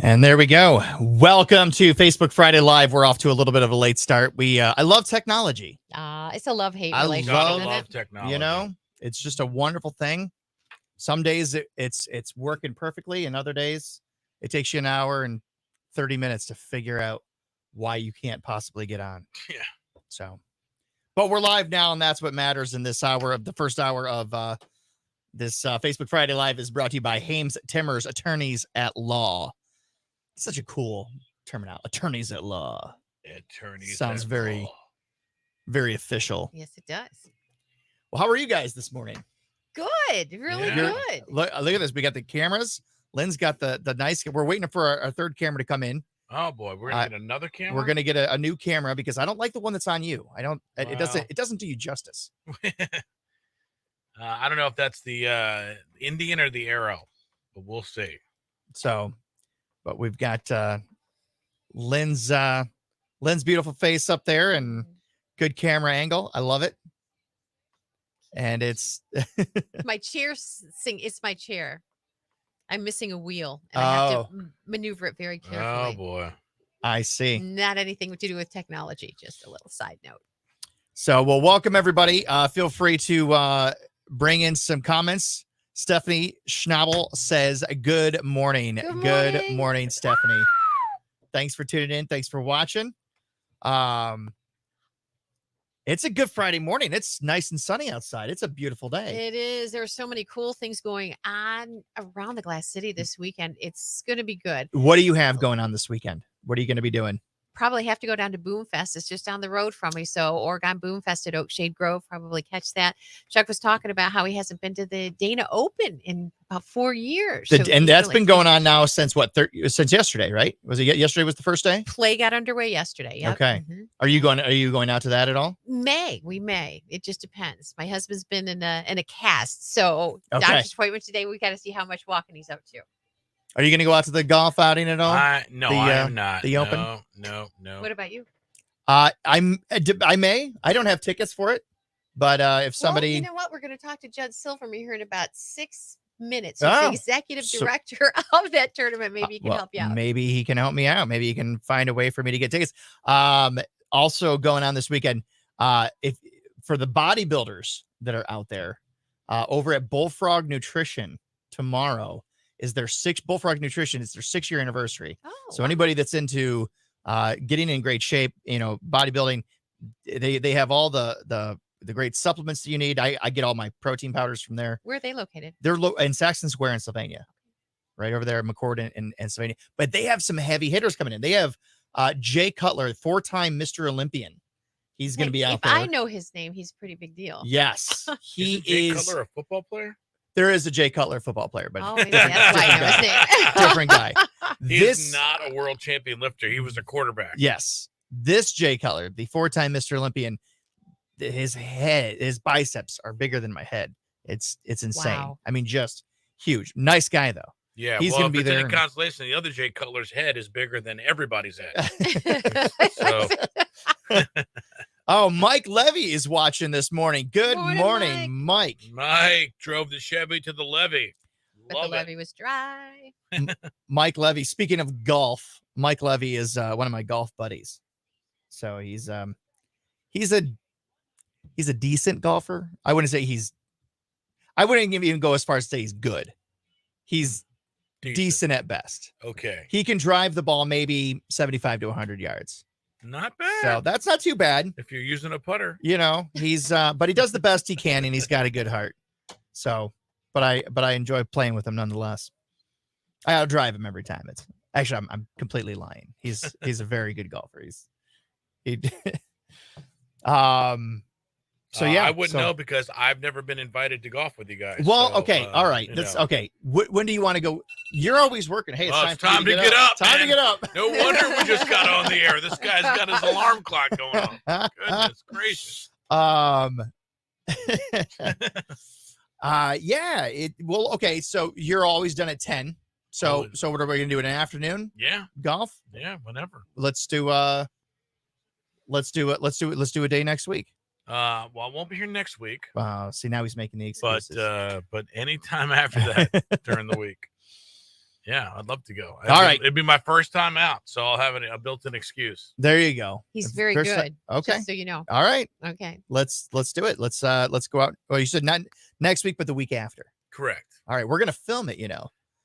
And there we go. Welcome to Facebook Friday Live. We're off to a little bit of a late start. I love technology. It's a love-hate I relationship. love technology. You know, it's just a wonderful thing. Some days it's working perfectly, and other days it takes you an hour and 30 minutes to figure out why you can't possibly get on. Yeah. So, but we're live now, and that's what matters in this hour of the first hour of this Facebook Friday Live is brought to you by Hames Timmers, attorneys at law. Such a cool terminal. Attorneys at law. Attorneys Sounds at very, law. very official. Yes, it does. Well, how are you guys this morning? Good, really Yeah. good. Look at this. We got the cameras. Lynn's got the nice. We're waiting for our third camera to come in. Oh boy, we're gonna get another camera. We're gonna get a new camera because I don't like the one that's on you. I don't. It Well. doesn't do you justice. I don't know if that's the Indian or the arrow, but we'll see. So, but we've got Lynn's beautiful face up there and good camera angle. I love it. And it's My chair it's my chair. I'm missing a wheel, and I have to maneuver it very Oh carefully. boy. I see. Not anything to do with technology. Just a little side note. So, well, welcome everybody. Feel free to bring in some comments. Stephanie Schnabel says, "Good morning. Good morning. Stephanie. Thanks for tuning in. Thanks for watching. It's a good Friday morning. It's nice and sunny outside. It's a beautiful day. It is. There are so many cool things going on around the Glass City this weekend. It's going to be good. What do you have going on this weekend? What are you going to be doing? Probably have to go down to Boomfest. It's just down the road from me. So Oregon Boomfest at Oakshade Grove, probably catch that. Chuck was talking about how he hasn't been to the Dana Open in about 4 years. And that's been going on now since what? Since yesterday, right? Was it yesterday? Was the first day? Play got underway yesterday. Yep. Okay. Mhm. Are you going out to that at all? We may. It just depends. My husband's been in a cast, so Okay. doctor's appointment today. We got to see how much walking he's up to. Are you going to go out to the golf outing at all? No, The, I am not. the Open? No. What about you? I may. I don't have tickets for it, but if somebody, Well, you know what? We're going to talk to Judd Silverman here in about 6 minutes. He's Oh, the executive director of that tournament. Maybe he can help you out. Maybe he can help me out. Maybe he can find a way for me to get tickets. Also going on this weekend, if for the bodybuilders that are out there, over at Bullfrog Nutrition tomorrow is their Bullfrog Nutrition. It's their 6-year anniversary. Oh, So anybody that's into getting in great shape, bodybuilding, they have all the great supplements that you need. I get all my protein powders from there. where are they located? They're in Saxon Square in Sylvania, right over there at McCord in Sylvania. But they have some heavy hitters coming in. They have Jay Cutler, 4-time Mr. Olympian. He's going to be out if there. I know his name, he's a pretty big deal. Yes, he Isn't Jay is. Cutler a football player? There is a Jay Cutler football player, but Oh, maybe that's why I know his name. different guy. He's not a world champion lifter. He was a quarterback. Yes, this Jay Cutler, the 4-time Mr. Olympian, his biceps are bigger than my head. It's insane. Wow. I mean, just huge. Nice guy though. Yeah, He's well, gonna be if it's there any and- consolation, the other Jay Cutler's head is bigger than everybody's head. So Oh, Mike Levy is watching this morning. Good morning, Mike. Mike drove the Chevy to the levee. But the Love levee it. was dry. Mike Levy. Speaking of golf, Mike Levy is one of my golf buddies. So he's a decent golfer. I wouldn't even go as far as to say he's good. He's decent at best. Okay. He can drive the ball maybe 75 to 100 yards. Not bad. So that's not too bad. If you're using a putter. He's but he does the best he can, and he's got a good heart. So, but I enjoy playing with him nonetheless. I outdrive him every time. I'm completely lying. He's a very good golfer. So yeah, I wouldn't know because I've never been invited to golf with you guys. Well, so, okay, all right. That's okay. When do you want to go? You're always working. Hey, it's time to get up. Time to man. get up. No wonder we just got on the air. This guy's got his alarm clock going on. Goodness gracious. Yeah. Okay. So you're always done at 10. So what are we gonna do in an afternoon? Yeah. Golf? Yeah. Whenever. Let's do it. Let's do a day next week. Well, I won't be here next week. See, now he's making the excuses. But anytime after that during the week. Yeah, I'd love to go. All right. It'd be my first time out, so I'll have a built-in excuse. There you go. He's If very there's good. okay. Just so you know. All right. Okay. Let's do it. Let's go out. Well, you said not next week, but the week after. Correct. All right. We're gonna film it.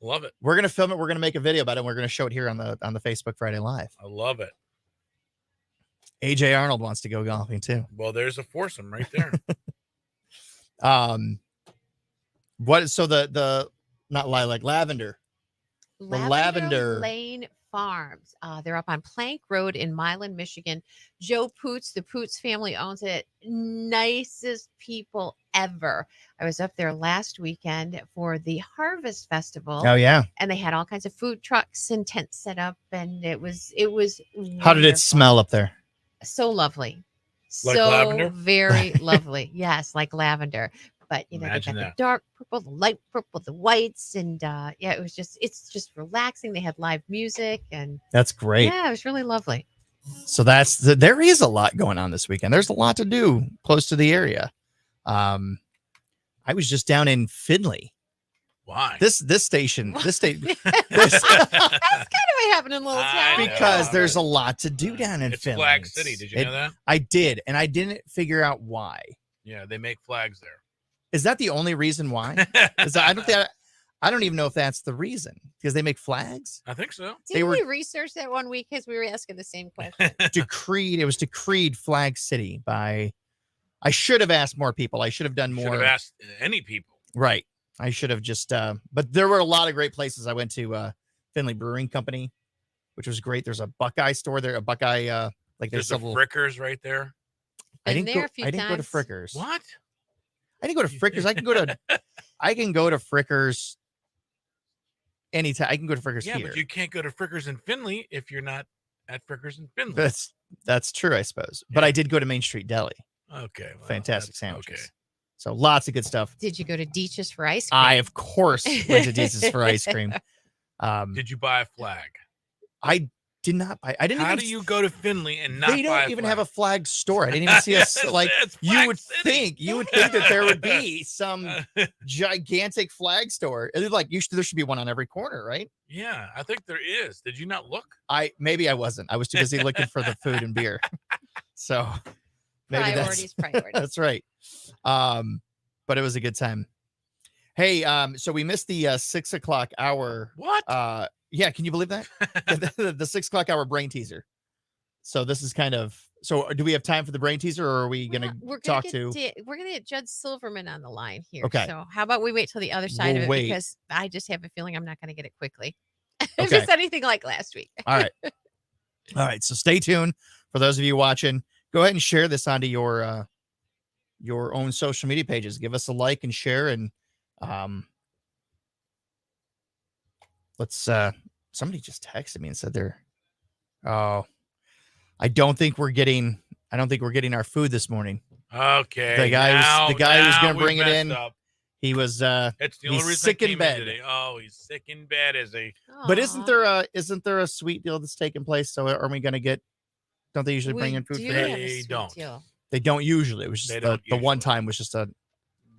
Love it. We're gonna film it. We're gonna make a video about it. And we're gonna show it here on the Facebook Friday Live. I love it. AJ Arnold wants to go golfing too. Well, there's a foursome right there. What? So the not lilac, lavender. Lavender. Lane Farms. They're up on Plank Road in Milan, Michigan. Joe Poots, the Poots family owns it. Nicest people ever. I was up there last weekend for the Harvest Festival. Oh yeah. And they had all kinds of food trucks and tents set up, and it was How did it wonderful. smell up there? So lovely. Like so lavender? very lovely. Yes, like lavender. But they Imagine got that. the dark purple, the light purple, the whites, and it's just relaxing. They had live music, and That's great. yeah, it was really lovely. So there is a lot going on this weekend. There's a lot to do close to the area. I was just down in Findlay. Why? This station. That's kind of what happened in Little I Town. know. Because there's a lot to do down in It's Findlay. Flag City. Did you know that? I did, and I didn't figure out why. Yeah, they make flags there. Is that the only reason why? I don't even know if that's the reason, because they make flags. I think so. Didn't were- we research that one week because we were asking the same question? It was decreed Flag City by. I should have asked more people. I should have done Should more. have asked any people. Right. I should have just. But there were a lot of great places. I went to Findlay Brewing Company, which was great. There's a Buckeye store there. A Buckeye like There's there's the several. Frickers right there. I Been didn't there go. a few I didn't go to times. Frickers. What? I didn't go to Frickers. I can go to. I can go to Frickers. Anytime I can go to Frickers Yeah, here. but you can't go to Frickers in Findlay if you're not at Frickers in Findlay. That's true, I suppose. But Yeah. I did go to Main Street Deli. Okay. well, Fantastic that's- sandwiches. Okay. So lots of good stuff. Did you go to Deitch's for ice cream? I of course went to Deez's for ice cream. Did you buy a flag? I did not buy. I didn't How even. do you go to Findlay and not They buy don't even have a flag store. I didn't even see Yes, us like. it's You Flag would City. think that there would be some gigantic flag store. It's like there should be one on every corner, right? Yeah, I think there is. Did you not look? Maybe I wasn't. I was too busy looking for the food and beer. So maybe Priorities. that's right. But it was a good time. Hey, so we missed the 6 o'clock hour. What? Yeah, can you believe that? the 6 o'clock hour brain teaser. So this is kind of. So do we have time for the brain teaser, or are we gonna We're talk gonna to? we're gonna get Judd Silverman on the line here. Okay. So how about we wait till the other side We'll of it, wait. because I just have a feeling I'm not gonna get it quickly. if Okay. it's anything like last week. All right. All right. So stay tuned for those of you watching. Go ahead and share this onto your own social media pages. Give us a like and share. And let's somebody just texted me and said I don't think we're getting our food this morning. Okay. The guy who was gonna we bring it messed in, up. He was It's the only he's reason sick I in came bed. today. Oh, he's sick in bed, is he? but Aw. isn't there a sweet deal that's taking place? So are we gonna get don't they usually bring We in food do for have that? a They sweet don't. deal. They don't usually. It was They just don't the one usually. time was just a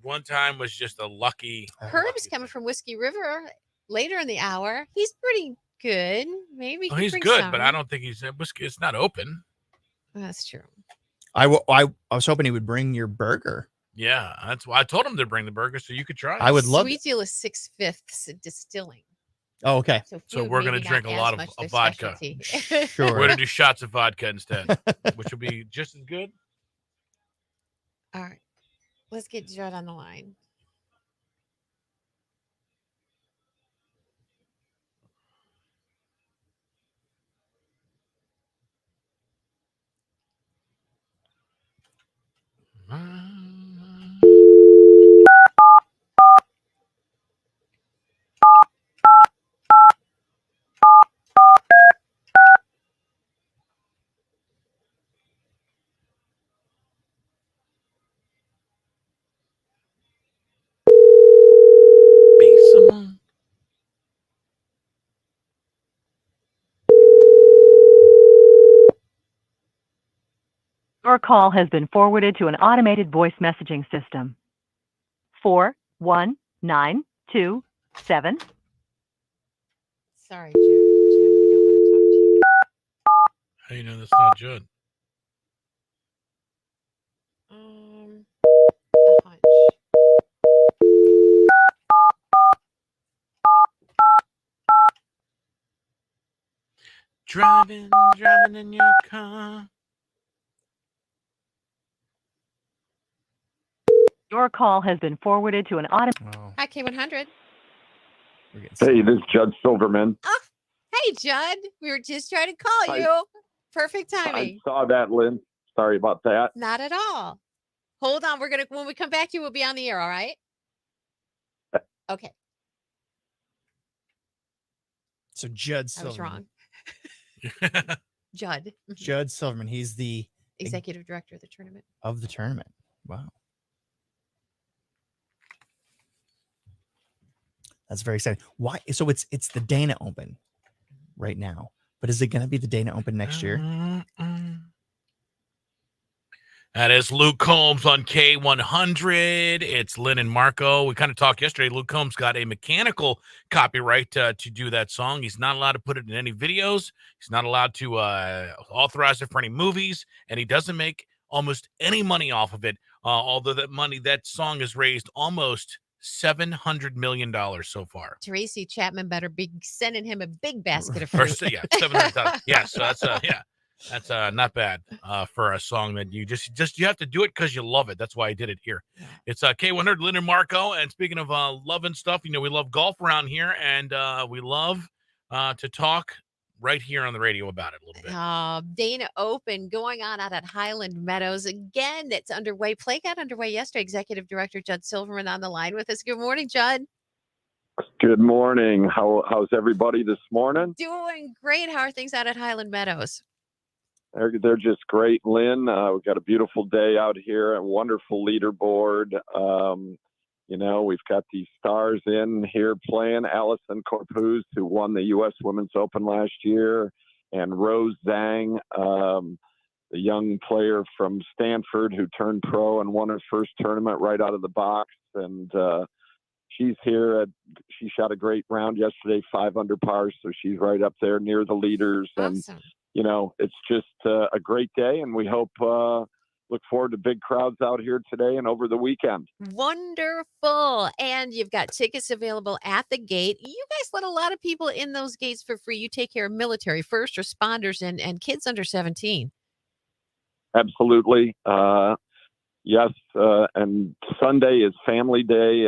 One time was just a lucky. Herb's coming from Whiskey River later in the hour. He's pretty good. Maybe Oh, he he's bring good, some. but I don't think he's. It's not open. That's true. I was hoping he would bring your burger. Yeah, that's why I told him to bring the burger so you could try. it. I would love Sweet deal is 6/5 distilling. Oh, okay. So, So food we're gonna maybe drink not a as lot of much their vodka. specialty. Sure. We're gonna do shots of vodka instead, which will be just as good. All right. Let's get Judd on the line. Be some- Your call has been forwarded to an automated voice messaging system. 41927 Sorry, Jim. We don't want to talk to you. How you know that's not Judd? A hunch. Driving in your car. Your call has been forwarded to an automated. Oh, Hi, K100. we're getting Hey, this is Judd Silverman. Hey, Judd. We were just trying to call Hi. you. Perfect I timing. saw that, Lynn. Sorry about that. Not at all. Hold on. When we come back to you, we'll be on the air. All right. Okay. So Judd I was Silverman. wrong. Judd. Judd Silverman. He's the Executive director of the tournament. of the tournament. Wow. That's very exciting. Why? So it's the Dana Open right now, but is it going to be the Dana Open next year? That is Luke Combs on K100. It's Lynn and Marco. We kind of talked yesterday. Luke Combs got a mechanical copyright to do that song. He's not allowed to put it in any videos. He's not allowed to authorize it for any movies, and he doesn't make almost any money off of it. Although that song has raised almost $700 million so far. Tracy Chapman better be sending him a big basket of Or, fruit. yeah, 700,000. Yeah, so that's not bad for a song that you just you have to do it because you love it. That's why I did it here. It's K100, Lynn and Marco. And speaking of loving stuff, we love golf around here, and we love to talk right here on the radio about it a little bit. Dana Open going on out at Highland Meadows. Again, it's underway. Play got underway yesterday. Executive Director Judd Silverman on the line with us. Good morning, Judd. Good morning. How's everybody this morning? Doing great. How are things out at Highland Meadows? They're just great, Lynn. We've got a beautiful day out here, a wonderful leaderboard. We've got these stars in here playing. Allison Corpuz, who won the U.S. Women's Open last year, and Rose Zhang, the young player from Stanford who turned pro and won her first tournament right out of the box. And she's here. She shot a great round yesterday, 5 under par, so she's right up there near the leaders. Awesome. And it's just a great day, and we hope look forward to big crowds out here today and over the weekend. Wonderful. And you've got tickets available at the gate. You guys let a lot of people in those gates for free. You take care of military, first responders, and kids under 17. Absolutely. Yes. And Sunday is Family Day,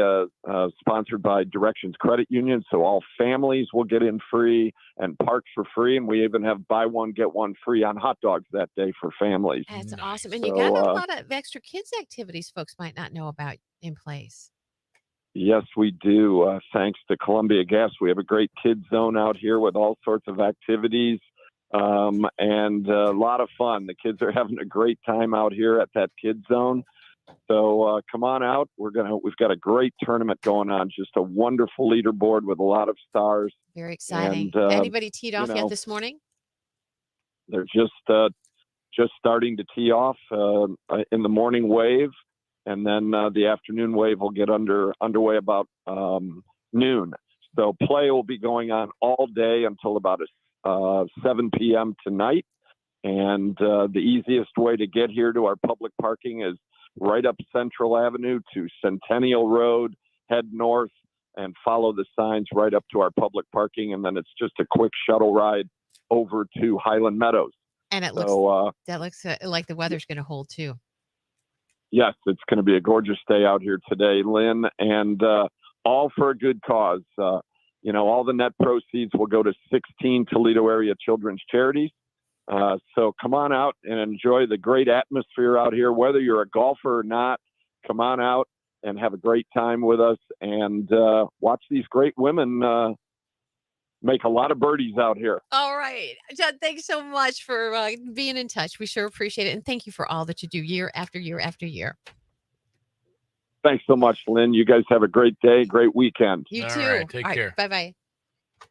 sponsored by Directions Credit Union. So all families will get in free and parks for free. And we even have buy one, get one free on hot dogs that day for families. That's Nice. awesome. And you got a lot of extra kids activities folks might not know about in place. Yes, we do. Thanks to Columbia Gas, we have a great kids zone out here with all sorts of activities. And a lot of fun. The kids are having a great time out here at that kids zone. So come on out. We've got a great tournament going on. Just a wonderful leaderboard with a lot of stars. Very exciting. And, Anybody teed off yet this morning? They're just starting to tee off in the morning wave, and then the afternoon wave will get underway about noon. So play will be going on all day until about 7 p.m. tonight. And the easiest way to get here to our public parking is right up Central Avenue to Centennial Road, head north, and follow the signs right up to our public parking. And then it's just a quick shuttle ride over to Highland Meadows. And it looks like the weather's going to hold too. Yes, it's going to be a gorgeous day out here today, Lynn, and all for a good cause. All the net proceeds will go to 16 Toledo area children's charities. So come on out and enjoy the great atmosphere out here. Whether you're a golfer or not, come on out and have a great time with us and watch these great women make a lot of birdies out here. All right. Judd, thanks so much for being in touch. We sure appreciate it. And thank you for all that you do year after year after year. Thanks so much, Lynn. You guys have a great day, great weekend. You All too. right, take care. Bye-bye.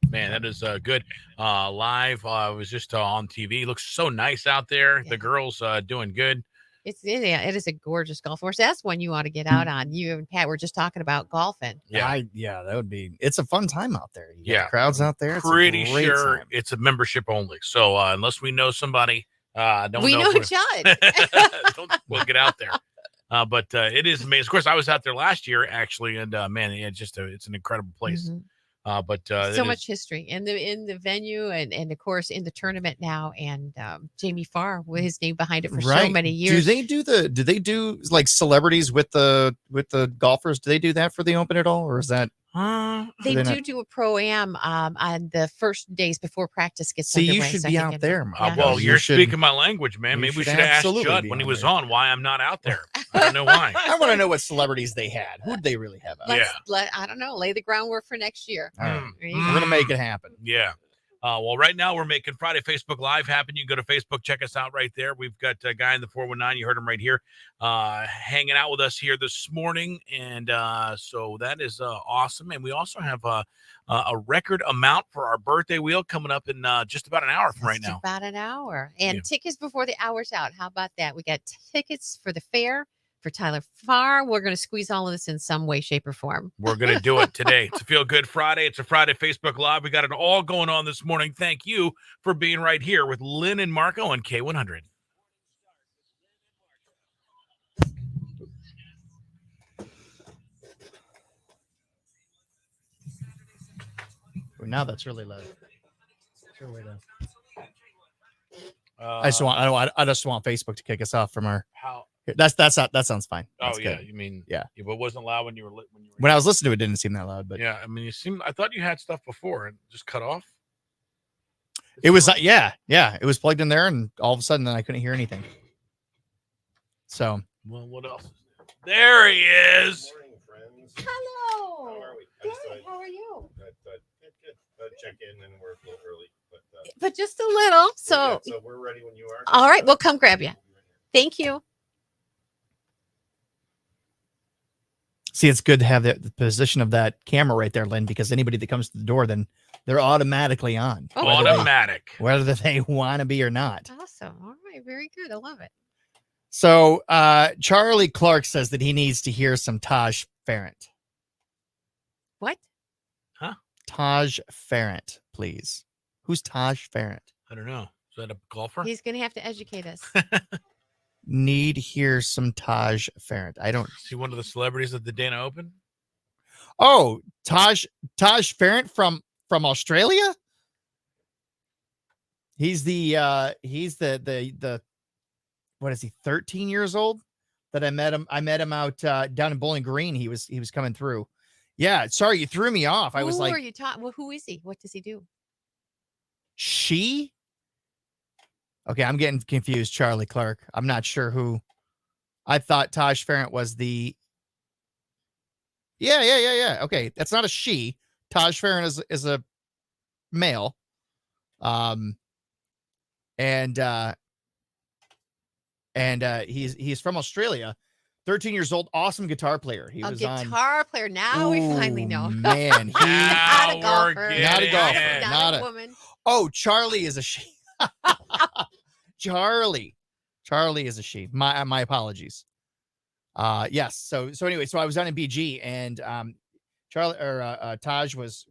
Man, that is good. Live, I was just on TV. Looks so nice out there. Yeah. The girls doing good. It is a gorgeous golf course. That's one you ought to get out on. You and Pat were just talking about golfing. Yeah. That would be. It's a fun time out there. You got Yeah. the crowds out there. It's a Pretty great sure time. it's a membership only. So unless we know somebody, don't We know if Judd. we'll get out there. But it is amazing. Of course, I was out there last year actually, and man, it's an incredible place. Mhm. But So much history in the venue and of course in the tournament now, and Jamie Farr with his name behind it for so many years. Do they do like celebrities with the golfers? Do they do that for the Open at all, or is that? They they're do not- do a pro-am on the first days before practice gets See, you underway. should so I be think out it- there. yeah. well, You you're should- speaking my language, man. you Maybe we should should have asked absolutely Judd be when he on was there. on why I'm not out there. I don't know why. I want to know what celebrities they had. Who'd they really have out? I don't know. Lay the groundwork for next year. All right. There you We're go. gonna make it happen. Yeah. Well, right now we're making Friday Facebook Live happen. You can go to Facebook, check us out right there. We've got a guy in the 419. You heard him right here, hanging out with us here this morning, and so that is awesome. And we also have a record amount for our birthday wheel coming up in just about an hour from right Just now. about an hour. And Yeah. tickets before the hour's out. How about that? We got tickets for the fair for Tyler Farr. We're going to squeeze all of this in some way, shape, or form. We're going to do it today. It's a Feel Good Friday. It's a Friday Facebook Live. We got it all going on this morning. Thank you for being right here with Lynn and Marco on K100. Now that's really loud. Sure way down. Uh, I just want Facebook to kick us off from our. how? That sounds fine. Oh That's yeah, good. you mean Yeah. but it wasn't loud when you were lit when you were. When I was listening to it, didn't seem that loud, but Yeah, I mean, I thought you had stuff before and just cut off. it was yeah, it was plugged in there, and all of a sudden, then I couldn't hear anything. So Well, what else? There he is. Morning, friends. Hello. How are we? I just thought- How are you? Good. Check in, and we're a little early, but But just a little. yeah, So, so we're ready when you are. all right, we'll come grab you. Thank you. see, it's good to have the position of that camera right there, Lynn, because anybody that comes to the door, then they're automatically on, Oh, Automatic. whether they want to be or not. Awesome. All right. Very good. I love it. So Charlie Clark says that he needs to hear some Taj Farrant. What? Taj Farrant, please. Who's Taj Farrant? I don't know. Is that a golfer? He's going to have to educate us. Need hear some Taj Farrant. I don't. Is he one of the celebrities at the Dana Open? Oh, Taj Farrant from Australia. He's the what is he? 13 years old. That I met him out down in Bowling Green. He was coming through. Yeah, sorry, you threw me off. I was who like, are you talking? Well, who is he? What does he do? she. Okay, I'm getting confused. Charlie Clark. I'm not sure who. I thought Taj Farrant was the. Yeah. Okay, that's not a she. Taj Farrant is a male. He's from Australia. 13 years old, awesome guitar player. He A was on. guitar player. Now we finally Ooh, know. Man, he. Not a Now we're golfer. Not a golfer. getting it. Not Not a- a woman. Oh, Charlie is a she. Charlie is a she. My apologies. Yes. So anyway, so I was down in BG, and Taj was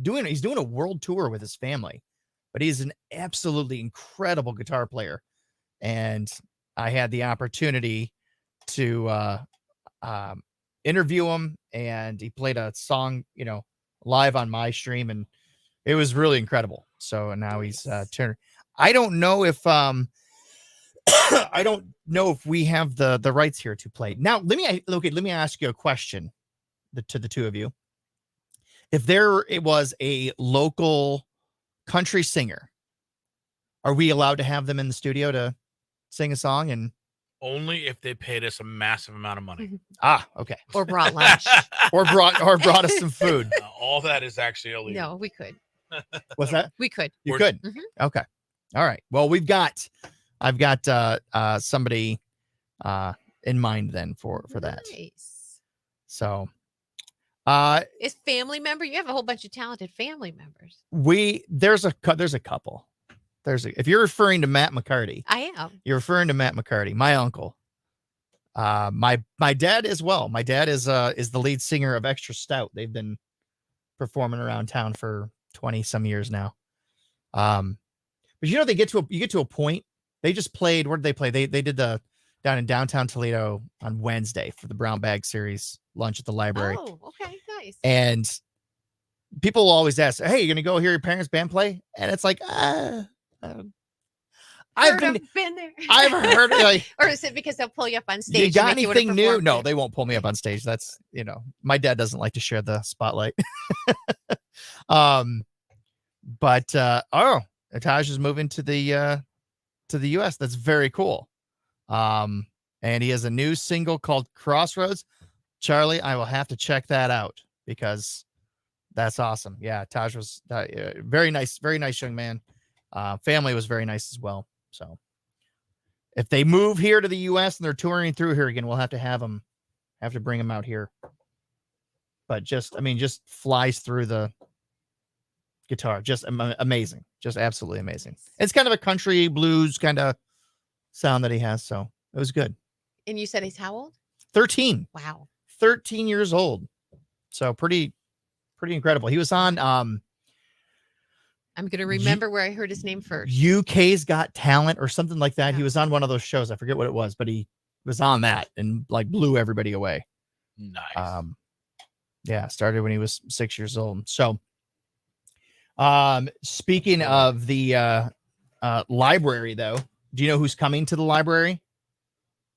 he's doing a world tour with his family, but he's an absolutely incredible guitar player. And I had the opportunity to interview him, and he played a song, live on my stream, and it was really incredible. So now he's turning. I don't know if I don't know if we have the rights here to play. Now, let me ask you a question to the two of you. If it was a local country singer, are we allowed to have them in the studio to sing a song? And Only if they paid us a massive amount of money. okay. Or brought lunch. Or brought us some food. All that is actually illegal. No, we could. What's that? We could. You We're- could. Okay. All right. Well, I've got somebody in mind then for that. Nice. So Is family member? You have a whole bunch of talented family members. there's a couple. If you're referring to Matt McCarty, I am. you're referring to Matt McCarty, my uncle. My dad as well. My dad is the lead singer of Extra Stout. They've been performing around town for 20 some years now. But they get to a point. They just played. Where did they play? They did down in downtown Toledo on Wednesday for the Brown Bag Series lunch at the library. Oh, okay, nice. And people will always ask, "Hey, you're gonna go hear your parents' band play?" And it's like, I've been there. I've heard it, like, or is it because they'll pull you up on stage? you and got make you wanna anything new? perform No, too? they won't pull me up on stage. That's my dad doesn't like to share the spotlight. But Taj is moving to the US. That's very cool. And he has a new single called Crossroads. Charlie, I will have to check that out because that's awesome. Yeah, Taj was very nice young man. Family was very nice as well. So if they move here to the US and they're touring through here again, we'll have to bring him out here. But just flies through the guitar. Just amazing. Just absolutely amazing. It's kind of a country blues kind of sound that he has. So it was good. And you said he's how old? 13. Wow. 13 years old. So pretty incredible. He was on I'm going to remember where I heard his name first. UK's Got Talent or something like that. Yeah. He was on one of those shows. I forget what it was, but he was on that and like blew everybody away. Nice. Yeah, started when he was 6 years old. So speaking of the library though, do you know who's coming to the library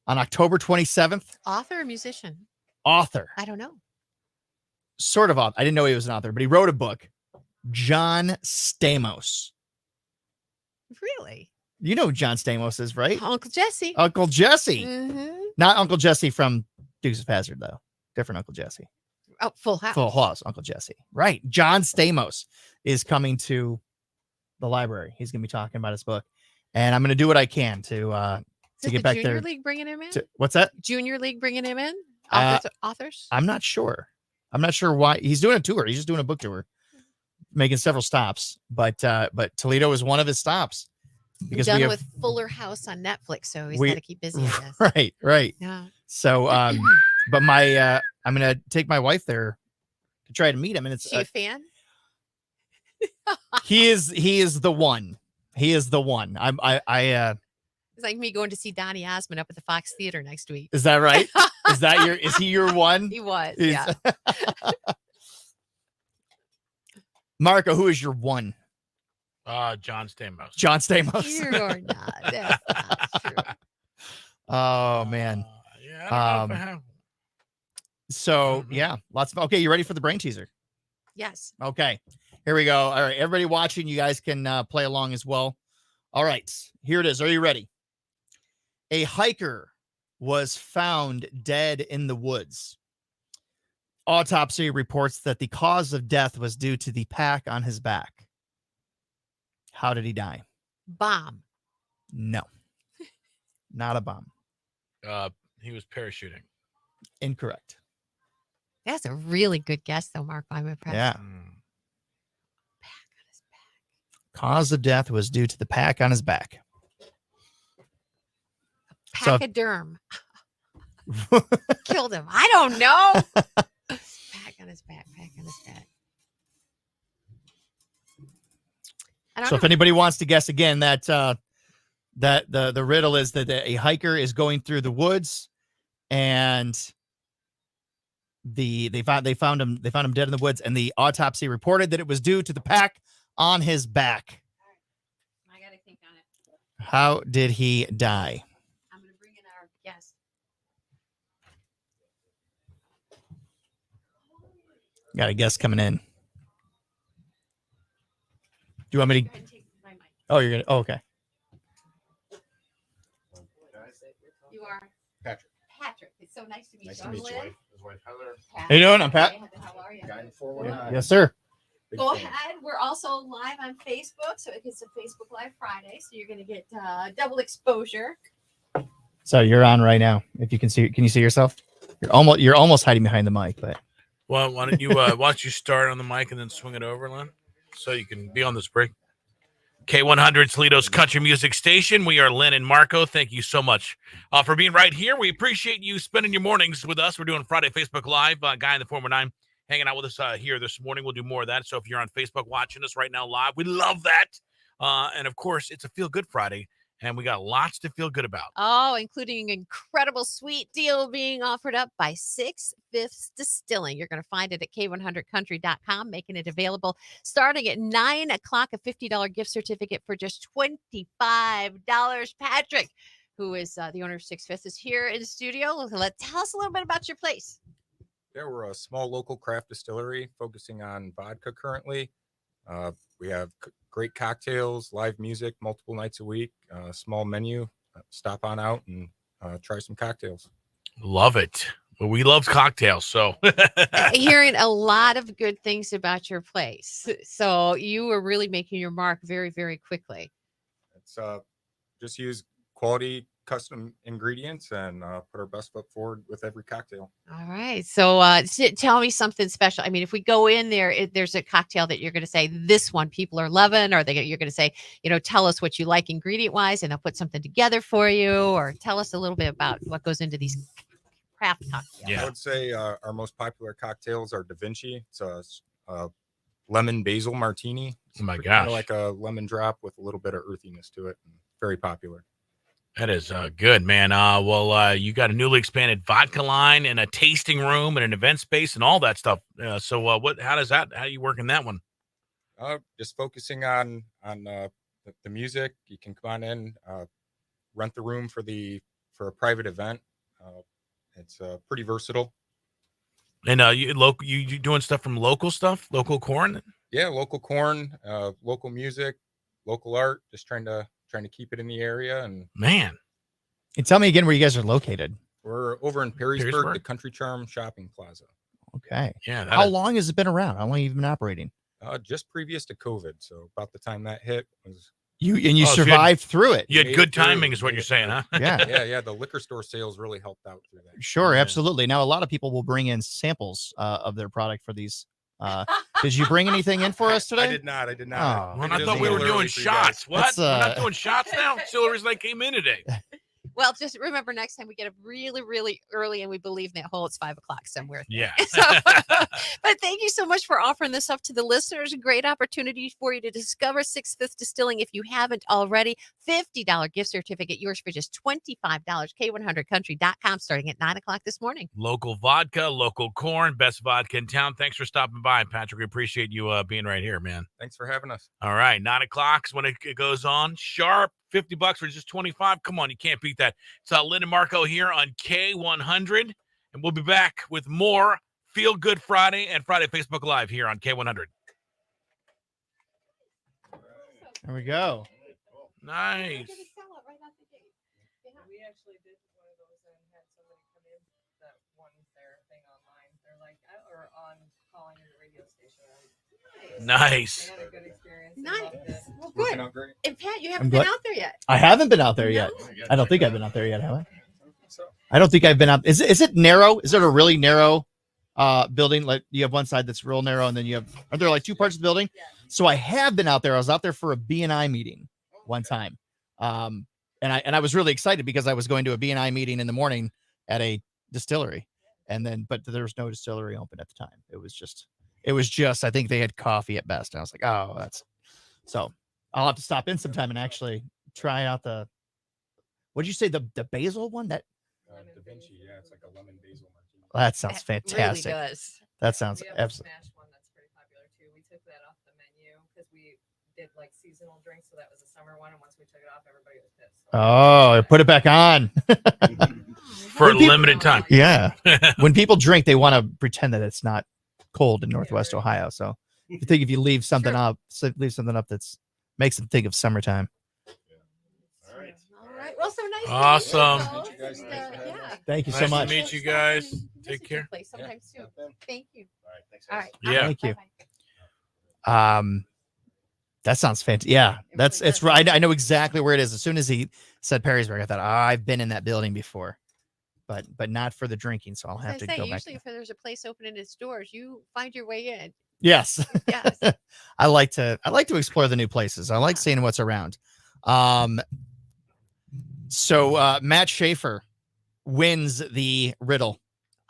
on October 27th? Author or musician? Author. I don't know. Sort of author. I didn't know he was an author, but he wrote a book. John Stamos. Really? You know who John Stamos is, right? Uncle Jesse. Uncle Jesse. Mm-hmm. Not Uncle Jesse from Dukes of Hazzard, though. Different Uncle Jesse. Oh, Full House. Full House, Uncle Jesse. Right. John Stamos is coming to the library. He's going to be talking about his book. And I'm going to do what I can to Is get the back Junior there. League bringing him in? What's that? Junior League bringing him in? Uh, Authors? I'm not sure. I'm not sure why. He's doing a tour. He's just doing a book tour, making several stops. But Toledo is one of his stops. Because Done we have, with Fuller House on Netflix, so he's we- got to keep busy, I guess. right. Yeah. So, but I'm gonna take my wife there to try to meet him, and it's She a fan? he is the one. He is the one. It's like me going to see Donny Osmond up at the Fox Theater next week. Is that right? Is he your one? He was, He's- yeah. Marco, who is your one? John Stamos. John Stamos. You're not. That's not true. Oh man. Yeah. I don't know if I have. So yeah, lots of. Okay, you ready for the brain teaser? Yes. Okay, here we go. All right, everybody watching, you guys can play along as well. All right, here it is. Are you ready? A hiker was found dead in the woods. Autopsy reports that the cause of death was due to the pack on his back. How did he die? Bomb. No, not a bomb. He was parachuting. Incorrect. That's a really good guess, though, Mark. I'm impressed. Yeah. Pack on his back. Cause of death was due to the pack on his back. So- Pachyderm. Killed him. I don't know. Pack on his back. Pack on his back. I don't So know. if anybody wants to guess again, that the riddle is that a hiker is going through the woods, and they found him dead in the woods, and the autopsy reported that it was due to the pack on his back. I got to think on it. How did he die? I'm going to bring in our guest. Got a guess coming in. Do you want me to? Go ahead and take my mic. Oh, you're gonna. Oh, okay. You are Patrick. Patrick. It's so nice to meet Nice you. to I'm meet you. Lynn. His wife Heather. How you doing? I'm Pat. Hey, how are you? Guy in 419. Yes, sir. Big Go fan. ahead. We're also live on Facebook, so it's a Facebook Live Friday. So you're going to get double exposure. So you're on right now. If you can you see yourself? You're almost hiding behind the mic, but Well, why don't you start on the mic and then swing it over, Len, so you can be on this break. K100 Toledo's country music station. We are Lynn and Marco. Thank you so much for being right here. We appreciate you spending your mornings with us. We're doing Friday Facebook Live. Guy in the 419 hanging out with us here this morning. We'll do more of that. So if you're on Facebook watching us right now live, we love that. And of course, it's a Feel Good Friday, and we got lots to feel good about. Oh, including an incredible sweet deal being offered up by 6 Fifths Distilling. You're going to find it at K100country.com, making it available starting at 9 o'clock, a $50 gift certificate for just $25. Patrick, who is the owner of 6 Fifths, is here in the studio. Tell us a little bit about your place. Yeah, we're a small local craft distillery focusing on vodka currently. We have great cocktails, live music, multiple nights a week, small menu. Stop on out and try some cocktails. Love it. Well, we love cocktails, so. Hearing a lot of good things about your place. So you were really making your mark very, very quickly. It's just use quality custom ingredients and put our best foot forward with every cocktail. All right. So tell me something special. I mean, if we go in there, there's a cocktail that you're going to say, this one people are loving, or you're going to say, tell us what you like ingredient wise, and they'll put something together for you, or tell us a little bit about what goes into these craft cocktails. Yeah. I would say our most popular cocktails are Da Vinci. It's a lemon basil martini. It's Oh my kinda gosh. like a lemon drop with a little bit of earthiness to it. Very popular. That is good, man. You got a newly expanded vodka line and a tasting room and an event space and all that stuff. How are you working that one? Just focusing on the music. You can come on in, rent the room for a private event. It's pretty versatile. And you doing stuff from local corn? Yeah, local corn, local music, local art. Just trying to keep it in the area. And Man, And tell me again where you guys are located. we're over in Perrysburg, Perrysburg? the Country Charm Shopping Plaza. Okay. yeah. How long has it been around? How long have you been operating? Just previous to COVID, so about the time that hit was You Oh, so you had- survived through it. You had Made good it through. timing, is what Made you're it saying, huh? Yeah. yeah. The liquor store sales really helped out through that. Sure, Yeah. absolutely. Now a lot of people will bring in samples of their product for these. Did you bring anything in for us today? I did not. Oh. Well, I Just thought we a were little doing early for you guys. shots. What? That's, We're not doing shots now? Still the reason I came in today. Well, just remember next time we get up really, really early, and we believe in that hole, it's 5 o'clock somewhere. Yeah. So, but thank you so much for offering this up to the listeners. A great opportunity for you to discover 6 Fifths Distilling if you haven't already. $50 gift certificate, yours for just $25. K100country.com, starting at 9 o'clock this morning. Local vodka, local corn, best vodka in town. Thanks for stopping by, Patrick. We appreciate you being right here, man. Thanks for having us. All right, 9 o'clock is when it goes on. Sharp, $50 for just 25. Come on, you can't beat that. It's Lynn and Marco here on K100, and we'll be back with more Feel Good Friday and Friday Facebook Live here on K100. There we go. Nice. We actually did one of those and had somebody come in that won their thing online. They're like, or on calling in the radio station. Nice. They had a good experience. They Nice. loved it. Well, Working good. out great. And Pat, you I'm haven't been glad- out there yet. I haven't been out there yet. No? I don't think I've been out there yet, have I? So I don't think I've been out. Is it narrow? Is it a really narrow building? Like you have one side that's real narrow, and then you have, are there like two parts of the building? Yeah. So I have been out there. I was out there for a BNI meeting one time. And I was really excited because I was going to a BNI meeting in the morning at a distillery, but there was no distillery open at the time. It was just I think they had coffee at best. And I was like, oh, so I'll have to stop in sometime and actually try out what'd you say? The basil one? That Da Vinci, yeah, it's like a lemon basil martini. that sounds It really fantastic. does. That sounds We have a absolutely. smash one that's pretty popular too. We took that off the menu because we did like seasonal drinks, so that was a summer one. And once we took it off, everybody was pissed. So Oh, put it back on. For a When people- limited time. Yeah. When people drink, they want to pretend that it's not cold in Northwest right. Ohio. So I think if you leave something Sure. up, that's makes them think of summertime. All right. All right. Well, so nice. Awesome. To meet you, Meet you guys. folks. Thanks for having Yeah. Thank you Nice so to much. meet you guys. Visit Take your care. place sometime soon. Thank you. All right. Thanks. All guys. right. Yeah. Thank you. Bye-bye. That sounds fantastic. Yeah, It that's really it's does. right. I know exactly where it is. As soon as he said Perrysburg, I thought, I've been in that building before, but not for the drinking. So I'll As have I to say, go back. usually if there's a place opening its doors, you find your way in. Yes. Yes. I like to explore the new places. I like Yeah. seeing what's around. So Matt Schaefer wins the riddle.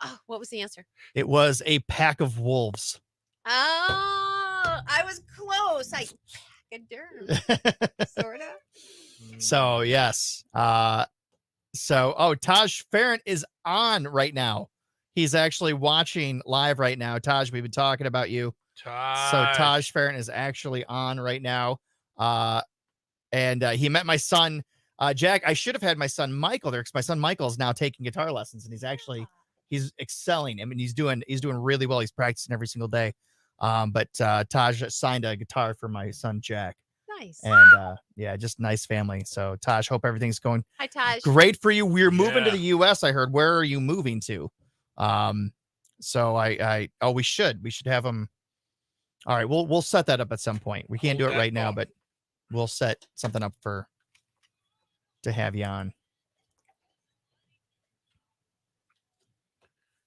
Oh, what was the answer? It was a pack of wolves. Oh, I was close. Pachyderm, sort of. So yes. Taj Farrant is on right now. He's actually watching live right now. Taj, we've been talking about you. So Taj Farrant is actually on right now. And he met my son, Jack. I should have had my son Michael there because my son Michael is now taking guitar lessons, and he's excelling. I mean, he's doing really well. He's practicing every single day. But Taj signed a guitar for my son Jack. Nice. And yeah, just nice family. So Taj, hope everything's going Hi, Taj. great for you. We're moving to Yeah. the US, I heard. Where are you moving to? So we should have them. All right, we'll set that up at some point. We can't Hold do it that right now, thought. but we'll set something up to have you on.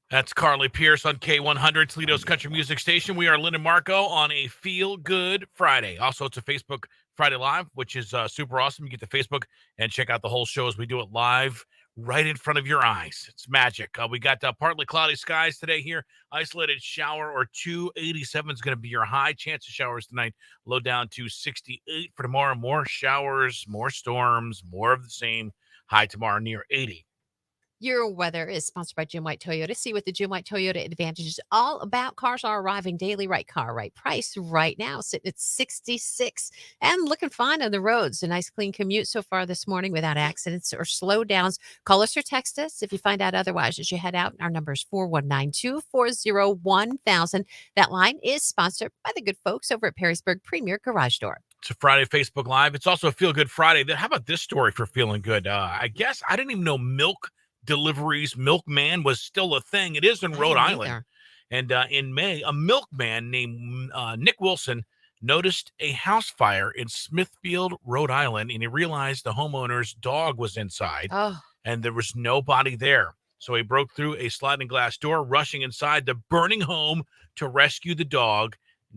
That's Carly Pierce on K100, Toledo's country music station. We are Lynn and Marco on a Feel Good Friday. Also, it's a Facebook Friday Live, which is super awesome. You get to Facebook and check out the whole show as we do it live right in front of your eyes. It's magic. We got partly cloudy skies today here. Isolated shower or 287 is going to be your high. Chance of showers tonight. Low down to 68 for tomorrow. More showers, more storms, more of the same. High tomorrow near 80. Your weather is sponsored by Jim White Toyota. See what the Jim White Toyota Advantage is all about. Cars are arriving daily. Right car, right price. Right now, sitting at 66 and looking fine on the roads. A nice clean commute so far this morning without accidents or slowdowns. Call us or text us if you find out otherwise as you head out. Our number is 419-240-1000. That line is sponsored by the good folks over at Perrysburg Premier Garage Door. It's a Friday Facebook Live. It's also a Feel Good Friday. How about this story for feeling good? I guess I didn't even know milk deliveries, milkman was still a thing. It is in Rhode Island. And in May, a milkman named Nick Wilson noticed a house fire in Smithfield, Rhode Island, and he realized the homeowner's dog was inside and there was nobody there. So he broke through a sliding glass door, rushing inside the burning home to rescue the dog,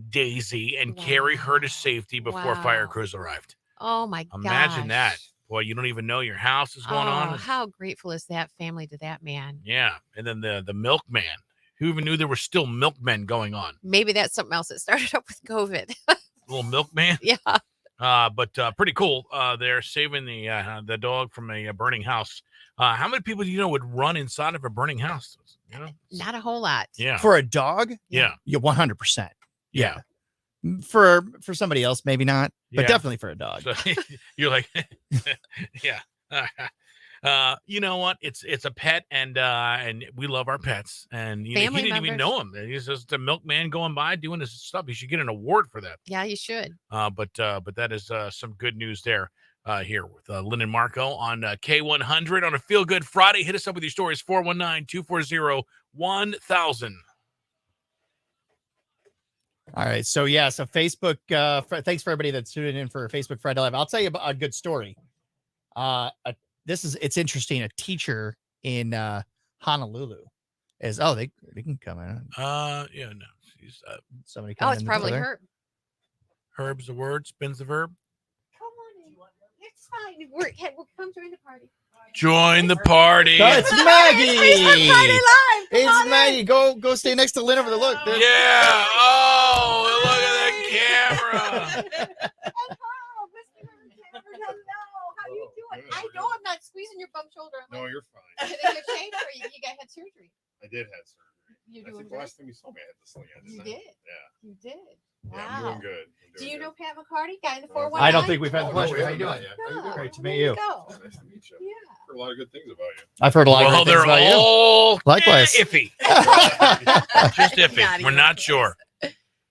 Daisy, and carry her to safety before fire crews arrived. Oh, my God. Imagine that. Boy, you don't even know your house is going on. How grateful is that family to that man? Yeah. And then the milkman. Who even knew there were still milkmen going on? Maybe that's something else that started up with COVID. Little milkman. Yeah. But pretty cool. They're saving the dog from a burning house. How many people do you know would run inside of a burning house? You know, not a whole lot. Yeah. For a dog? Yeah. Yeah, 100%. Yeah. For somebody else, maybe not, but Yeah. definitely for a dog. So, you're like, yeah. You know what? It's a pet, and we love our pets, and he didn't even know him. He's just a milkman going by doing his stuff. He should get an award for that. Yeah, you should. But that is some good news there. Here with Lynn and Marco on K100 on a Feel Good Friday. Hit us up with your stories, 419-240-1000. All right. So Facebook, thanks for everybody that's tuning in for Facebook Friday Live. I'll tell you about a good story. It's interesting. A teacher in Honolulu is they can come in. No. She's Somebody Oh, coming it's in probably over there? Herb. Herb's the word, spins the verb. Come on in. It's fine. We'll come join the party. Join the party. Oh, it's Maggie. Facebook Friday Live. Come on It's in. Maggie. Go stay next to Lynn over the look. There. Yeah. Oh, look at that camera. Hello, Mr. Cameron. Hello. How you doing? I know I'm not squeezing your bum shoulder. No, you're fine. Did they get changed for you? You got had surgery. I did have surgery. You're I doing think the good. last time you saw me, I had the sling. You I? did. Yeah. You did. Yeah, Wow. I'm doing good. Do you know Pat McCarty, guy in the No. 419? I don't think we've had the Oh, pleasure. we How you haven't doing? met yet. How you doing? Great to There meet you. Go. Nice to meet you. Yeah. Heard a lot of good things about you. I've heard a lot Well, of great things they're about you. all Likewise. iffy. Just iffy. Not We're even not close. sure.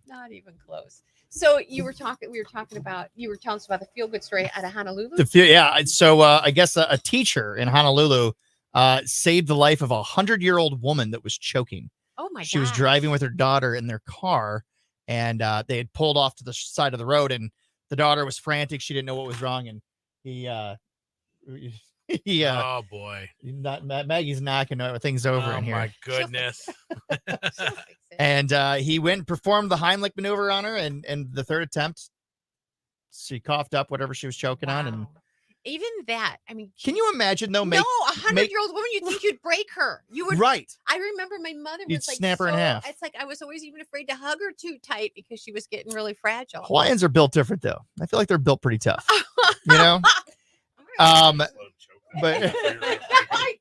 Not even close. So we were telling us about the feel good story out of Honolulu. So I guess a teacher in Honolulu saved the life of a 100-year-old woman that was choking. Oh my god. She was driving with her daughter in their car, and they had pulled off to the side of the road, and the daughter was frantic. She didn't know what was wrong, and he Yeah, Oh boy. Maggie's knocking things over Oh in here. my goodness. She'll fix it. And he went and performed the Heimlich maneuver on her, and the third attempt, she coughed up whatever she was choking on. And Wow. Even that, I mean, can you imagine though? no, a 100-year-old woman, you'd think you'd break her. You would. Right. I remember my mother You'd was like, snap her in half. It's like I was always even afraid to hug her too tight because she was getting really fragile. Hawaiians are built different though. I feel like they're built pretty tough. You know. But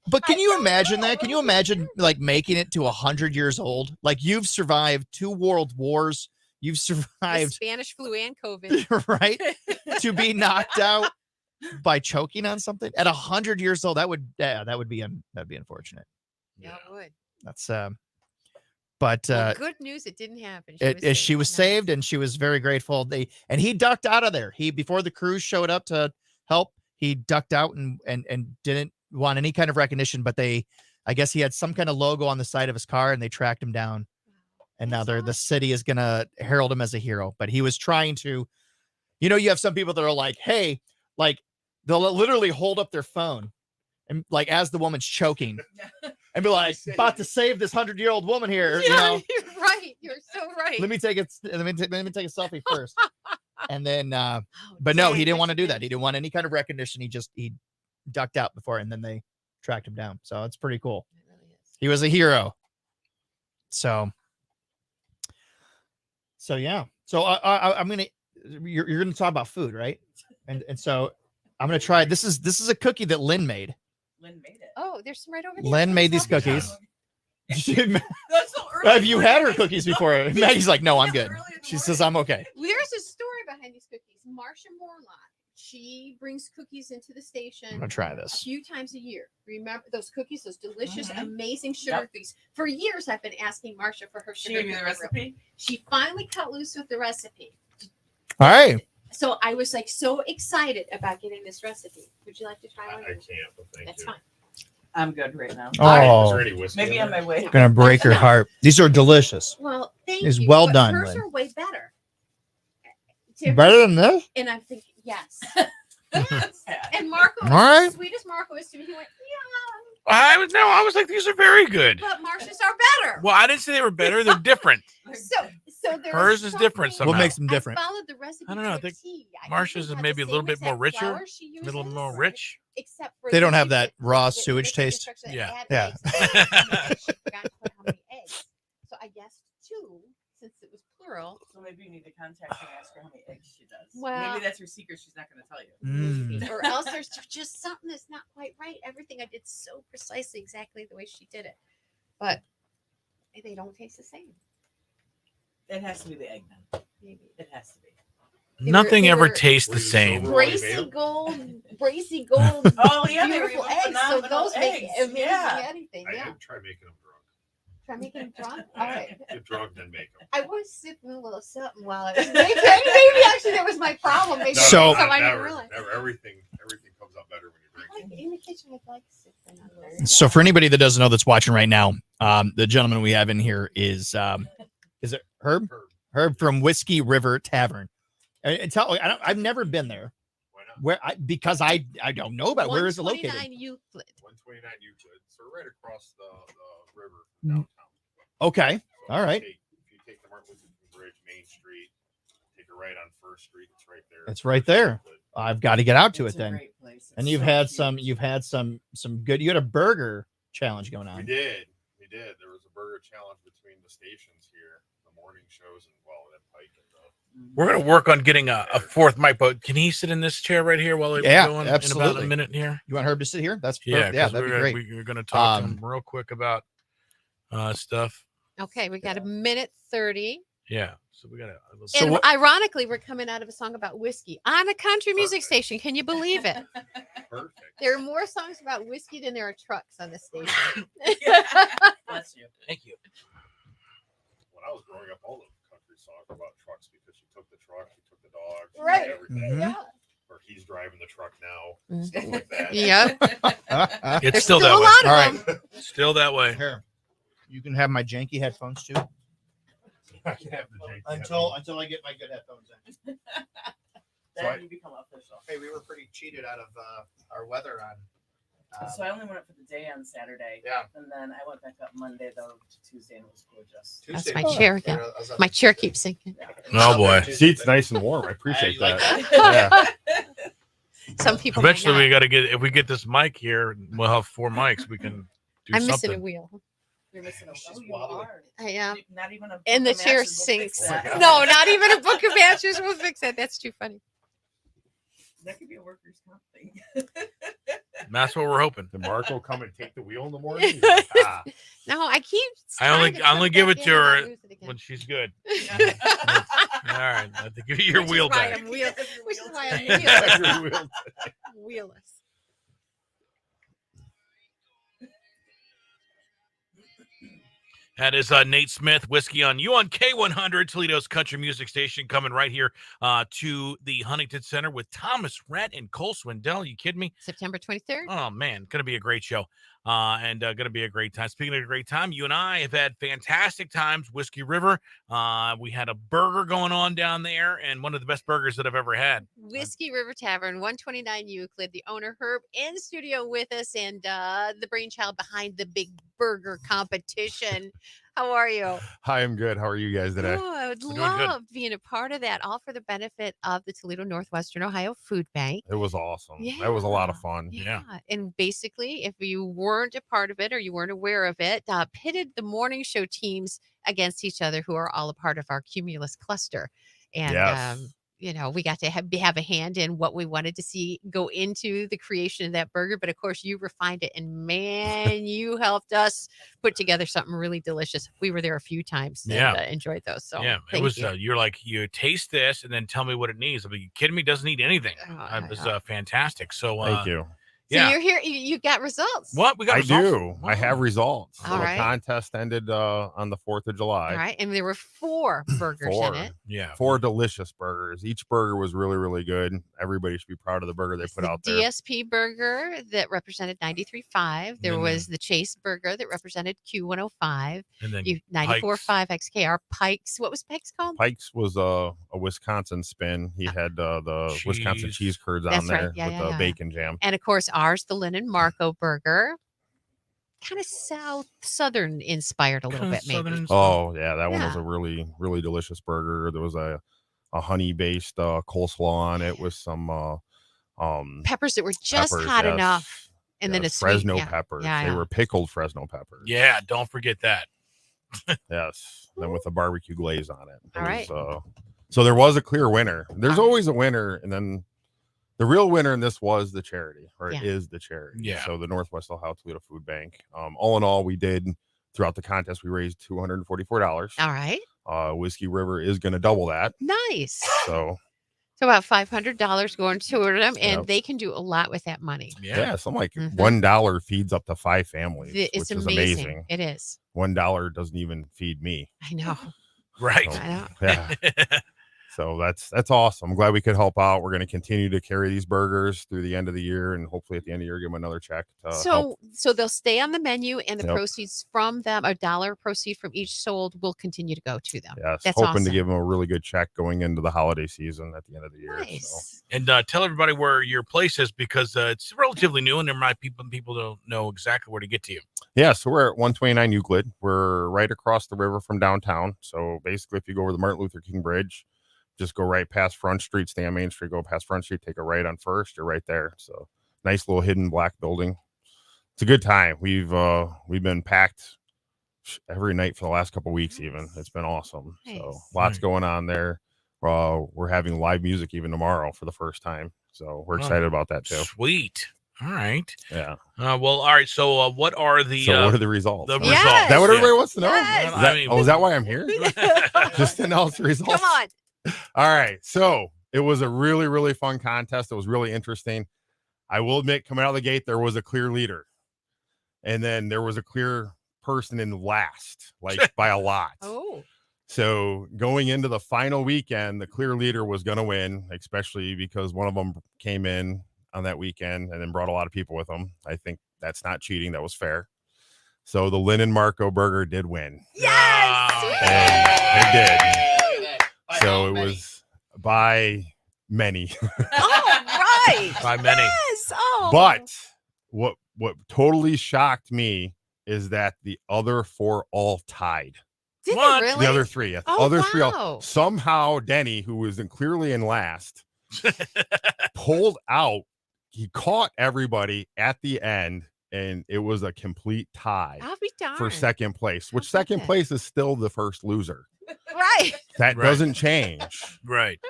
but can you imagine that? Can you imagine like making it to 100 years old? Like you've survived 2 world wars. You've The survived, Spanish flu and COVID. right? To be knocked out by choking on something at 100 years old, that would be unfortunate. Yeah, it would. That's but Well, good news, it didn't happen. she was Nice. saved, and she was very grateful. And he ducked out of there. He, before the crews showed up to help, he ducked out and didn't want any kind of recognition. But I guess he had some kind of logo on the side of his car, and they tracked him down. And now the city is gonna herald him as a hero. But he was trying to, you have some people that are like, hey, like they'll literally hold up their phone and like as the woman's choking and be like, about to save this 100-year-old woman here. Yeah, you're right. You're so right. Let me take a selfie first. And then but no, he didn't want to do that. He didn't want any kind of recognition. He ducked out before, and then they tracked him down. So it's pretty cool. It really is. He was a hero. So yeah. So I'm gonna you're gonna talk about food, right? And so I'm gonna try. This is a cookie that Lynn made. Lynn made it. Oh, there's some right over there. Lynn made these cookies. That's so early. Have you had her cookies before? Maggie's like, no, I'm good. She says I'm okay. There's a story behind these cookies. Marsha Morlock, she brings cookies into the station I'm gonna try a this. few times a year. Remember those cookies, those delicious, Mhm. amazing sugar cookies. For years, I've been asking Marsha for her She sugar gave you the cookie recipe. She finally cut loose with the recipe. All right. So I was like so excited about getting this recipe. Would you like to try one? I can't, but thank That's you. fine. I'm good right now. Is Oh, there any whiskey Maybe in on there? my way. gonna break your heart. These are delicious. Well, thank It's you. well but done, Hers Lynn. are way better. To- Better than this? And I'm thinking, yes. That's sad. And Marco, All right. as sweet as Marco is to me, he went, I was like, these are very good. yeah, but Marsha's are better. Well, I didn't say they were better. They're different. So there Hers was is different something- What makes them different? I followed the recipe. I don't know, I to a think T. I Marsha's think is it maybe a had little the bit same more exact richer, flour she a little uses, more rich. Except for They don't the have that secret- raw the sewage recipe taste. instructions Yeah. add Yeah. eggs. I forgot to put how many eggs. So I guessed 2 since it was plural. So maybe you need to contact her and ask her how many eggs she does. Well- Maybe that's her secret. She's not going to tell you. Mm. Or else there's just something that's not quite right. Everything I did so precisely exactly the way she did it. But they don't taste the same. It has to be the egg then. Maybe. It has to be. Nothing they ever were- tastes the Were you same. sober? Bracy gold, Oh, yeah, they were beautiful even eggs. So phenomenal those make eggs. amazing Yeah. anything. I Yeah. had to try making them drunk. Try making them drunk. All right. Get drunk, then make them. I was sipping a little something while I was making. Maybe actually that was my problem. Maybe So- so I didn't never, realize. never, everything comes out better when you I drink. like in the kitchen. I like sipping on those. So for anybody that doesn't know that's watching right now, the gentleman we have in here is it Herb? Herb, Herb from Whiskey River Tavern. And I've never been there. why not? Where because I don't know about it. Where is it located? 129 Euclid. 129 Euclid, so right across the river Mm. from downtown. Okay. So All right. If you take the Martin Luther King Bridge, Main Street, take a right on First Street. It's right there. It's right there. Euclid. I've got to get out to It's it a then. great place. And It's you've so had cute. some good. You had a burger challenge going We on. did. There was a burger challenge between the stations here, the morning shows, and at Pike and We're gonna work on getting a fourth mic, but can he sit in this chair right here while we Yeah, go in about absolutely. a minute here? You want Herb to sit here? That's Yeah, perfect. Yeah, 'cause that'd be we're great. We're gonna talk to Um, him real quick about stuff. Okay, we got a minute 30. Yeah, so we gotta. So and what- ironically, we're coming out of a song about whiskey on a country music Perfect. station. Can you believe it? Perfect. There are more songs about whiskey than there are trucks on the station. Bless you. Thank you. When I was growing up, all the country songs were about trucks because she took the truck, she took the dog, she Right. did everything. Mhm. Yeah. Or he's driving the truck now, Mhm. stuff like that. Yep. It's There's still still that a way. lot of All right. them. Still that way. Here, you can have my janky headphones too. I can have the janky Until I get my good headphones in. Then you become official. Hey, we were pretty cheated out of our weather on So I only went up for the day on Saturday. Yeah. And then I went back up Monday though to Tuesday and it was gorgeous. That's my chair again. My chair keeps sinking. Oh boy. Seat's nice and warm. I appreciate you like that. Some people. might Eventually, not. we got to get if we get this mic here, we'll have 4 mics. We can do I'm something. missing a wheel. You're missing a She's you wobbly. are. I am. Not even a And the book of chair matches will fix sinks. that. No, not even a book of matches will fix that. That's too funny. That could be a workers' comp thing. That's what we're hoping. Did Marco come and take the wheel in the morning? He's like, ah. No, I keep. I only trying to put give back it to in and her I lose it again. when she's good. All right, I have to give you your Which is wheel why back. I'm wheel- which is why I'm Your wheelless. wheel. Wheelless. That is Nate Smith, Whiskey on You on K100, Toledo's country music station, coming right here to the Huntington Center with Thomas Rhett and Cole Swindell. You kidding me? September 23rd. Oh, man, going to be a great show and going to be a great time. Speaking of a great time, you and I have had fantastic times. Whiskey River, we had a burger going on down there and one of the best burgers that I've ever had. Whiskey River Tavern, 129 Euclid. The owner, Herb, in studio with us and the brainchild behind the big burger competition. How are you? Hi, I'm good. How are you guys today? Oh, I would We're doing good. love being a part of that, all for the benefit of the Toledo Northwestern Ohio Food Bank. It was awesome. That was a lot of Yeah. fun. Yeah. And basically, if you weren't a part of it or you weren't aware of it, pitted the morning show teams against each other who are all a part of our Cumulus cluster. And, Yes. we got to have a hand in what we wanted to see go into the creation of that burger. But of course, you refined it. And man, you helped us put together something really delicious. We were there a few times and Yeah. enjoyed those. So Yeah, it thank was. you. You're like, you taste this and then tell me what it needs. I'm like, you kidding me? Doesn't need anything. Oh, It was yeah. Fantastic. So, Thank you. So yeah. you're here. You got results. What we got? I results? do. I have results. All So right. The contest ended on the 4th of July. All right. And there were 4 burgers Four. in it. Yeah. 4 delicious burgers. Each burger was really, really good. Everybody should be proud of the burger they It's put the out there. DSP burger that represented 93.5. There then was the Chase burger that represented Q105. And then You 94.5 XKR. Pikes. What was Pikes called? Pikes was a Wisconsin spin. He had the Wisconsin Cheese. cheese curds on That's right. there Yeah, with yeah, the yeah. bacon jam. And of course, ours, the Lynn and Marco burger. Kind of southern inspired a little bit, maybe. Southern Oh yeah, that one was Yeah. a really, really delicious burger. There was a honey based coleslaw on it with some Peppers that were just peppers, hot yes. enough. And then a Yes, sweet, Fresno yeah. peppers. Yeah, They yeah. were pickled Fresno peppers. Yeah, don't forget that. Yes. Then with a barbecue glaze on it. All right. So there was a clear winner. There's All right. always a winner, and then the real winner in this was the charity, or Yeah. it is the charity. Yeah. So the Northwest Ohio Toledo Food Bank. All in all, we did throughout the contest, we raised $244. All right. Whiskey River is going to double that. Nice. So So about $500 going toward them, and Yep. they can do a lot with that money. yeah, something like Mhm. $1 feeds up to 5 families, It's which is amazing. amazing. It is. $1 doesn't even feed me. I know. Right. So, I know. yeah. So that's awesome. I'm glad we could help out. We're going to continue to carry these burgers through the end of the year, and hopefully at the end of the year, give them another check. To help. So they'll stay on the menu, and the Yep. proceeds from them, $1 proceed from each sold, will continue to go to them. Yes, That's hoping awesome. to give them a really good check going into the holiday season at the end of the year. So. Nice. And tell everybody where your place is because it's relatively new and there might be people don't know exactly where to get to you. Yeah, so we're at 129 Euclid. We're right across the river from downtown. So basically, if you go over the Martin Luther King Bridge, just go right past Front Street, stay on Main Street, go past Front Street, take a right on First. You're right there. So nice little hidden black building. It's a good time. We've been packed every night for the last couple weeks. Even it's been awesome. So Nice. lots Nice. going on there. We're having live music even tomorrow for the first time. So we're Oh, excited about that too. Sweet. All right. Yeah. Well, all right. So what are the So what are the results? the Is Yes. results? that what Yeah. everybody wants to know? Yes. Is that, I mean- is that why I'm here? Just to announce the results. Come on. All right. So it was a really, really fun contest. It was really interesting. I will admit, coming out of the gate, there was a clear leader. And then there was a clear person in last, like by a lot. Oh. So going into the final weekend, the clear leader was going to win, especially because one of them came in on that weekend and then brought a lot of people with them. I think that's not cheating. That was fair. So the Lynn and Marco burger did win. Yes. And it did. So it was by many. All right. By many. Yes. Oh. But what totally shocked me is that the other 4 all tied. Did What? they really? The other 3, yeah, the Oh, other 3 all wow. somehow Denny, who was clearly in last, pulled out. He caught everybody at the end, and it was a complete tie I'll be darned. for second place, which How about second that? place is still the first loser. Right. That Right. doesn't change. Right.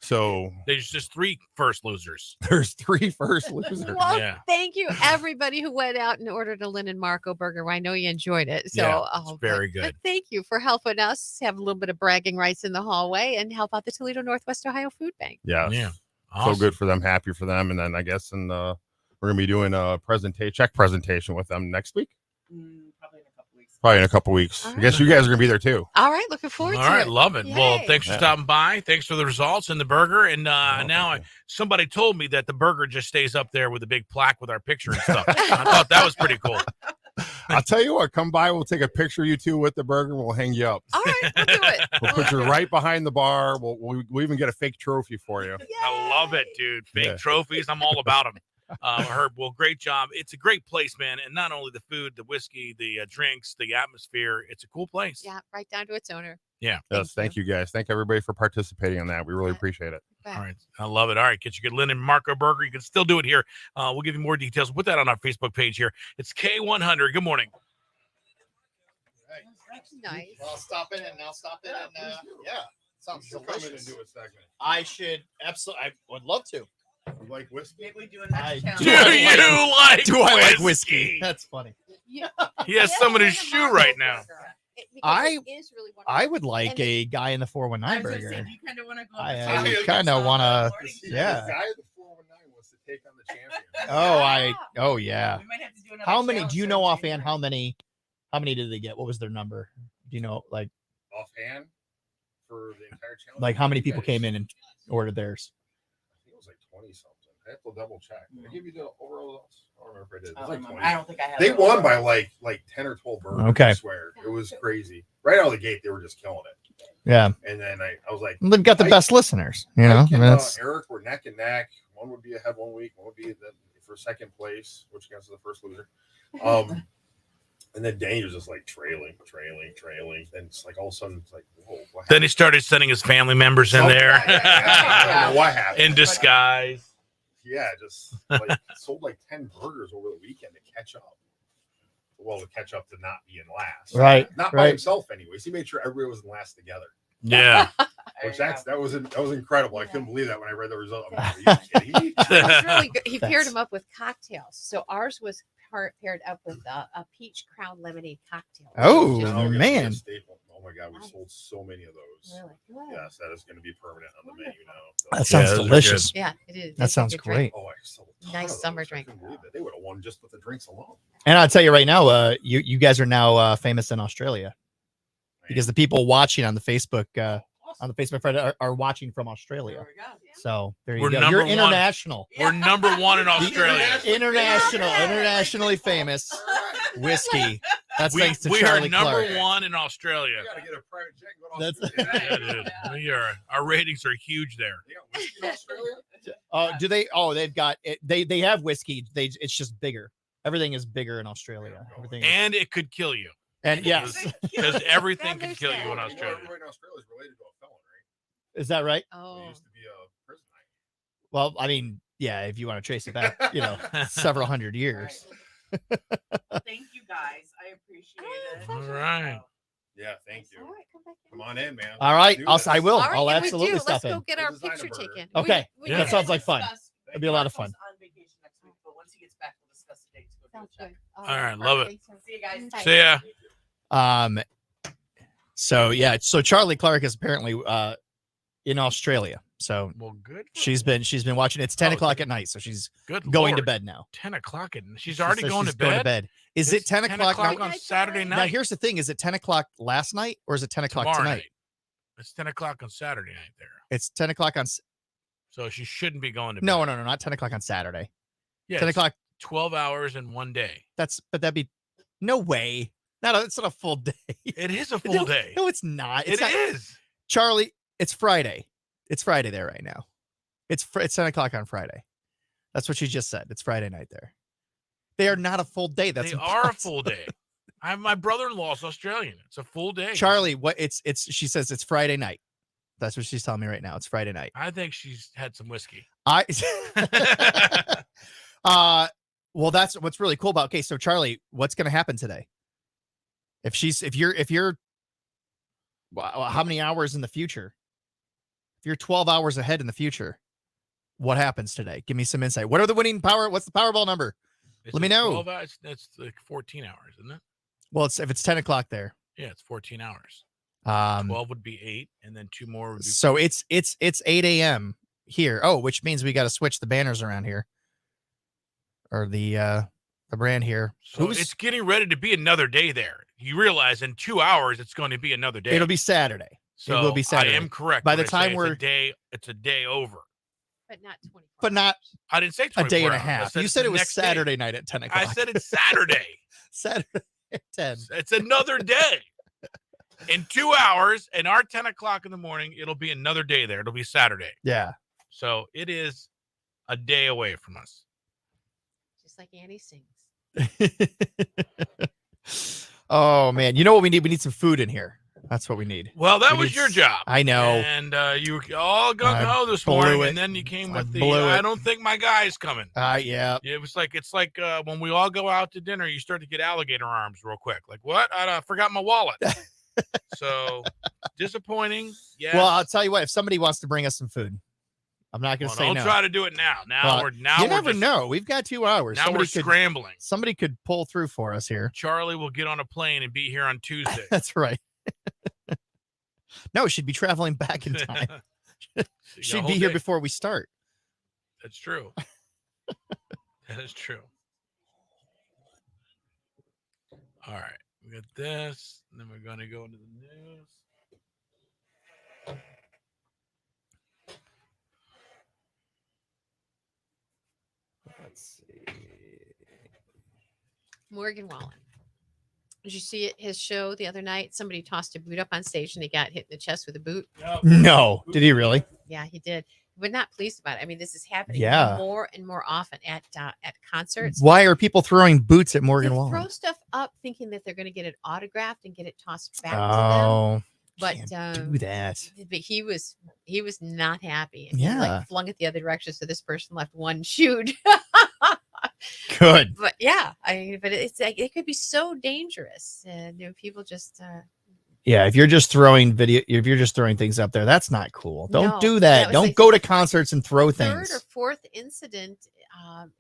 So There's just 3 first losers. there's 3 first losers. Well, Yeah. thank you everybody who went out and ordered a Lynn and Marco burger. Well, I know you enjoyed it. So Yeah, it's but- very but good. thank you for helping us have a little bit of bragging rights in the hallway and help out the Toledo Northwest Ohio Food Bank. Yeah. Yeah. So Awesome. good for them, happy for them. And then I guess we're gonna be doing a check presentation with them next week. Probably in a couple weeks. Probably in a couple weeks. All I guess you guys are gonna be there too. All right, looking forward All to right, it. love it. Well, Yay. thanks for Yeah. stopping by. Thanks for the results and the burger. And thank now you. somebody told me that the burger just stays up there with a big plaque with our picture and stuff. I thought that was pretty cool. I'll tell you what, come by, we'll take a picture of you two with the burger, and we'll hang you up. All right, we'll do it. We'll put you right behind the bar. We'll even get a fake trophy for you. I love it, dude. Fake Yeah. trophies. I'm all about them. Herb, well, great job. It's a great place, man. And not only the food, the whiskey, the drinks, the atmosphere. It's a cool place. Yeah, right down to its owner. Yeah. Yes, thank you guys. Thank everybody for participating in that. We really appreciate it. Bye. All right. I love it. All right. Get your good Lynn and Marco burger. You can still do it here. We'll give you more details. We'll put that on our Facebook page here. It's K100. Good morning. Nice. Well, I'll stop in and I'll stop in and yeah, sounds Come in and delicious. do a segment. I should absolutely. I would love to. You like whiskey? Maybe we do a I next Do do. challenge. you like Do I like whiskey? whiskey? That's funny. Yeah. He has some in his Lynn and shoe Marco right now. burger. Because I- it is really wonderful. I would like And a guy in the I 419 was gonna say, burger. do you kind of want to go? I, over to kinda the wanna- morning? Yeah. The guy at the 419 wants to take on the champion. Oh, yeah. We might have to do another How many? challenge Do you in know offhand January. how many did they get? What was their number? Do you know, like Offhand for the entire challenge. how many people came in and ordered theirs? I think it was like 20 something. I have to double check. Did I give you the overall results? I don't remember if I did. It I was don't like remember. 20. I don't think I have. They those. won by like 10 or 12 burgers. Okay. I swear. It was crazy. Right out of the gate, they were just killing it. Yeah, And then I was like, they've got the I- best listeners. You know, Mike I and, mean, that's Eric were neck and neck. One would be ahead 1 week, one would be for second place, which against the first loser. And then Danny was just like trailing. And it's like all of a sudden, it's like, whoa. What Then happened? he started sending his family members in Something there like that. I don't know what happened. in disguise. Yeah, just like sold like 10 burgers over the weekend to catch up. Well, to catch up to not be in last. right. Not by Right. himself, anyways. He made sure everybody was in last together. Yeah. Which that was incredible. I couldn't believe that when I read the result. I'm like, are you kidding me? It was really good. He paired That's- them up with cocktails. So ours was paired up with a peach crown lemonade cocktail. Oh, Just Now we're gonna be a man. staple. Oh my god, we sold so many of those. really good. Yes, that is going to be permanent on the menu now. So- That sounds those are delicious. Yeah, it is. That It's a sounds good drink. great. Oh, I sold a ton Nice of those. summer I drink. couldn't believe it. They would have won just with the drinks alone. And I'll tell you right now, you guys are now famous in Australia because the people watching on the Facebook thread are watching from Australia. There we go. So there you We're go. number You're one. international. We're number one in Australia. Internationally famous whiskey. That's We, thanks to we are Charlie number Clark. one in Australia. You got to get a private jet and go to That's- Australia. Yeah, dude. We are, our ratings are huge there. They got whiskey in Australia? Do they? Oh, they've got it. They have whiskey. It's just bigger. Everything is bigger in Australia. Everything is- And it could kill you and yes, because everything That can kill you in understand. Australia. Everybody in Australia is related to a felon, right? is that right? They Oh, used to be a prison night. Well, I mean, yeah. If you want to trace it back, several hundred years. Thank you guys. I appreciate it. All right. Yeah, thank you. all right, come back in. Come on in, man. All right, Do I this. will. All right, I'll and we absolutely do. stop Let's in. go get We'll our design a picture burger. taken. Okay. Yeah. That sounds like fun. Discuss- It'd be a lot of fun. Marco's on vacation next week, but once he gets back, we'll discuss the dates. Go do a Sounds check. good. All right, love it. See you guys. Bye. See ya. So yeah, so Charlie Clark is apparently in Australia. So Well, good. for she's been watching. It's 10 Oh, o'clock okay. at night, so she's Good going to Lord. bed now. 10 o'clock. And she's She already says going she's to bed. Is It's it 10 o'clock now? on Saturday Now night? here's the thing: is it 10 o'clock last night or is it 10 o'clock Tomorrow tonight? night. It's 10 o'clock on Saturday night there. It's 10 o'clock on. So she shouldn't be going to bed. No, not 10 o'clock on Saturday. Yeah, 10 it's o'clock. 12 hours in one day. But that'd be no way. It's not a full day. It is a full No, day. No, it's not. It is. Charlie, it's Friday. It's Friday there right now. It's 10 o'clock on Friday. That's what she just said. It's Friday night there. They are not a full day. That's they are a impossible. full day. I have my brother-in-law's Australian. It's a full day. Charlie, what it's she says it's Friday night. That's what she's telling me right now. It's Friday night. I think she's had some whiskey. Well, that's what's really cool about. Okay, so Charlie, what's going to happen today? If you're how many hours in the future? If you're 12 hours ahead in the future, what happens today? Give me some insight. What are the winning power? What's the Powerball number? Let me know. 12 hours, it's like 14 hours, isn't it? Well, if it's 10 o'clock there. Yeah, it's 14 hours. 12 would be 8, and then 2 more would be. So it's 8 a.m. here. Oh, which means we got to switch the banners around here, or the brand here. So it's getting ready to be another day there. You realize in 2 hours it's going to be another day. It'll be Saturday. So it will be Saturday. I am correct. By when the I say time we're it's a day over. But not 24. But not I didn't say a 24 day and a hours. I half. You it's said the it was next day. Saturday night at 10 o'clock. I said it's Saturday. Saturday at 10. It's another day. In 2 hours, and our 10 o'clock in the morning, it'll be another day there. It'll be Saturday. Yeah. So it is a day away from us. Just like Annie sings. Oh man, you know what we need? We need some food in here. That's what we need. Well, that We was need your job. I know. And you were all gung ho this blew morning, it. and then you came I with the blew it. I don't think my guy's coming. Yeah. It's like when we all go out to dinner, you start to get alligator arms real quick. Like, what? I forgot my wallet. So disappointing. Yeah. Well, I'll tell you what. If somebody wants to bring us some food, I'm not going to say don't no. try to do it now. But you never know. We've got 2 hours. Now we're scrambling. Somebody could pull through for us here. Charlie will get on a plane and be here on Tuesday. That's right. No, she'd be traveling back in time. She'd be here before we start. That's true. That is true. All right. We got this. And then we're going to go into the news. Let's see. Morgan Wallen. Did you see his show the other night? Somebody tossed a boot up on stage and he got hit in the chest with a boot. No. Did he really? Yeah, he did. But not pleased about it. I mean, this is happening more and more often at concerts. Why are people throwing boots at Morgan They Wallen? throw stuff up thinking that they're going to get it autographed and get it tossed back to Oh, them. can't do that. But he was not happy. And he Yeah. like flung it the other direction, so this person left one shoot. Good. But yeah, but it's like it could be so dangerous, and people just Yeah, if you're just throwing things up there, that's not cool. Don't No, do that that. was Don't like go to concerts and throw third or things. fourth incident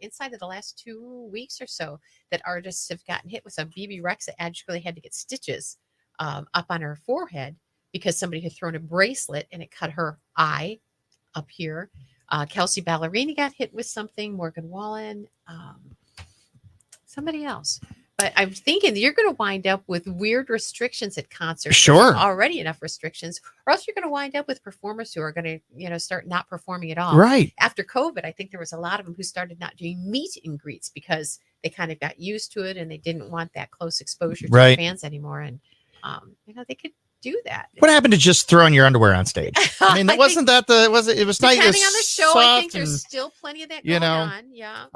inside of the last 2 weeks or so that artists have gotten hit with. Some BB Rexa actually had to get stitches up on her forehead because somebody had thrown a bracelet and it cut her eye up here. Kelsey Ballerini got hit with something. Morgan Wallen, somebody else. But I'm thinking you're going to wind up with weird restrictions at concerts. Sure. There's already enough restrictions, or else you're going to wind up with performers who are going to, start not performing at all. Right. After COVID, I think there was a lot of them who started not doing meet and greets because they kind of got used to it and they didn't want that close exposure to Right. the fans anymore. And, they could do that. What happened to just throwing your underwear on stage? I mean, it wasn't that it was nice. It Depending was on the show, I think soft and- there's still plenty of that going on. Yeah.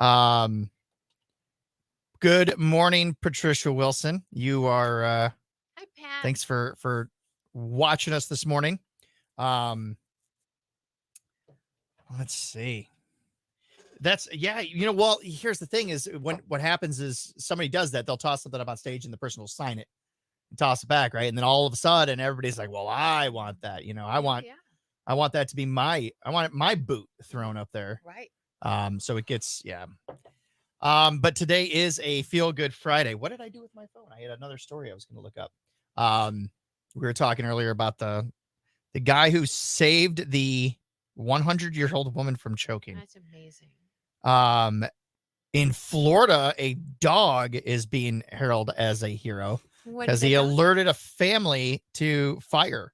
Good morning, Patricia Wilson. You are Hi, Pat. thanks for watching us this morning. Let's see. That's well, here's the thing is what happens is somebody does that, they'll toss something up on stage and the person will sign it and toss it back, right? And then all of a sudden everybody's like, well, I want that, I want that to be I want my boot thrown up there. Right. So it gets, but today is a feel good Friday. What did I do with my phone? I had another story I was going to look up. We were talking earlier about the guy who saved the 100-year-old woman from choking. That's amazing. In Florida, a dog is being heralded as a hero What because did he they do? alerted a family to fire.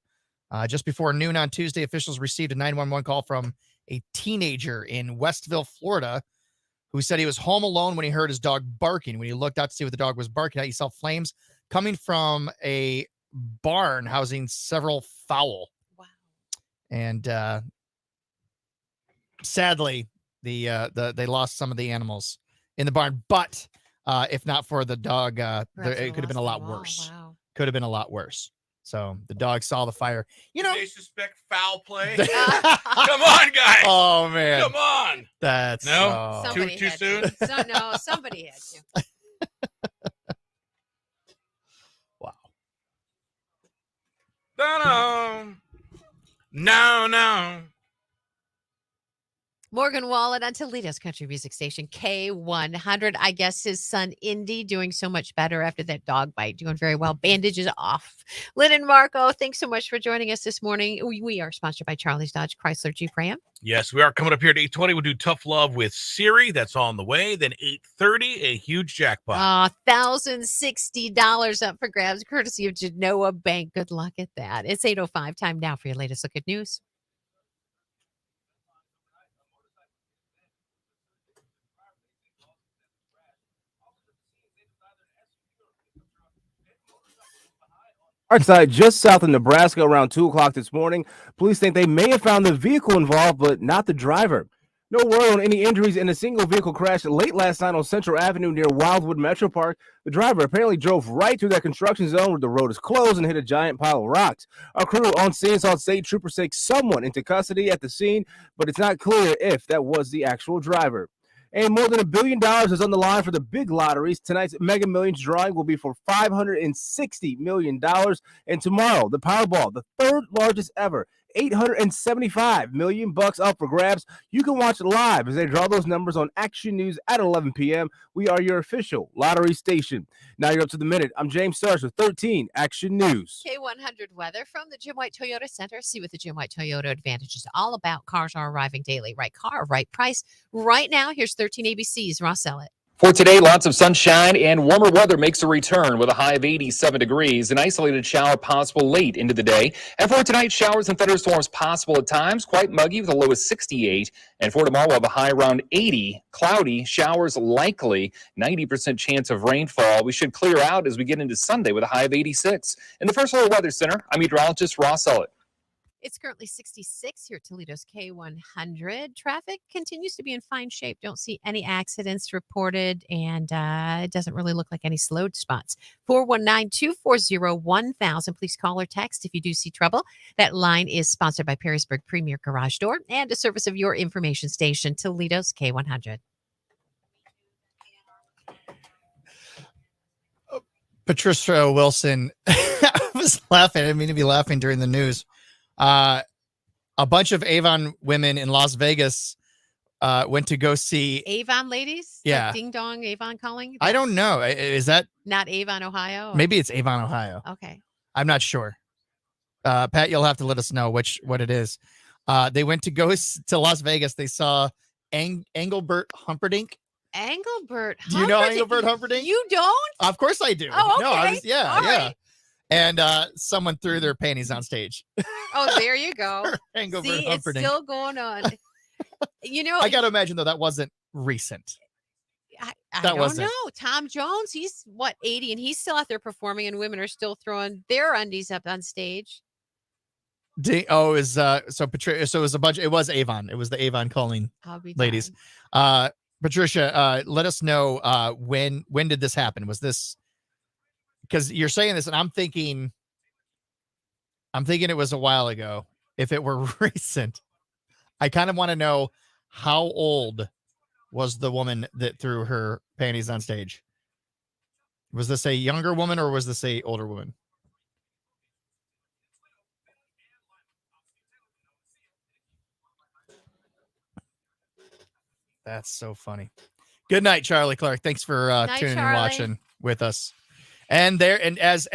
Just before noon on Tuesday, officials received a 911 call from a teenager in Westville, Florida, who said he was home alone when he heard his dog barking. When he looked out to see what the dog was barking at, he saw flames coming from a barn housing several fowl. Wow. And sadly, they lost some of the animals in the barn. But If not for the dog, Perhaps it could have been a lot lost their wall. worse. Wow. Could have been a lot worse. So the dog saw the fire. You know, they suspect foul play. Come on, guys. Oh man, Come on. that's No? Somebody Too had soon? To. No, somebody had to. wow. No. Morgan Wallen on Toledo's country music station, K100. I guess his son, Indy, doing so much better after that dog bite, doing very well. Bandages off. Lynn and Marco, thanks so much for joining us this morning. We are sponsored by Charlie's Dodge Chrysler Jeep Ram. Yes, we are coming up here at 8:20. We'll do Tough Love with Siri. That's on the way. Then 8:30, a huge jackpot. $1,060 up for grabs, courtesy of Genoa Bank. Good luck at that. It's 8:05. Time now for your latest look at news. Outside, just south of Nebraska, around 2 o'clock this morning, police think they may have found the vehicle involved, but not the driver. No word on any injuries in a single vehicle crash late last night on Central Avenue near Wildwood Metro Park. The driver apparently drove right through that construction zone where the road is closed and hit a giant pile of rocks. Our crew on scene saw state troopers take someone into custody at the scene, but it's not clear if that was the actual driver. And more than $1 billion is on the line for the big lotteries. Tonight's Mega Millions drawing will be for $560 million. And tomorrow, the Powerball, the third largest ever, $875 million up for grabs. You can watch live as they draw those numbers on Action News at 11 p.m. We are your official lottery station. Now you're up to the minute. I'm James Starks with 13 Action News. K100 weather from the Jim White Toyota Center. See what the Jim White Toyota Advantage is all about. Cars are arriving daily. Right car, right price. Right now, here's 13 ABC's Ross Ellett. For today, lots of sunshine and warmer weather makes a return with a high of 87 degrees. An isolated shower possible late into the day. And for tonight, showers and thunderstorms possible at times. Quite muggy with a low of 68. And for tomorrow, we'll have a high around 80. Cloudy, showers likely. 90% chance of rainfall. We should clear out as we get into Sunday with a high of 86. In the First Florida Weather Center, I'm meteorologist Ross Ellett. It's currently 66 here at Toledo's K100. Traffic continues to be in fine shape. Don't see any accidents reported, and it doesn't really look like any slowed spots. 419-240-1000. Please call or text if you do see trouble. That line is sponsored by Perrysburg Premier Garage Door and a service of your information station, Toledo's K100. Patricia Wilson. I was laughing. I didn't mean to be laughing during the news. A bunch of Avon women in Las Vegas went to go see Avon ladies? Yeah. Like Ding Dong, Avon calling? I don't know. Is that Not Avon, Ohio? maybe it's Avon, Ohio? Okay. I'm not sure. Pat, you'll have to let us know what it is. They went to go to Las Vegas. They saw Engelbert Humperdinck. Engelbert Humperdinck. Do you know Engelbert Humperdinck? You don't? Of course I do. Oh, No, okay. yeah. All right. And someone threw their panties on stage. Oh, there you go. Engelbert See, it's Humperdinck. still going on. You know, I got to imagine, though, that wasn't recent. I that don't wasn't. know. Tom Jones, he's what, 80, and he's still out there performing, and women are still throwing their undies up on stage. So Patricia, so it was a bunch. It was Avon. It was the Avon calling I'll be ladies. darned. Patricia, let us know when did this happen? Was this, because you're saying this and I'm thinking it was a while ago. If it were recent, I kind of want to know how old was the woman that threw her panties on stage. Was this a younger woman or was this a older woman? That's so funny. Good night, Charlie Clark. Thanks for Night, tuning and Charlie. watching with us. And as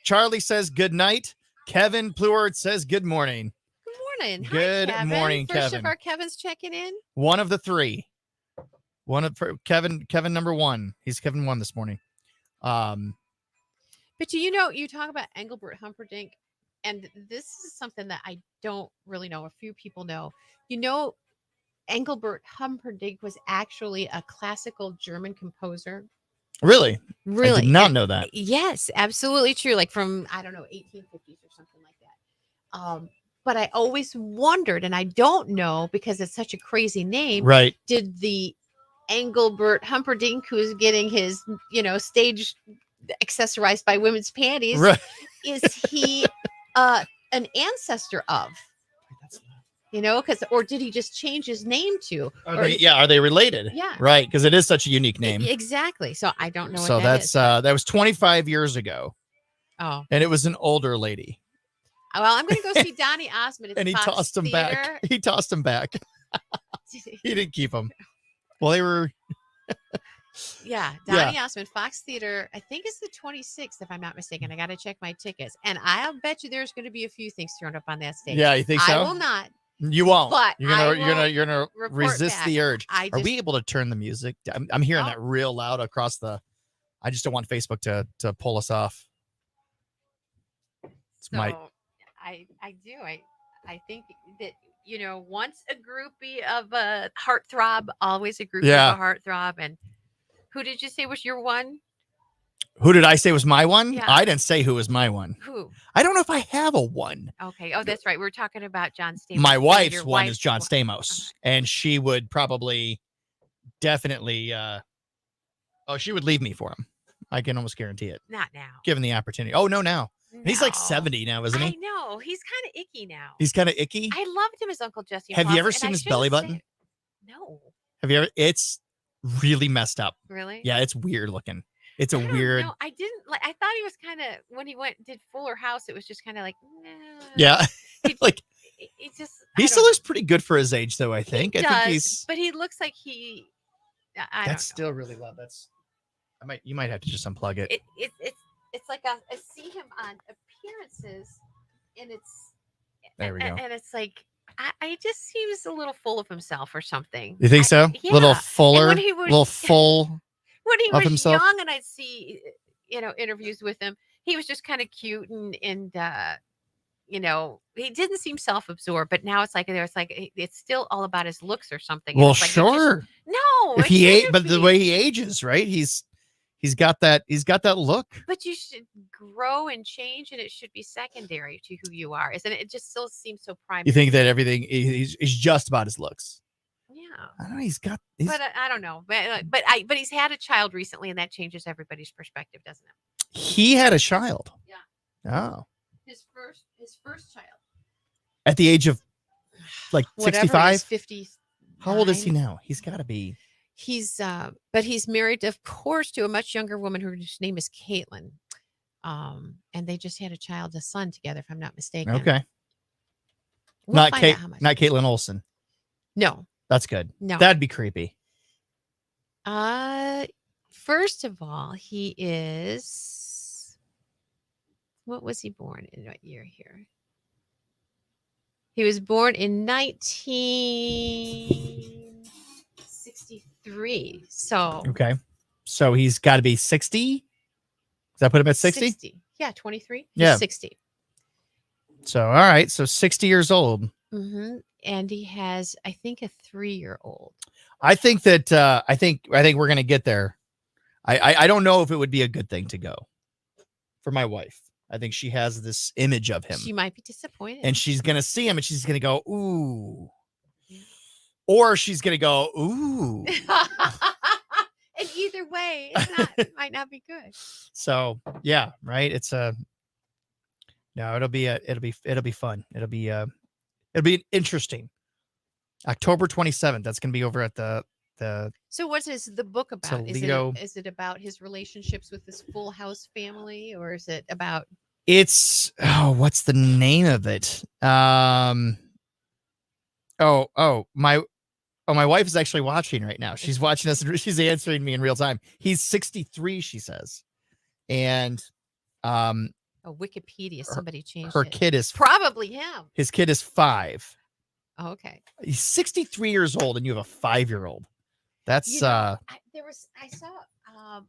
Charlie says good night, Kevin Pleward says good morning. Good morning. Hi, Good Kevin. morning, First Kevin. of our Kevin's checking in. One of the three. Kevin number one. He's Kevin 1 this morning. But you know, you talk about Engelbert Humperdinck, and this is something that I don't really know. A few people know. You know, Engelbert Humperdinck was actually a classical German composer. Really? Really? I did not And- know that. Yes, absolutely true. Like from, I don't know, 1850s or something like that. But I always wondered, and I don't know because it's such a crazy name. Right. Did the Engelbert Humperdinck, who's getting his, stage accessorized by women's panties, Right. is he an ancestor of? Or did he just change his name to? Are they related? Yeah. Right, because it is such a unique name. Exactly. So I don't know. So what that's that was 25 years ago, Oh, and it was an older lady, well, I'm going to go see Donny Osmond. At and the he Fox tossed him back. Theater. He tossed him back. He didn't keep him. Well, they were. Yeah, Donny Osmond, Fox Theater. I think it's the 26th, if I'm not mistaken. I got to check my tickets, and I'll bet you there's going to be a few things thrown up on that stage. Yeah, you think so? I will not. You won't. But you're gonna report resist back. the urge. I Are we just- able to turn the music? I'm hearing Oh. that real loud across the. I just don't want Facebook to pull us off. It's So my. I do. I think that once a groupie of a heartthrob, always a groupie Yeah. of a heartthrob. And who did you say was your one? Who did I say was my one? Yeah. I didn't say who was my one. Who? I don't know if I have a one. Okay. Oh, that's right. We're talking about John Stamos. My Your wife's one wife's is John one. Stamos, and she would probably, definitely, she would leave me for him. I can almost guarantee it, Not now. given the opportunity. Oh no, now he's like No. 70 now, isn't I he? know. He's kind of icky now. He's kind of icky. I loved him as Uncle Jesse. Have you Hoffa, ever and seen I his should've belly said- button? No. Have you ever? It's really messed up. Really? Yeah, it's weird looking. It's a I don't weird. know. I didn't like. I thought he was kind of when he did Fuller House. It was just kind of like, nah. Yeah, He, like he just. he I still don't- looks pretty good for his age, though. I think. He I does, think he's. but he looks like he. I That's don't know. still really loud. That's. You might have to just unplug it. It's like I see him on appearances, and it's There we go. and it's like I just seems a little full of himself or something. You think so? Yeah. Little And fuller, when he was- little full. When he of was himself? young, and I'd see interviews with him, he was just kind of cute and he didn't seem self-absorbed. But now it's like it's still all about his looks or something. and Well, it's like you just- sure. no, If it he ate, shouldn't but the be. way he ages, right? He's got that look. But you should grow and change, and it should be secondary to who you are, isn't it? It just still seems so primary. You think that everything is just about his looks? Yeah. I don't know. He's But I don't know. But he's had a child recently, and that changes everybody's perspective, doesn't it? he had a child. Yeah. Oh, His first child. at the age of like Whatever, 65. he's 50. How old is he now? He's got to be. But he's married, of course, to a much younger woman whose name is Caitlin. And they just had a son together, if I'm not mistaken. Okay. We'll not find Kate. out how much. Not Caitlin Olsen. No. That's good. No. That'd be creepy. First of all, he is. What was he born in? What year here? He was born in 1963. So Okay. So he's got to be 60. Does that put him at 60? Yeah, 23. Yeah. He's 60. So all right. So 60 years old. Mm-hmm. And he has, I think, a 3-year-old. I think that I think we're gonna get there. I don't know if it would be a good thing to go for my wife. I think she has this image of him, She might be disappointed. and she's gonna see him, and she's gonna go ooh, or she's gonna go ooh. And either way, it might not be good. So yeah, right. It's it'll be fun. It'll be interesting. October 27th. That's gonna be over at the So what is the book about? Toledo. Is it about his relationships with this Full House family, or is it about It's what's the name of it? My wife is actually watching right now. She's watching us and she's answering me in real time. He's 63, she says. And Wikipedia? Somebody changed her it. kid is Probably him. his kid is 5. Oh, okay. He's 63 years old and you have a 5-year-old. That's I saw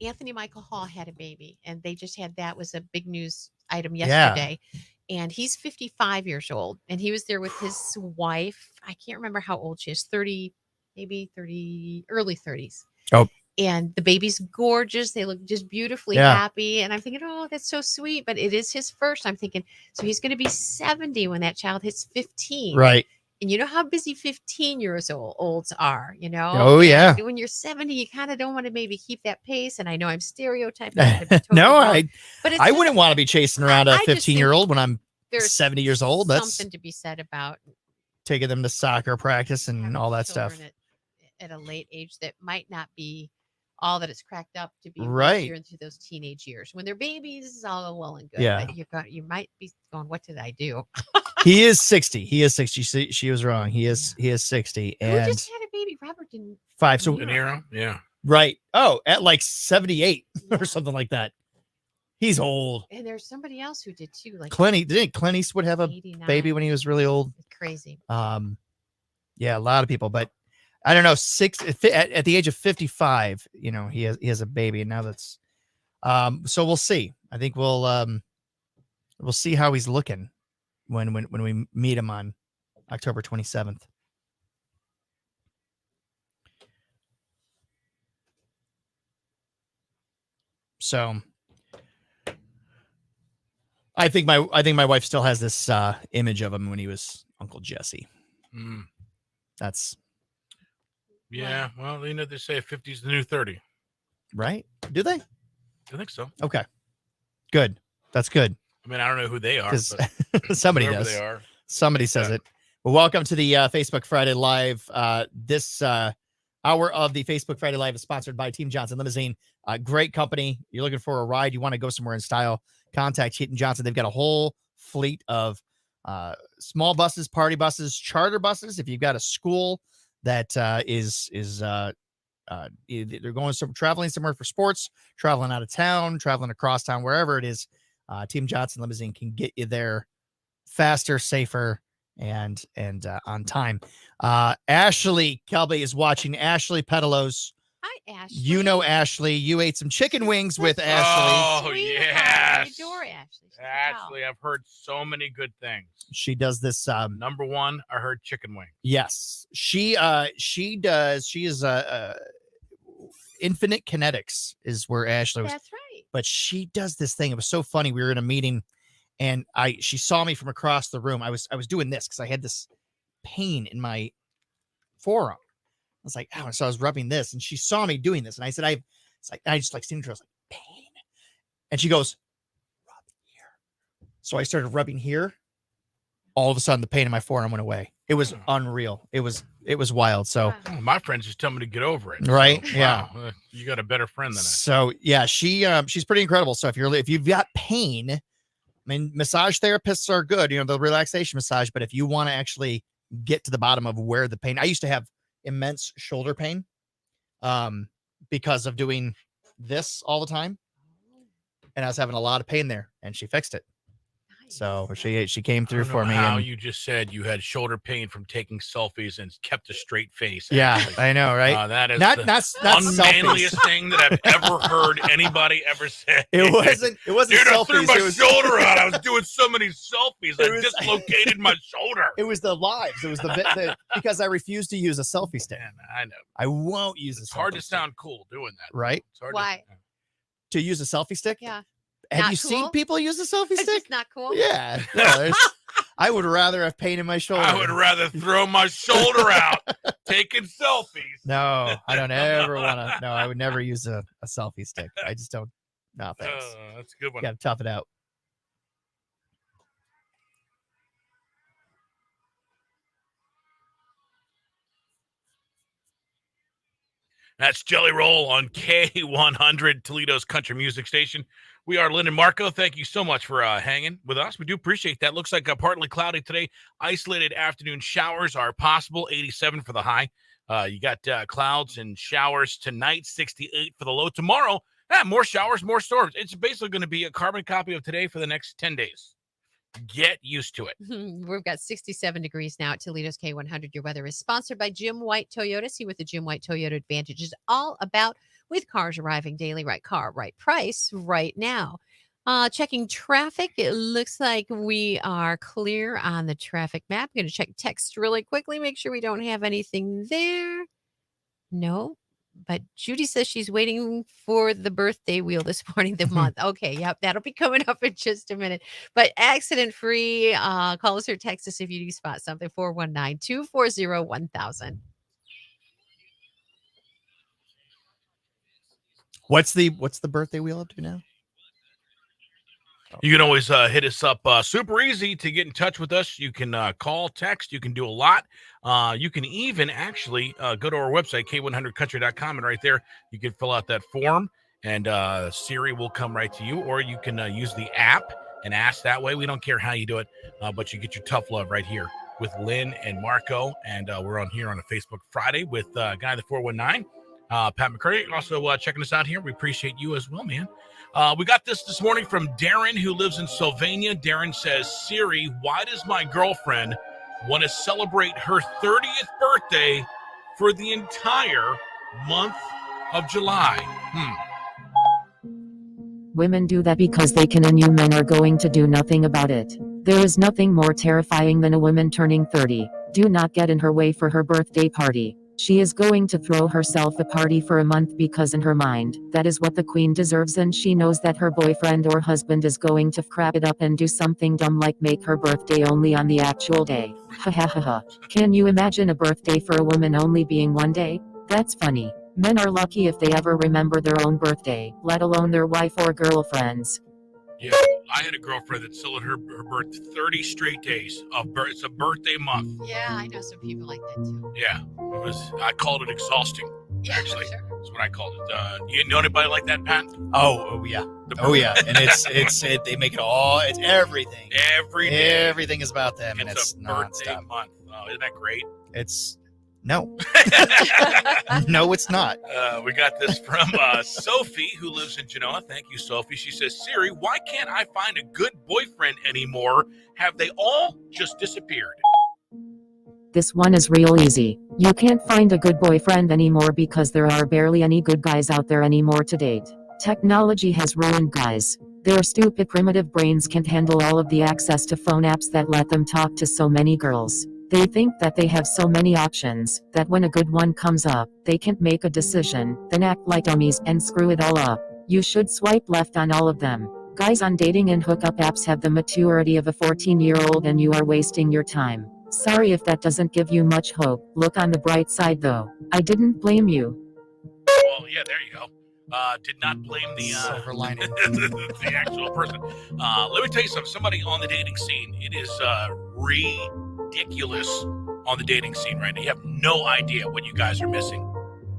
Anthony Michael Hall had a baby, and they just had that was a big news item yesterday. And he's 55 years old, and he was there with his wife. I can't remember how old she is, 30, maybe 30, early 30s. Oh. And the baby's gorgeous. They look just beautifully Yeah. happy. And I'm thinking, oh, that's so sweet. But it is his first. I'm thinking, so he's going to be 70 when that child hits 15. right. And you know how busy 15 years olds are, you know? Oh, yeah. And when you're 70, you kind of don't want to maybe keep that pace. And I know I'm stereotyping. I could be totally No, wrong, but it's I just- wouldn't want to be chasing around a I just think 15-year-old when I'm there's 70 years old. That's something to be said about taking them to soccer practice and having all that stuff. children at a late age that might not be all that it's cracked up to be once Right. you're into those teenage years. When they're babies, it's all well and good. Yeah. But you might be going, what did I do? He is 60. He is 60. She was wrong. He is 60 Who and just had a baby? Robert didn't. 5. So De Niro, yeah. right. Oh, at like 78 or something like that. He's old. And there's somebody else who did too. Like Didn't Clint Eastwood have a 89. baby when he was really old? Crazy. Yeah, a lot of people, but I don't know. At the age of 55, you know, he has a baby, and now that's so we'll see. I think we'll see how he's looking when we meet him on October 27th. So I think my wife still has this image of him when he was Uncle Jesse. Mm. That's Yeah. Well, you know, they say 50 is the new 30. right. Do they? I think so. Okay. Good. That's good. I mean, I don't know who they are, Because but somebody whoever does. they are. Somebody says Yeah. it. Well, welcome to the Facebook Friday Live. This hour of the Facebook Friday Live is sponsored by Team Johnson Limousine. Great company. You're looking for a ride. You want to go somewhere in style. Contact Heaton Johnson. They've got a whole fleet of small buses, party buses, charter buses. If you've got a school that they're going traveling somewhere for sports, traveling out of town, traveling across town, wherever it is, Team Johnson Limousine can get you there faster, safer, and on time. Ashley Kelby is watching. Ashley Petalos. Hi, Ashley. You know Ashley. You ate some chicken wings with Ashley. Oh, Sweetheart. yes. I adore Ashley. She's a gal. Ashley, I've heard so many good things. She does this. Number one, I heard chicken wing. Yes, she does. She is Infinite Kinetics is where Ashley was. That's right. But she does this thing. It was so funny. We were in a meeting, and she saw me from across the room. I was doing this because I had this pain in my forearm. I was like, oh, so I was rubbing this, and she saw me doing this, and I said, I just like seemed to her. I was like, pain, and she goes, rub here. So I started rubbing here. All of a sudden, the pain in my forearm went away. It was unreal. It was wild. So. Oh, my friends just tell me to get over it. Right, So, yeah. wow, you got a better friend than I. So yeah, she's pretty incredible. So if you've got pain, I mean, massage therapists are good, you know, the relaxation massage. But if you want to actually get to the bottom of where the pain, I used to have immense shoulder pain, because of doing this all the time, and I was having a lot of pain there, and she fixed it. So she came through for me. How and- you just said you had shoulder pain from taking selfies and kept a straight face. yeah, Ashley. I know, right? That is not the selfies. unmanliest thing that I've ever heard anybody ever say. It wasn't Dude, I threw selfies. my It was shoulder out. I was doing so many selfies. I It was- dislocated my shoulder. It was the lives. It was the because I refused to use a selfie stick. Man, I know. I won't use a It's hard selfie to stick. sound cool doing that. Right? It's hard Why? To use a selfie stick. Yeah. Have Not you seen cool? people use a selfie It's stick? just not cool. Yeah. No, I would rather have pain in my shoulder. I would rather throw my shoulder out taking selfies. No, I don't ever want to. No, I would never use a selfie stick. I just don't. No, thanks. That's a good one. Got to tough it out. That's Jelly Roll on K100, Toledo's country music station. We are Lynn and Marco. Thank you so much for hanging with us. We do appreciate that. Looks like partly cloudy today. Isolated afternoon showers are possible. 87 for the high. You got clouds and showers tonight. 68 for the low. Tomorrow, more showers, more storms. It's basically going to be a carbon copy of today for the next 10 days. Get used to it. We've got 67 degrees now at Toledo's K100. Your weather is sponsored by Jim White Toyota. See what the Jim White Toyota Advantage is all about with cars arriving daily. Right car, right price, right now. Checking traffic. It looks like we are clear on the traffic map. I'm going to check text really quickly. Make sure we don't have anything there. No. But Judy says she's waiting for the birthday wheel this morning, the month. Okay, yep, that'll be coming up in just a minute. But accident free, call us or text us if you do spot something, 419-240-1000. What's the birthday wheel up to now? You can always hit us up. Super easy to get in touch with us. You can call, text. You can do a lot. You can even actually go to our website, k100country.com, and right there you can fill out that form, and Siri will come right to you, or you can use the app and ask that way. We don't care how you do it, but you get your tough love right here with Lynn and Marco, and we're on here on a Facebook Friday with Guy the 419, Pat McCurdy, also checking us out here. We appreciate you as well, man. We got this morning from Darren, who lives in Sylvania. Darren says, Siri, why does my girlfriend want to celebrate her 30th birthday for the entire month of July? Women do that because they can, and you men are going to do nothing about it. There is nothing more terrifying than a woman turning 30. Do not get in her way for her birthday party. She is going to throw herself a party for a month because in her mind, that is what the queen deserves, and she knows that her boyfriend or husband is going to crap it up and do something dumb like make her birthday only on the actual day. Ha ha ha ha. Can you imagine a birthday for a woman only being one day? That's funny. Men are lucky if they ever remember their own birthday, let alone their wife or girlfriend's. Yeah, I had a girlfriend that celebrated her birthday 30 straight days of birth. It's a birthday month. Yeah, I know some people like that too. Yeah, I called it exhausting. Actually, that's what I called it. You know anybody like that, Pat? Oh yeah. Oh yeah. And they make it all. It's everything. Every day. Everything is about them, and it's a birthday nonstop. month. Oh, isn't that great? It's no. No, it's not. We got this from Sophie, who lives in Genoa. Thank you, Sophie. She says, Siri, why can't I find a good boyfriend anymore? Have they all just disappeared? This one is real easy. You can't find a good boyfriend anymore because there are barely any good guys out there anymore to date. Technology has ruined guys. Their stupid primitive brains can't handle all of the access to phone apps that let them talk to so many girls. They think that they have so many options, that when a good one comes up, they can't make a decision, then act like dummies and screw it all up. You should swipe left on all of them. Guys on dating and hookup apps have the maturity of a 14-year-old and you are wasting your time. Sorry if that doesn't give you much hope. Look on the bright side though. I didn't blame you. Well, yeah, there you go. Did not blame the silver lining. the actual person. Let me tell you something. Somebody on the dating scene, it is ridiculous on the dating scene right now. You have no idea what you guys are missing.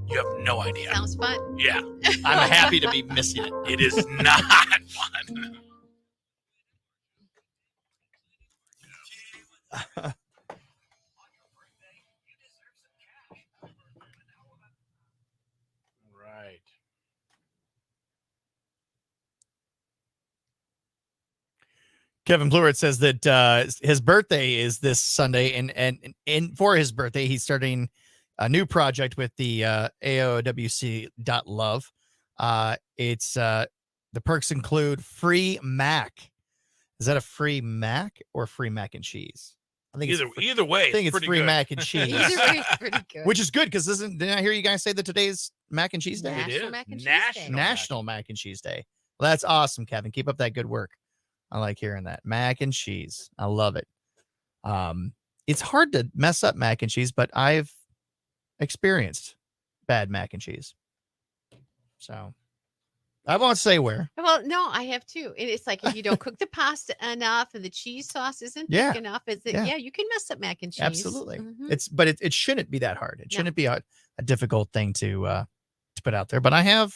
You have no idea. Sounds fun. Yeah. I'm happy to be missing it. It is not fun. Right. Kevin Blewett says that his birthday is this Sunday, and for his birthday, he's starting a new project with the AOWC.love. It's the perks include free mac. Is that a free mac or free mac and cheese? I think Either way, I think it's pretty free good. mac and cheese. Either way, it's pretty good. Which is good because didn't I hear you guys say that today's mac and cheese day? National Mac and Cheese Day. National Mac and Cheese Day. Well, that's awesome, Kevin. Keep up that good work. I like hearing that. Mac and cheese. I love it. It's hard to mess up mac and cheese, but I've experienced bad mac and cheese. So I won't say where. Well, no, I have too. It's like if you don't cook the pasta enough and the cheese sauce isn't Yeah. thick enough, Yeah. you can mess up mac and cheese. Absolutely. Mhm. But it shouldn't be that hard. It No. shouldn't be a difficult thing to put out there. But I have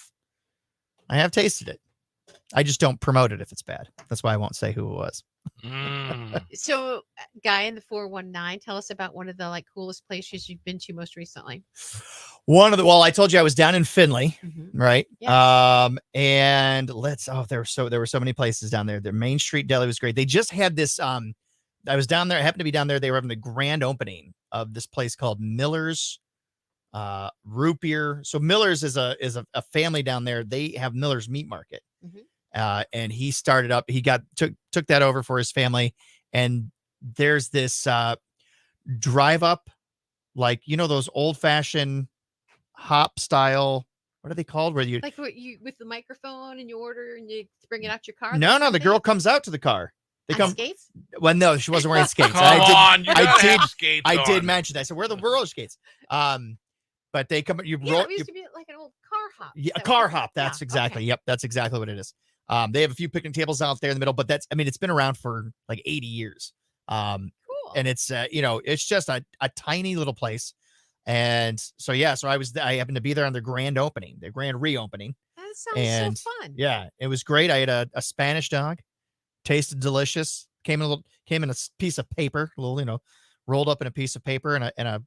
tasted it. I just don't promote it if it's bad. That's why I won't say who it was. So, Guy in the 419, tell us about one of the coolest places you've been to most recently. I told you I was down in Findlay, right? Yes. And there were so many places down there. The Main Street Deli was great. They just had this. I was down there. I happened to be down there. They were having the grand opening of this place called Miller's Root Beer. So Miller's is a family down there. They have Miller's Meat Market. And he started up, took that over for his family. And there's this drive up, those old fashioned hop style. What are they called? Where you Like what you with the microphone and you order and you bring it out your car. no, that no, the kind of girl thing? comes out to the car. They On come. skates. Well, no, she wasn't wearing skates. Come I did. on, you I gotta did. have skates I did on. mention that. I said, "Where are the roller skates?" But they come. You Yeah, roll. it used to be like an old car hop. Yeah, a Is that car what it is? hop. That's Yeah, exactly. okay. Yep, that's exactly what it is. They have a few picnic tables out there in the middle, but that's. I mean, it's been around for like 80 years. Cool. And it's it's just a tiny little place. And so yeah, so I happened to be there on the grand opening, the grand reopening. That sounds And so fun. yeah, it was great. I had a Spanish dog, tasted delicious. Came in a piece of paper, a little rolled up in a piece of paper and a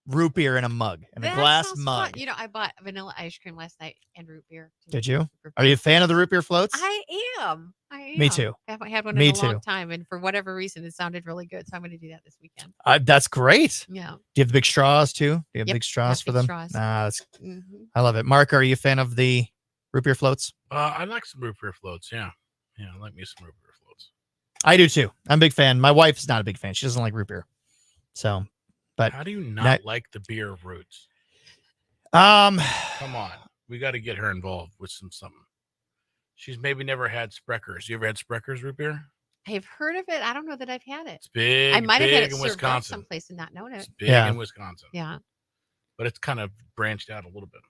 root beer in a mug and a That glass sounds mug. fun. You know, I bought vanilla ice cream last night and root beer. Did you? Are you a fan of the root beer floats? I am. I am. Me too. I haven't had one Me in a long too. time, and for whatever reason, it sounded really good. So I'm going to do that this weekend. That's great. Yeah. Do you have the big straws too? Do you have Yep, big straws have for big them? straws. Nah, that's Mhm. I love it. Mark, are you a fan of the root beer floats? I like some root beer floats. Yeah, I like me some root beer floats. I do too. I'm a big fan. My wife's not a big fan. She doesn't like root beer. So, but How do you not like the beer of roots? um, Come on, we got to get her involved with something. She's maybe never had Spreckers. You ever had Spreckers root beer? I have heard of it. I don't know that I've had it. It's big. I might have had big it in served up Wisconsin. someplace and not known it. It's big Yeah. in Wisconsin. Yeah. But it's kind of branched out a little bit.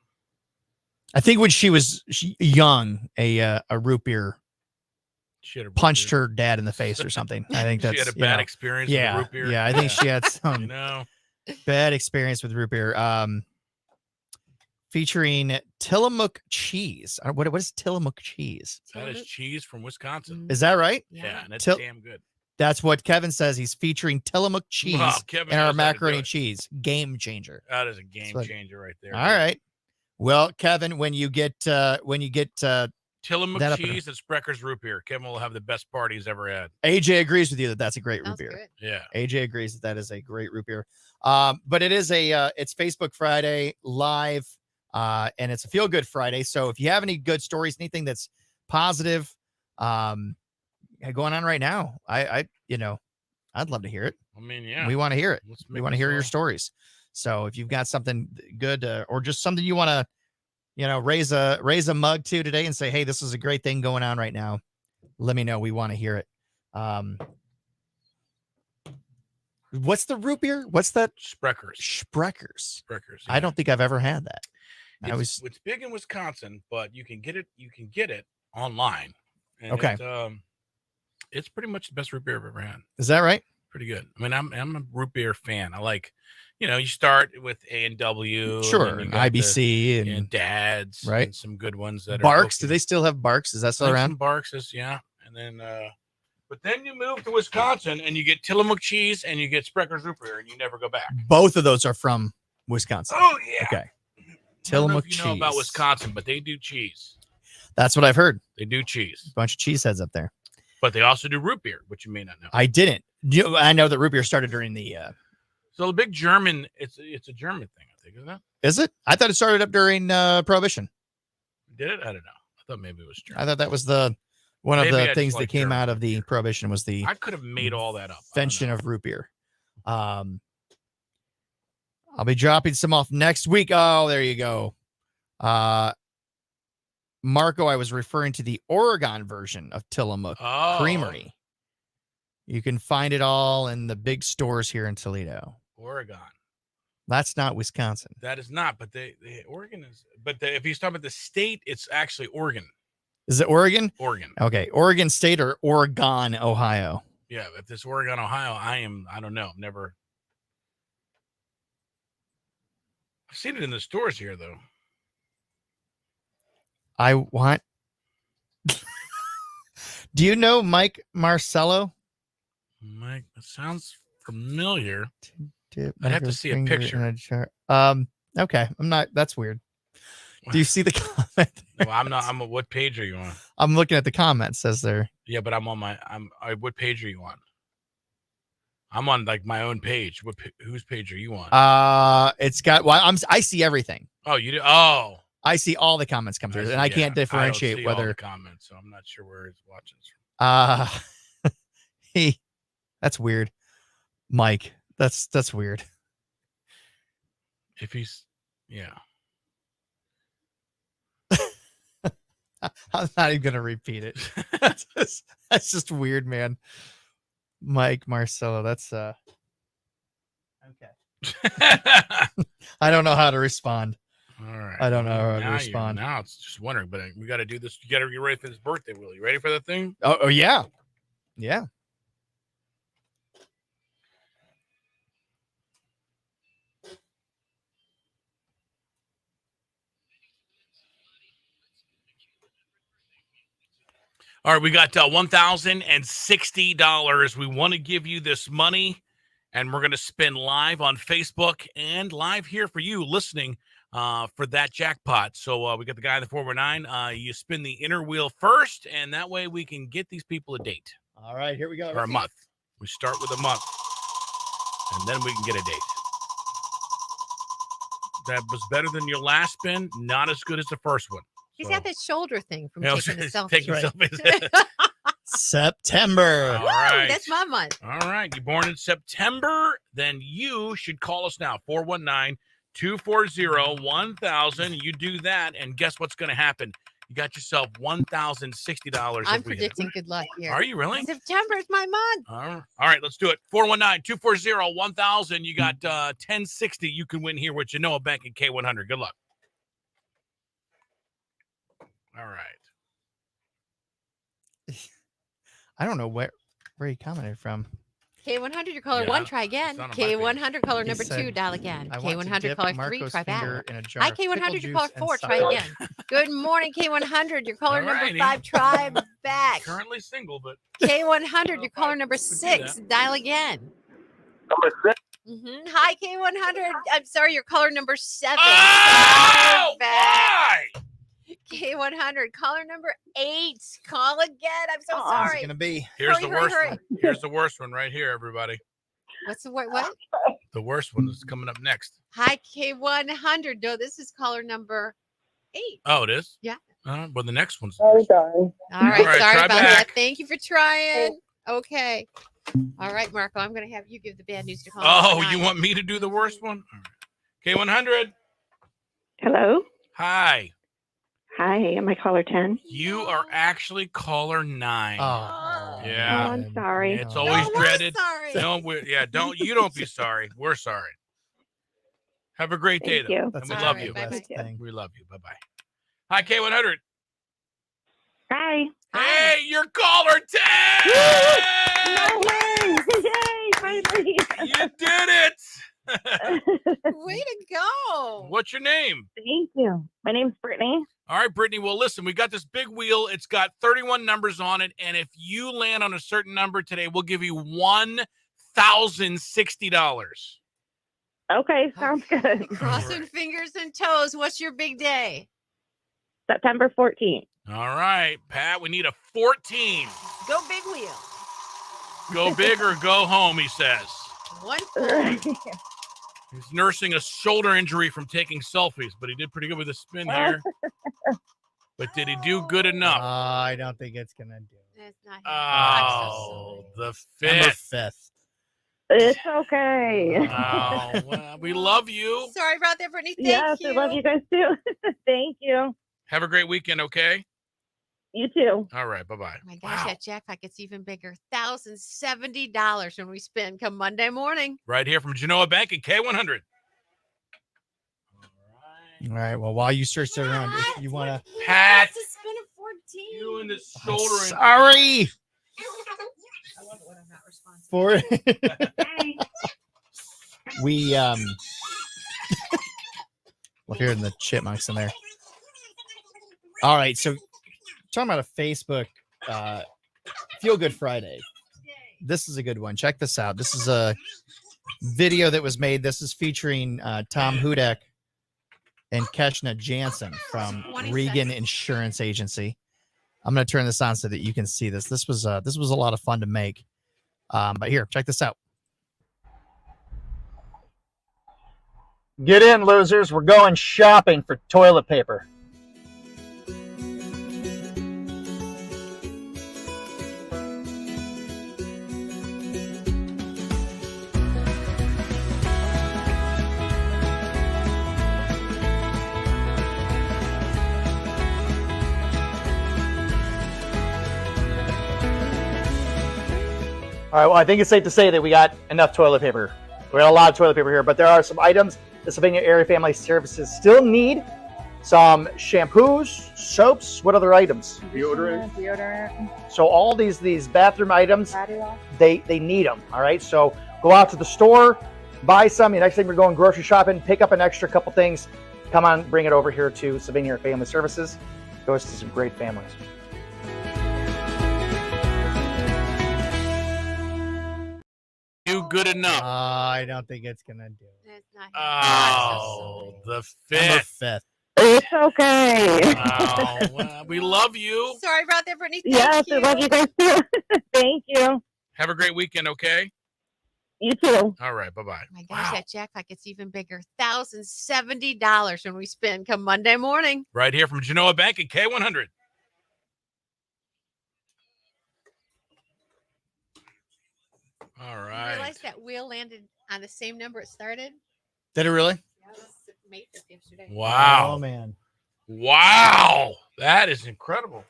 I think when she was young, a root beer She had a root punched beer. her dad in the face or something. I think that's She had a bad experience Yeah, with the root beer. yeah. I think she had some You know, bad experience with root beer. Featuring Tillamook cheese. What is Tillamook cheese? that is cheese from Wisconsin. Is that right? Yeah, and it's Till- damn good. That's what Kevin says. He's featuring Tillamook cheese Wow, Kevin in our knows how to do macaroni it. and cheese. Game changer. That is a game what- changer right there. All right. Well, Kevin, when you get Tillamook that up in cheese and Spreckers root beer. Kevin will have the best party he's ever had. AJ agrees with you that that's a great root Sounds beer. good. Yeah. AJ agrees that is a great root beer. But it is it's Facebook Friday live, and it's a feel good Friday. So if you have any good stories, anything that's positive, going on right now, I'd love to hear it. I mean, yeah. We want to hear it. Let's We make want to this hear your all- stories. So if you've got something good or just something you want to, raise a mug to today and say, hey, this is a great thing going on right now, let me know. We want to hear it. What's the root beer? What's that? Spreckers. Spreckers. Spreckers. I don't think I've ever had that. It's big in Wisconsin, but you can get it online. And Okay. it's pretty much the best root beer I've ever had. Is that right? Pretty good. I mean, I'm a root beer fan. I like, you start with A&W. Sure. And IBC and Dad's. right. And some good ones that Barks. are. Do they still have Barks? Is that still Like around? some Barks is, yeah. And then, but then you move to Wisconsin and you get Tillamook cheese and you get Spreckers root beer and you never go back. Both of those are from Wisconsin. Oh, yeah. Okay. I don't know Tillamook if you know about cheese. Wisconsin, but they do cheese. That's what I've heard. They do cheese. Bunch of cheeseheads up there. But they also do root beer, which you may not know. I didn't. I know that root beer started during the. So the big German, it's a German thing, I think, isn't it? Is it? I thought it started up during Prohibition. Did it? I don't know. I thought maybe it was German. I thought that was one of Maybe I the just things that like came German out of the Prohibition was the I could have made all that up. I don't invention know. of root beer. I'll be dropping some off next week. Oh, there you go. Marco, I was referring to the Oregon version of Tillamook Oh. Creamery. You can find it all in the big stores here in Toledo. Oregon. That's not Wisconsin. That is not, but Oregon is. But if you talk about the state, it's actually Oregon. Is it Oregon? Oregon. Okay. Oregon State or Oregon, Ohio? Yeah, if it's Oregon, Ohio, I don't know. Never. I've seen it in the stores here, though. I want. Do you know Mike Marcello? Mike, that sounds familiar. Dip I'd have to my see a finger picture. in a jar. Okay. I'm not. That's weird. Do you see the comment? No, I'm not. I'm. What page are you on? I'm looking at the comment. Says there. Yeah, but I'm on my. What page are you on? I'm on like my own page. Whose page are you on? It's got. Well, I see everything. Oh, you do. Oh, I see all the comments come through, and I can't differentiate I don't see all whether. the comments, so I'm not sure where he's watching this from. That's weird, Mike. That's weird. If he's, yeah. I'm not even gonna repeat it. That's just weird, man. Mike Marcello. That's okay. I don't know how to respond. All right. I don't know how to Now respond. Now it's just wondering, but we got to do this. You got to get ready for this birthday, Will. You ready for that thing? Oh yeah. Yeah. All right, we got $1,060. We want to give you this money, and we're going to spin live on Facebook and live here for you listening for that jackpot. So we got the guy in the 419. You spin the inner wheel first, and that way we can get these people a date. All right, here we go. Or a month. We start with a month, and then we can get a date. That was better than your last spin. Not as good as the first one. He's got that shoulder thing from Yeah, taking the selfie. taking Right. selfies. September. All right. That's my month. All right. You're born in September, then you should call us now. 419-240-1000. You do that, and guess what's going to happen? You got yourself $1,060. I'm predicting good luck here. Are you really? September is my month. All right, let's do it. 419-240-1000. You got $1,060. You can win here with Genoa Bank and K100. Good luck. All right. I don't know where he commented from. K100, your caller Yeah, 1, try again. it's not on my page. K100, caller He number said, 2, dial again. I want to K100, dip caller 3, Marco's try back. finger in a jar Hi, of pickle K100, your caller juice and 4, try sour again. Good morning, K100, your caller All number righty. 5, try back. Currently single, but K100, your caller number do 6, dial again. Number 6. Hi, K100. I'm sorry, your caller number 7. Oh, back. why? K100, caller number 8. Call again. I'm so What's it sorry. gonna be? Here's Hurry, the hurry, worst hurry. one. Here's the worst one right here, everybody. What's the what? The worst one is coming up next. Hi, K100. No, this is caller number 8. Oh, it is? Yeah. Well, the next one's. All right, All right, sorry try about back. that. Thank you for trying. Okay. All right, Marco, I'm going to have you give the bad news to caller Oh, number you 9. want me to do the worst one? All right. K100. Hello. Hi. Hi. Am I caller 10? You are actually caller 9. Oh, Yeah. Oh, I'm sorry. It's always we're dreaded. sorry. No, don't be sorry. We're sorry. Have a great day, Thank though. you. And That's we a love great you. Bye-bye. best thing. We love you. Bye-bye. Hi, K100. Hi. Hey, you're caller 10! No way! Yay! Finally. You did it! Way to go. What's your name? Thank you. My name's Brittany. All right, Brittany. Well, listen, we got this big wheel. It's got 31 numbers on it. And if you land on a certain number today, we'll give you $1,060. Okay, sounds good. Crossing fingers and toes. What's your big day? September 14th. All right, Pat, we need a 14. Go big wheel. Go big or go home, he says. One He's nursing a shoulder injury from taking selfies, but he did pretty good with the spin here. But did he do good enough? I don't think it's gonna do. That's not Oh, the Number fifth. 5th. It's okay. Oh, well, we love you. Sorry about that, Brittany. Thank Yes, you. I love you guys too. Thank you. Have a great weekend, okay? You too. All right, bye-bye. Oh my gosh, that jackpot gets even bigger. $1,070 when we spend come Monday morning. Right here from Genoa Bank at K100. All right. Well, while you search that around, if you want to. Pat, To spin a 14. you and the shoulder injury. Sorry. I love it when I'm not responsible. We well, hearing the chipmunks in there. All right, so talking about a Facebook Feel Good Friday. This is a good one. Check this out. This is a video that was made. This is featuring Tom Hudak and Keshna Jansen from 20 Regan seconds. Insurance Agency. I'm going to turn this on so that you can see this. This was a lot of fun to make. But here, check this out. Get in, losers. We're going shopping for toilet paper. All right, well, I think it's safe to say that we got enough toilet paper. We got a lot of toilet paper here, but there are some items the Sylvania Area Family Services still need. Some shampoos, soaps, what other items? Deodorant. So all these bathroom items, Body wash. they need them. All right, so go out to the store, buy some. The next time you're going grocery shopping, pick up an extra couple things. Come on, bring it over here to Sylvania Family Services. Goes to some great families. Do good enough. I don't think it's gonna do it. That's not Oh, the Number fifth. fifth. It's okay. Oh, well, we love you. Sorry about that, Brittany. Yes, I love you guys too. Thank you. Have a great weekend, okay? You too. All right, bye-bye. Oh my gosh, that jackpot gets even bigger. $1,070 when we spin come Monday morning. Right here from Genoa Bank at K100. All You right. realize that wheel landed on the same number it started? Did it really? Yeah, it was May 5th yesterday. Wow. Oh man. Wow. That is incredible.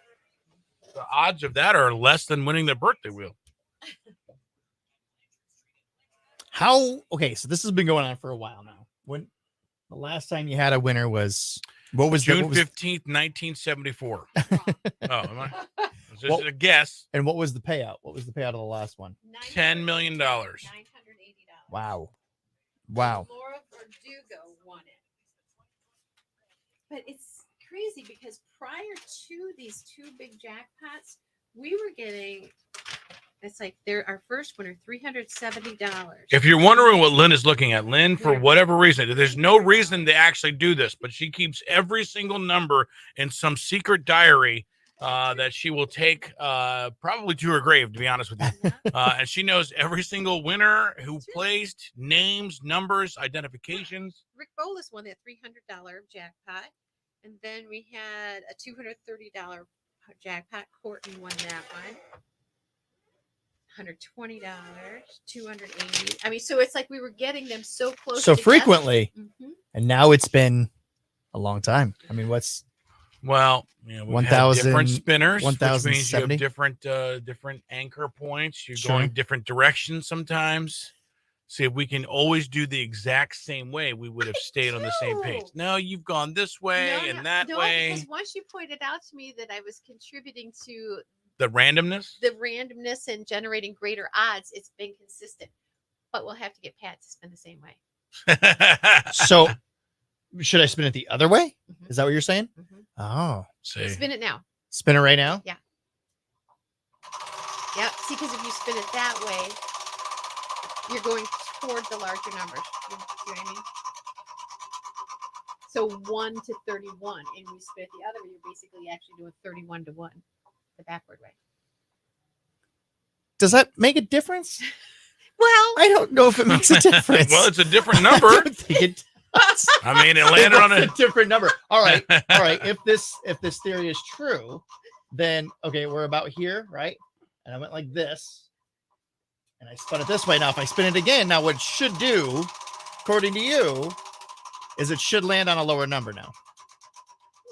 The odds of that are less than winning the birthday wheel. How? Okay, so this has been going on for a while now. When the last time you had a winner was what was June what was, 15th, 1974. Oh, am I? Is this What- a guess? and what was the payout? What was the payout of the last one? $10 million. $980. Wow. Wow. Laura Verdugo won it. But it's crazy because prior to these two big jackpots, we were getting, it's like our first winner, $370. If you're wondering what Lynn is looking at, Lynn, for whatever reason, there's no reason to actually do this, but she keeps every single number in some secret diary that she will take probably to her grave, to be honest with you. And she knows every single winner who placed, names, numbers, identifications. Rick Bolas won that $300 jackpot. And then we had a $230 jackpot. Courtney won that one. $120, $280. I mean, so it's like we were getting them so close. So together. frequently, Mhm. and now it's been a long time. I mean, what's Well, you know, we've 1,000 had different spinners, which means you have 1,070? different anchor points. You're Sure. going different directions sometimes. See, if we can always do the exact same way, we would have stayed on the same page. No, you've gone this way and that way. Because once you pointed out to me that I was contributing to The randomness. the randomness and generating greater odds, it's been consistent. But we'll have to get Pat to spin the same way. so? Should I spin it the other way? Mhm. Is that what you're saying? Mhm. Oh, See, Spin it now. spin it right now. Yeah. Yep. See, because if you spin it that way, you're going toward the larger numbers. You see what I mean? So 1 to 31, and you spin it the other way, you're basically actually doing 31 to 1, the backward way. Does that make a difference? Well, I don't know if it makes a difference. well, it's a different I number. don't think it does. I mean, it landed on It's a. a different number. All right, all right. If this theory is true, then okay, we're about here, right? And I went like this, and I spun it this way. Now, if I spin it again, now what it should do, according to you, is it should land on a lower number now.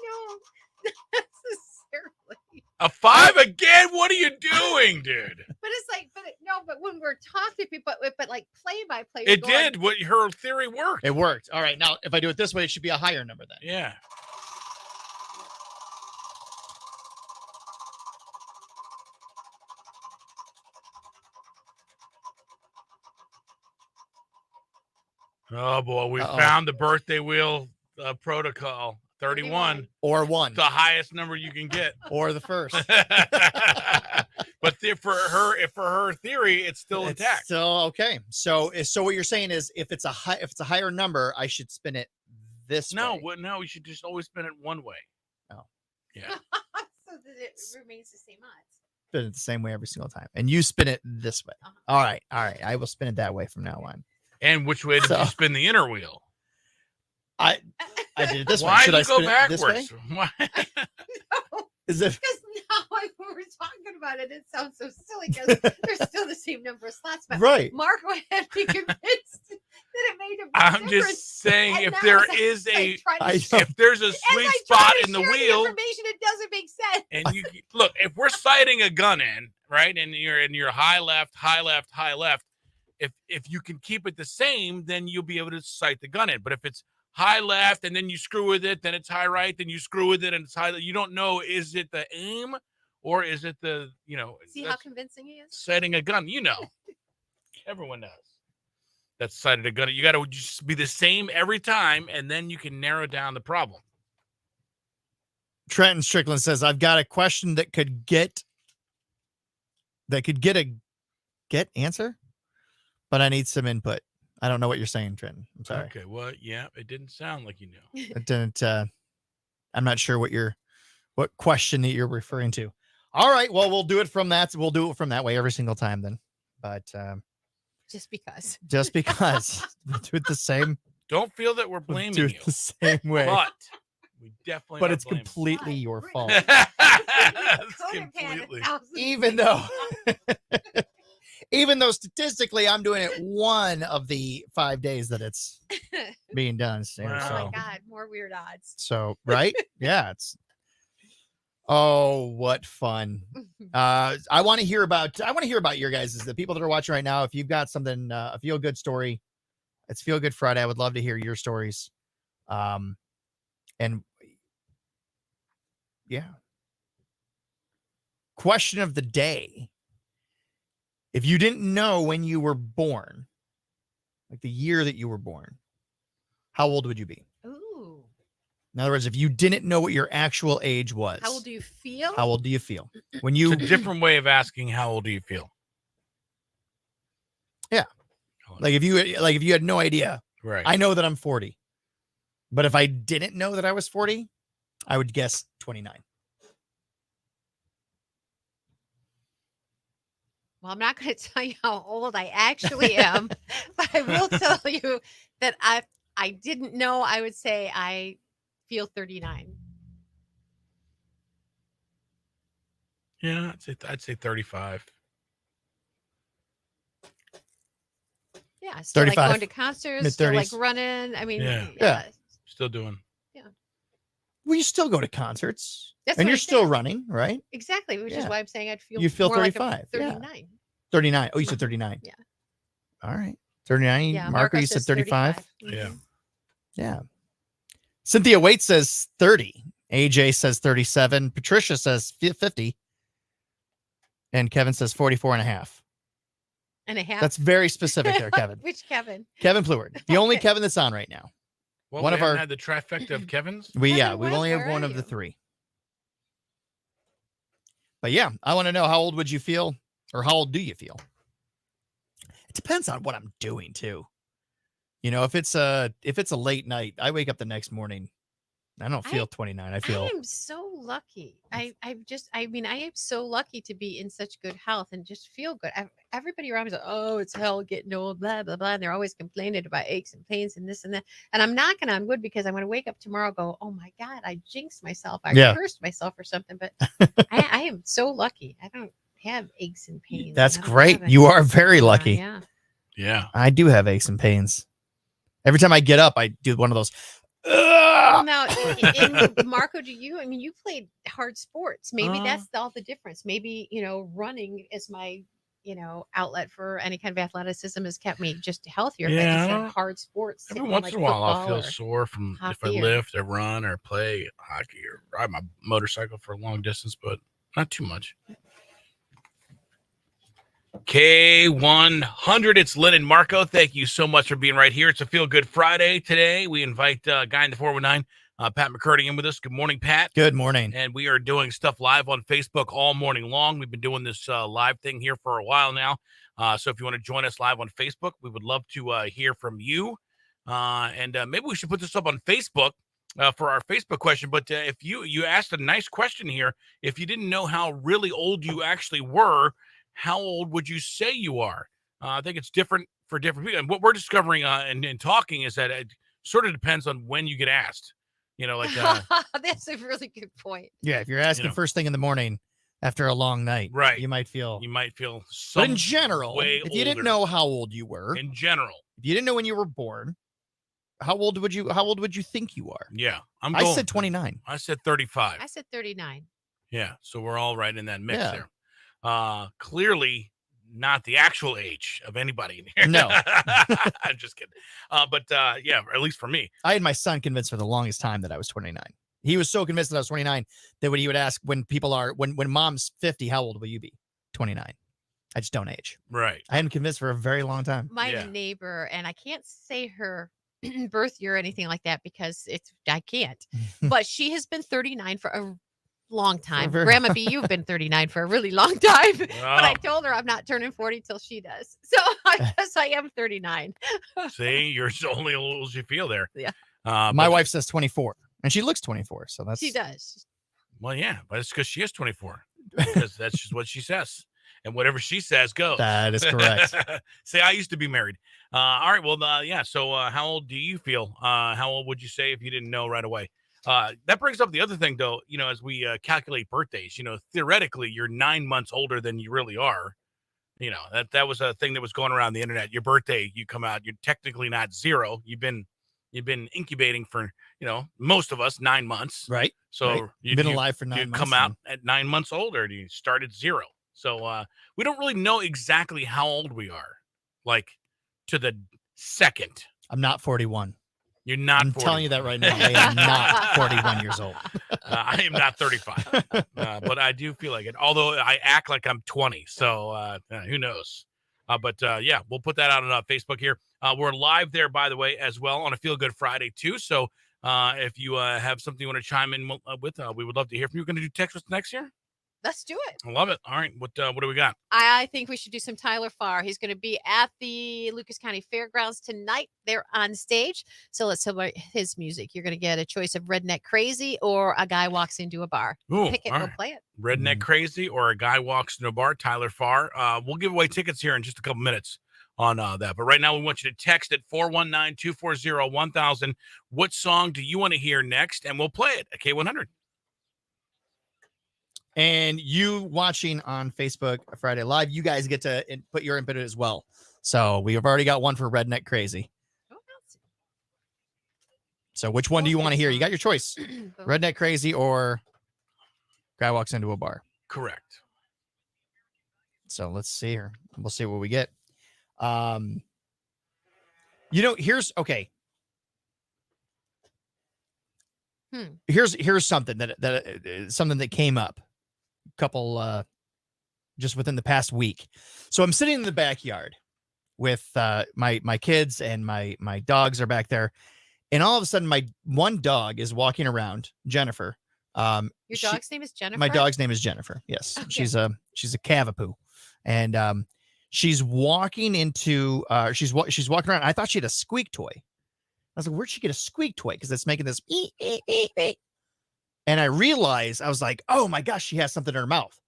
no, not necessarily. A 5 again? What are you doing, dude? But it's like, but when we're talking, but like play by play, It did. What her theory worked. It worked. All right. Now, if I do it this way, it should be a higher number then. Yeah. Oh boy, we Uh-oh. found the birthday wheel protocol. 31. Or one, The highest number you can get. or the first. But for her theory, it's still It's intact. still okay. So what you're saying is, if it's a higher number, I should spin it this No, way. no, you should just always spin it one way. Oh. Yeah. so that it remains the same odds. Spin it the same way every single time, and you spin it this way. Uh-huh. All right. I will spin it that way from now on. And which way did So- you spin the inner wheel? I did it this way. Why Should did I you go spin it this way? backwards? Why? Is it? Because now when we're talking about it, it sounds so silly because there's still the same number of slots. But Right. Marco had me convinced that it made a big I'm difference. just saying, And if now there as I- is as I a try to I share- know. if there's a as sweet I try spot to in the share wheel, information, it doesn't make sense. and you look, if we're sighting a gun in, right? And you're high left, high left, high left. If you can keep it the same, then you'll be able to sight the gun in. But if it's high left and then you screw with it, then it's high right, then you screw with it and it's high. You don't know, is it the aim or is it the, See how convincing he is? sighting a gun? Everyone knows. That's sighted a gun. You got to just be the same every time, and then you can narrow down the problem. Trenton Strickland says, I've got a question that could get a answer, but I need some input. I don't know what you're saying, Trenton. I'm sorry. Okay, well, yeah, it didn't sound like you knew. It didn't. I'm not sure what question that you're referring to. All right. Well, we'll do it from that. We'll do it from that way every single time then. But Just because. we'll do it the same. Don't feel that we're blaming do it you. the same way. But we definitely. But not it's blaming. completely your fault. It's completely. Even though statistically I'm doing it one of the 5 days that it's being done. So, Oh my God, more weird odds. So right? Yeah, oh, what fun. I want to hear about your guys, the people that are watching right now. If you've got something, a feel good story, it's Feel Good Friday. I would love to hear your stories. And yeah. Question of the day. If you didn't know when you were born, like the year that you were born, how old would you be? Ooh. In other words, if you didn't know what your actual age was, How old do you feel? how old do you feel? When you It's a different way of asking how old do you feel? Yeah. Like if you had no idea. Right. I know that I'm 40. But if I didn't know that I was 40, I would guess 29. Well, I'm not going to tell you how old I actually am, but I will tell you that I didn't know. I would say I feel 39. Yeah, I'd say 35. Yeah, still like 35, going to concerts, still like mid-30s. running. I mean, Yeah. Still doing. Well, you still go to concerts. That's and what you're I'm still saying. running, right? Exactly, which is Yeah. why I'm saying I'd feel You feel more like a 35. Yeah. 39. 39. Oh, you said 39. Yeah. All right. 39. Yeah, Marco, you said says 35. Yeah. Yeah. Cynthia Waite says 30. AJ says 37. Patricia says 50. And Kevin says 44 and a half. And a half. That's very specific there, Kevin. Which Kevin? Kevin Pleward. The only Kevin that's on right now. Well, One we of our haven't had the trifecta of Kevin's. we Kevin, we only have where one are of the you? three. But yeah, I want to know how old would you feel, or how old do you feel? It depends on what I'm doing too. You know, if it's a late night, I wake up the next morning. I don't feel 29. I feel I am so lucky. I am so lucky to be in such good health and just feel good. Everybody around me is like, oh, it's hell getting old, blah, blah, blah. And they're always complaining about aches and pains and this and that. And I'm knocking on wood because I'm going to wake up tomorrow and go, oh my God, I jinxed myself. I cursed myself or something. But I am so lucky. I don't have aches and pains. that's I don't great. have You any- are very lucky. Yeah. Yeah. I do have aches and pains. Every time I get up, I do one of those. Well, now, Marco, you played hard sports. Maybe that's all the difference. Maybe, running is my, outlet for any kind of athleticism has kept me just healthier. But Yeah, I instead don't- of hard sports. Every sitting once like in a while, I'll football feel or sore from if I hockey or- lift or run or play hockey or ride my motorcycle for a long distance, but not too much. K100, it's Lynn and Marco. Thank you so much for being right here. It's a Feel Good Friday today. We invite Guy in the 419, Pat McCurdy, in with us. Good morning, Pat. Good morning. And we are doing stuff live on Facebook all morning long. We've been doing this live thing here for a while now. So if you want to join us live on Facebook, we would love to hear from you. And maybe we should put this up on Facebook for our Facebook question. But if you asked a nice question here, if you didn't know how really old you actually were, how old would you say you are? I think it's different for different people. And what we're discovering and talking is that it sort of depends on when you get asked. That's a really good point. Yeah, if you're asking first thing in the morning after a long night, right, you might feel. But in general, if you didn't older. know how old you were, in general, if you didn't know when you were born, how old would you think you are? Yeah, I said 29. I said 35. I said 39. Yeah, so we're all right in that mix Yeah. there. Clearly not the actual age of anybody in here. No. I'm just kidding. But yeah, at least for me. I had my son convinced for the longest time that I was 29. He was so convinced that I was 29 that when he would ask when mom's 50, how old will you be? 29. I just don't age. Right. I had him convinced for a very long time. My neighbor, and I can't say her birth year or anything like that because I can't. But she has been 39 for a long time. very- Grandma B, you've been 39 for a really long time. But I Oh. told her I'm not turning 40 till she does. So I guess I am 39. See, you're only as old as you feel there. Yeah. My But- wife says 24, and she looks 24. So that's She does. Well, yeah, but it's because she is 24. Because that's just what she says. And whatever she says goes. That is correct. Say, I used to be married. All right. Well, yeah. So how old do you feel? How old would you say if you didn't know right away? That brings up the other thing, though, as we calculate birthdays, theoretically, you're 9 months older than you really are. That was a thing that was going around the internet. Your birthday, you come out, you're technically not 0. You've been incubating for, most of us 9 months. Right. So right. you've been alive for 9 you months. come out at 9 months older and you start at 0. So we don't really know exactly how old we are, like to the second. I'm not 41. You're not. I'm 40. telling you that right now. I am not 41 years old. I am not 35, but I do feel like it. Although I act like I'm 20, so who knows? But yeah, we'll put that out on Facebook here. We're live there, by the way, as well on a Feel Good Friday too. So if you have something you want to chime in with, we would love to hear from you. We're going to do text us next year. Let's do it. I love it. All right, what do we got? I think we should do some Tyler Farr. He's going to be at the Lucas County Fairgrounds tonight. They're on stage. So let's celebrate his music. You're going to get a choice of Redneck Crazy or A Guy Walks Into a Bar. Ooh, Pick it, all we'll right. play it. Redneck Crazy or A Guy Walks into a Bar, Tyler Farr. We'll give away tickets here in just a couple minutes on that. But right now, we want you to text at 419-240-1000. What song do you want to hear next? And we'll play it at K100. And you watching on Facebook Friday Live, you guys get to put your input as well. So we have already got one for Redneck Crazy. So which one do you want to hear? You got your choice. Redneck Crazy or Guy Walks Into a Bar. Correct. So let's see here. We'll see what we get. Here's okay. Here's something something that came up a couple just within the past week. So I'm sitting in the backyard with my kids, and my dogs are back there, and all of a sudden my one dog is walking around, Jennifer. Your dog's name is Jennifer? My dog's name is Jennifer. Yes. Okay. She's a Cavapoo. And she's walking into she's walking around. I thought she had a squeak toy. I was like, where'd she get a squeak toy? Because it's making this and I realized, I was like, oh my gosh, she has something in her mouth.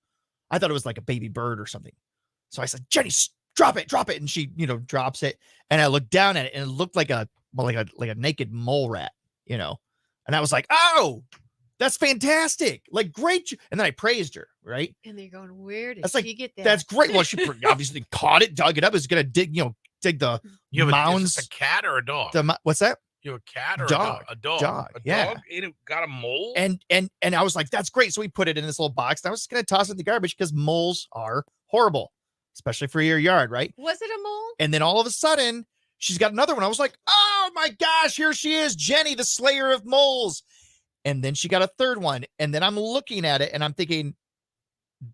I thought it was like a baby bird or something. So I said, Jenny, drop it. And she, drops it. And I looked down at it, and it looked like a naked mole rat, And I was like, oh, that's fantastic. Like, great. And then I praised her, right? And they're going, where did That's like, she get that? that's great. Well, she obviously caught it, dug it up. Is going to dig the You have mounds. is this a cat or a dog? What's that? You have a cat or Dog. a dog? Dog, A yeah. dog got a mole? And I was like, that's great. So we put it in this little box. And I was just going to toss it in the garbage because moles are horrible, especially for your yard, right? Was it a mole? And then all of a sudden, she's got another one. I was like, oh my gosh, here she is, Jenny, the slayer of moles. And then she got a third one. And then I'm looking at it and I'm thinking,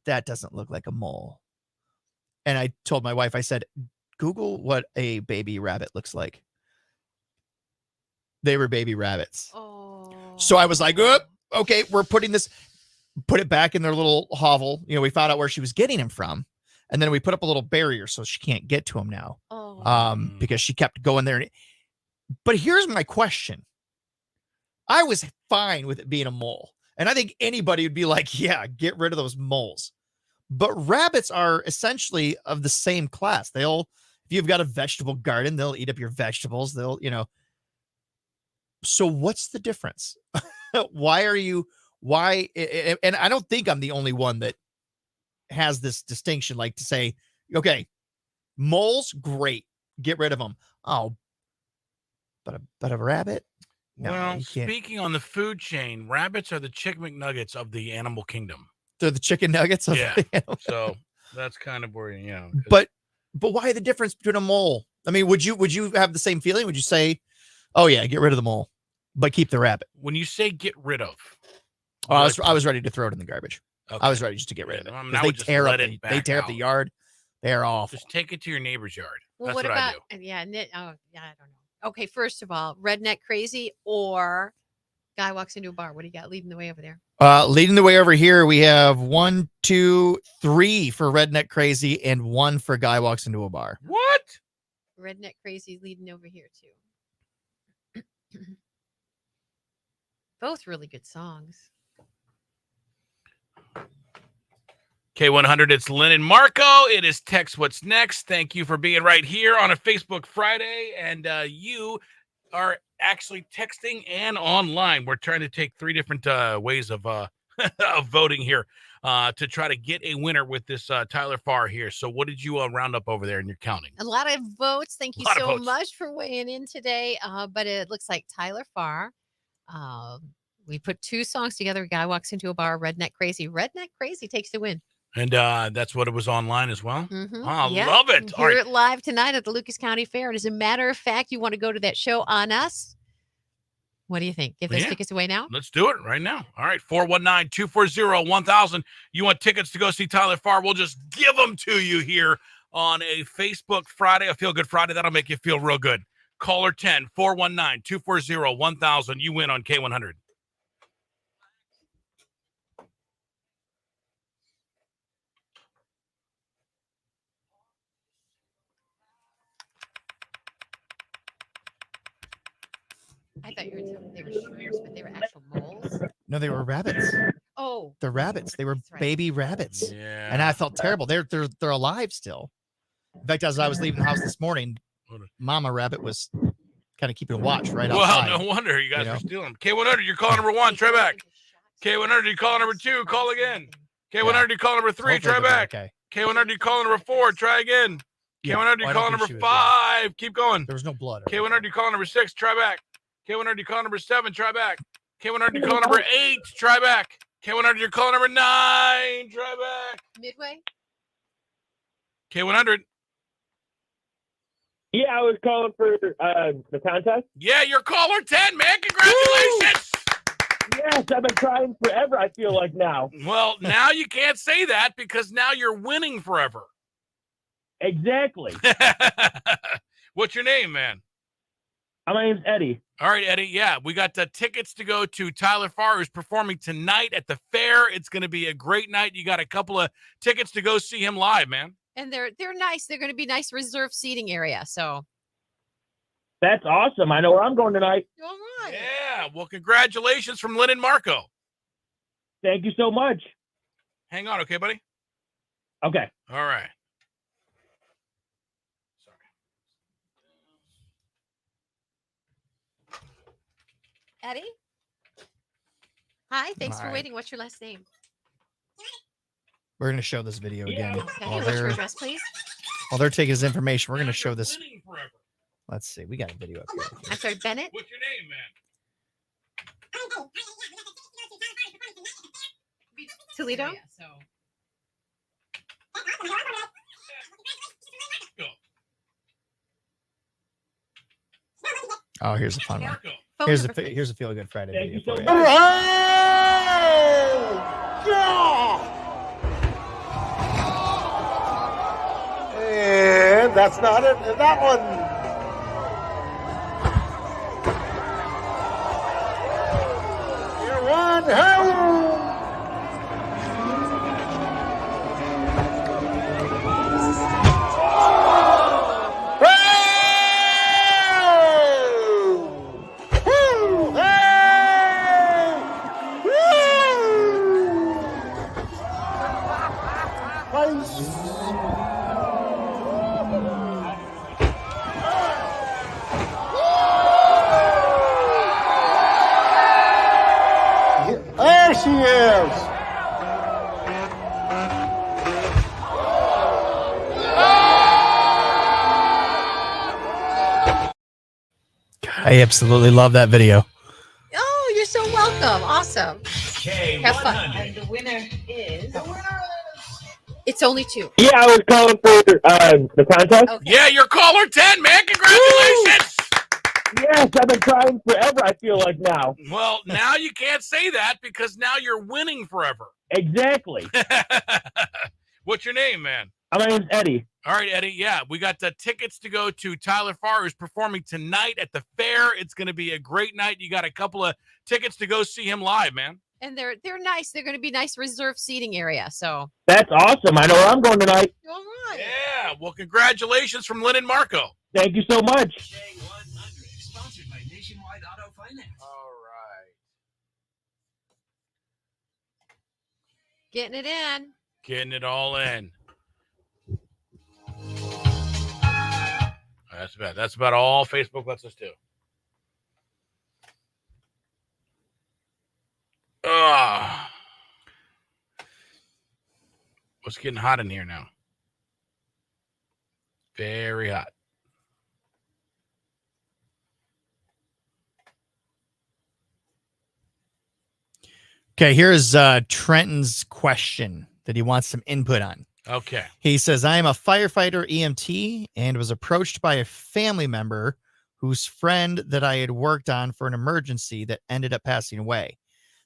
that doesn't look like a mole. And I told my wife, I said, Google what a baby rabbit looks like. They were baby rabbits. Oh. So I was like, okay, we're put it back in their little hovel. We found out where she was getting him from. And then we put up a little barrier so she can't get to him now. Because she kept going there. But here's my question. I was fine with it being a mole. And I think anybody would be like, yeah, get rid of those moles. But rabbits are essentially of the same class. If you've got a vegetable garden, they'll eat up your vegetables. So what's the difference? And I don't think I'm the only one that has this distinction, like to say, okay, moles, great, get rid of them. Oh, but a rabbit? No, well, you can't. speaking on the food chain, rabbits are the chicken McNuggets of the animal kingdom. They're the chicken nuggets. Yeah. So That's kind of where, you know. But why the difference between a mole? I mean, would you have the same feeling? Would you say, oh yeah, get rid of the mole, but keep the rabbit? When you say get rid of, Oh, I was ready to throw it in the garbage. Okay. I was ready just to get rid of it. I mean, 'Cause I would just let it they back tear up the out. yard. They're awful. Just take it to your neighbor's yard. Well, That's what what about I do. yeah, I don't know. Okay, first of all, redneck crazy or guy walks into a bar. What do you got leading the way over there? Leading the way over here, we have 1, 2, 3 for redneck crazy and 1 for guy walks into a bar. What? Redneck crazy leading over here too. Both really good songs. K100, it's Lynn and Marco. It is Text What's Next. Thank you for being right here on a Facebook Friday. And you are actually texting and online. We're trying to take 3 different ways of of voting here to try to get a winner with this Tyler Farr here. So what did you round up over there in your counting? A lot of votes. Thank you Lot of so votes. much for weighing in today. But it looks like Tyler Farr. We put 2 songs together. A guy walks into a bar. Redneck crazy. Redneck crazy takes the win. And that's what it was online as well. Mhm. I Yeah. love it. All Hear right. it live tonight at the Lucas County Fair. And as a matter of fact, you want to go to that show on us? What do you think? Give those Yeah. tickets away now? Let's do it right now. All right. 419-240-1000. You want tickets to go see Tyler Farr? We'll just give them to you here on a Facebook Friday, a Feel Good Friday. That'll make you feel real good. Caller 10, 419-240-1000. You win on K100. I thought you were telling me they were shrews, but they were actual moles. No, they were rabbits. Oh, The rabbits. They were That's right. baby rabbits. Yeah. And I felt terrible. They're alive still. In fact, as I was leaving the house this morning, Mama Rabbit was kind of keeping a watch right outside. Well, no wonder you guys you know? are stealing. K100, you're calling number 1. Try back. K100, you call number 2. Call again. K100, you call number 3. Hopefully Try they'll be back. Okay. K100, you call number 4. Try again. Yeah, K100, well, you I call don't number think she was, yeah. 5. Keep going. There was no blood. K100, you call number 6. Try back. K100, you call number 7. Try back. K100, you call number 8. Try back. K100, you call number 9. Try back. Midway? K100. Yeah, I was calling for the contest. Yeah, you're caller 10, man. Congratulations. Yes, I've been trying forever, I feel like now. Well, now you can't say that because now you're winning forever. Exactly. What's your name, man? My name's Eddie. All right, Eddie. Yeah, we got the tickets to go to Tyler Farr, who's performing tonight at the fair. It's going to be a great night. You got a couple of tickets to go see him live, man. And they're nice. They're going to be nice reserved seating area. So That's awesome. I know where I'm going tonight. all right. Yeah. Well, congratulations from Lynn and Marco. Thank you so much. Hang on, okay, buddy? Okay. All right. Eddie? Hi, thanks All for right. waiting. What's your last name? We're going to show this video again. Okay, While what's your they're, address, please? while they're taking his information, we're going to show this. Let's see. We got a video up here. I'm sorry, Bennett? What's your name, man? Toledo? Oh, here's a fun one. Phone Here's number, please. here's a Feel Good Friday Thank video you so for you. much. And that's not it. And that one. Here one. Home. There she is. I absolutely love that video. Oh, you're so welcome. Awesome. Have fun. And the winner is It's only 2. Yeah, I was calling for the contest. Yeah, you're caller 10, man. Congratulations. Yes, I've been trying forever, I feel like now. Well, now you can't say that because now you're winning forever. Exactly. What's your name, man? My name's Eddie. All right, Eddie. Yeah, we got the tickets to go to Tyler Farr, who's performing tonight at the fair. It's going to be a great night. You got a couple of tickets to go see him live, man. And they're nice. They're going to be nice reserved seating area. So That's awesome. I know where I'm going tonight. all right. Yeah. Well, congratulations from Lynn and Marco. Thank you so much. Sponsored by Nationwide Auto Finance. All right. Getting it in. Getting it all in. That's about all Facebook lets us do. What's getting hot in here now? Very hot. Okay, here's Trenton's question that he wants some input on. Okay. He says, I am a firefighter EMT and was approached by a family member whose friend that I had worked on for an emergency that ended up passing away.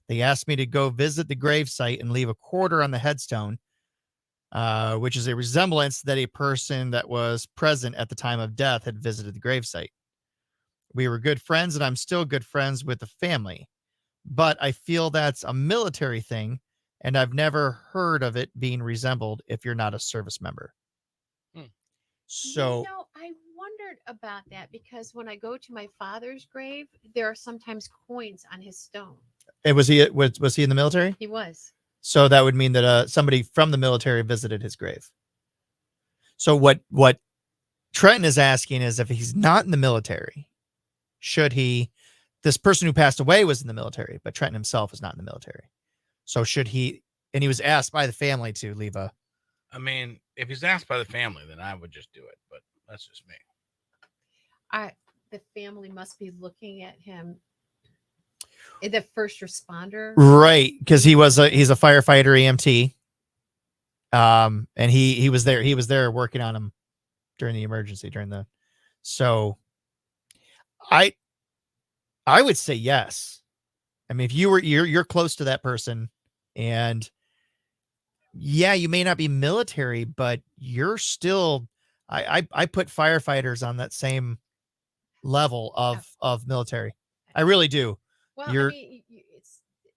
They asked me to go visit the gravesite and leave a quarter on the headstone, which is a resemblance that a person that was present at the time of death had visited the gravesite. We were good friends, and I'm still good friends with the family. But I feel that's a military thing, and I've never heard of it being resembled if you're not a service member. So, I wondered about that because when I go to my father's grave, there are sometimes coins on his stone. was he in the military? He was. So that would mean that somebody from the military visited his grave. So what Trenton is asking is if he's not in the military, should he? This person who passed away was in the military, but Trenton himself is not in the military. So should he? And he was asked by the family to leave a. I mean, if he's asked by the family, then I would just do it. But that's just me. The family must be looking at him. The first responder, Right, because he's a firefighter EMT. And he was there. He was there working on him during the emergency so I would say yes. I mean, if you're close to that person, and yeah, you may not be military, but you're still. I put firefighters on that same level of military. I really do. well, You're I mean,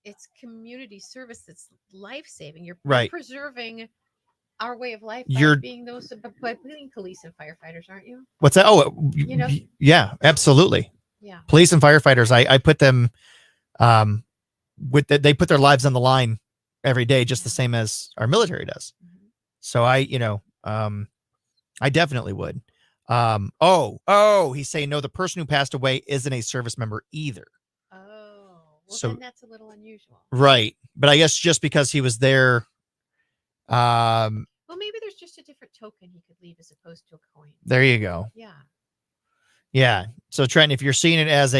it's community service. It's life saving. You're Right. preserving our way of life by You're- being by being police and firefighters, aren't you? what's that? Oh, You know? yeah, absolutely. Yeah. Police and firefighters. I put them, they put their lives on the line every day, just the same as our military does. So I definitely would. He's saying no, the person who passed away isn't a service member either. Well, So- then that's a little unusual. Right. But I guess just because he was there, Well, maybe there's just a different token he could leave as opposed to a coin. there you go. Yeah. Yeah. So Trent, if you're seeing it as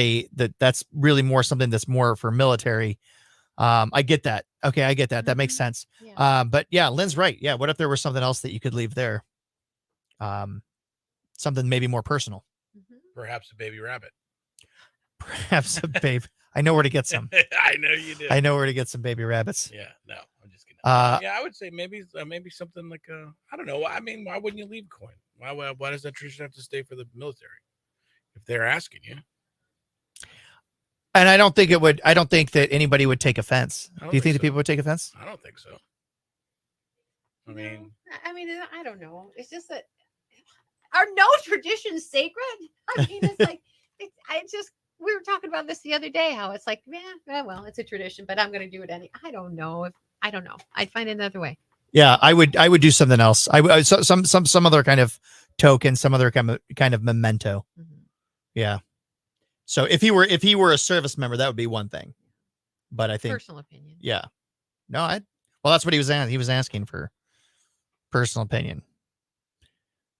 that's really more something that's more for military. I get that. Okay. I get that. That makes sense. But yeah, Lynn's right. Yeah. What if there was something else that you could leave there? Something maybe more personal. Perhaps a baby rabbit. Perhaps a babe. I know where to get some. I know you do. I know where to get some baby rabbits. Yeah, no, I'm just kidding. Uh, Yeah, I would say maybe something like I don't know. I mean, why wouldn't you leave a coin? Why does that tradition have to stay for the military? If they're asking you, And I don't think that anybody would take offense. I don't Do you think think that so. people would take offense? I don't think so. I mean, I don't know. It's just that are no traditions sacred? I mean, it's like we were talking about this the other day. How it's like, well, it's a tradition, but I'm going to do it I don't know. I'd find another way. Yeah, I would do something else. Some other kind of token, some other kind of memento. Yeah. So if he were a service member, that would be one thing. But I think Personal opinion. Yeah. No, well, that's what he was asking. He was asking for personal opinion.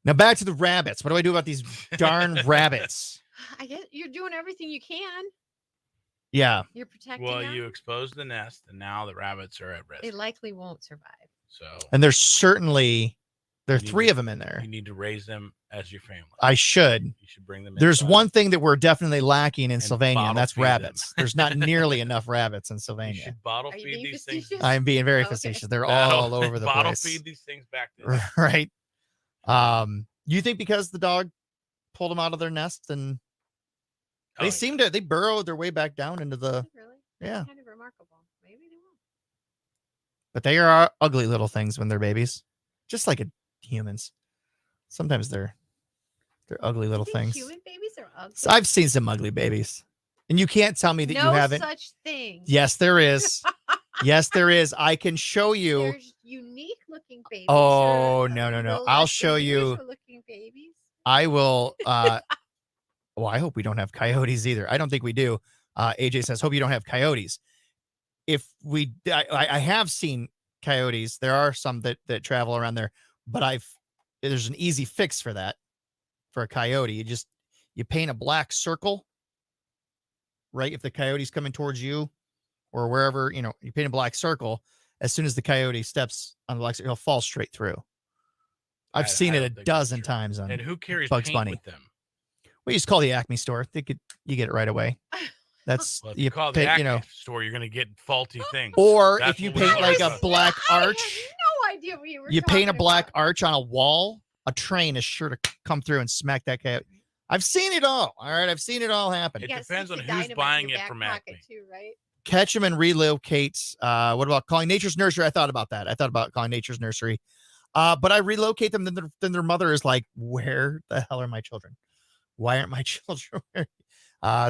Now back to the rabbits. What do I do about these darn rabbits? I guess you're doing everything you can. Yeah. You're protecting well, them. you exposed the nest, and now the rabbits are at risk. They likely won't survive. So And there's certainly there are you need 3 to- of them in there. You need to raise them as your family. I should. You should bring them. There's inside. one thing that we're definitely lacking in And Sylvania, and bottle that's feed them. rabbits. There's not nearly enough rabbits in You Sylvania. should bottle Are you feed being these things. facetious? I'm being very Okay. facetious. They're Bottle- all over the bottle place. feed these things back to them. Right. You think because the dog pulled them out of their nest and Oh, they yeah. seem to they burrowed their way back down into the Really? Yeah. Kind of remarkable. Maybe they will. but they are ugly little things when they're babies. Just like humans. Sometimes they're ugly little You think things. Human babies are ugly. So I've seen some ugly babies. And you can't tell me that no you haven't. such thing. Yes, there is. Yes, there is. I can show you. There's unique looking babies. Oh, no. No I'll less show than you. beautiful looking babies. I will. Well, I hope we don't have coyotes either. I don't think we do. AJ says, hope you don't have coyotes. If we, I have seen coyotes. There are some that travel around there, but there's an easy fix for that. For a coyote, you paint a black circle, right? If the coyote's coming towards you or wherever, you paint a black circle. As soon as the coyote steps on the black circle, he'll fall straight through. I've seen I it don't a think that's dozen true. times on And who carries Bugs paint Bunny. with them? Well, you just call the Acme store. You get it right away. That's Well, if you call the pay, Acme store, you're going to get faulty things. or That's if you what we're paint like talking a about. black I arch, had no idea what you were you paint a talking black about. arch on a wall, a train is sure to come through and smack that coyote. I've seen it all. All right, I've seen it all happen. It Yeah, depends on stick the who's dynamite in buying your it back from pocket Acme. Too, right? Catch them and relocate. What about calling Nature's Nursery? I thought about that. I thought about calling Nature's Nursery. But I relocate them, then their mother is like, where the hell are my children? Why aren't my children?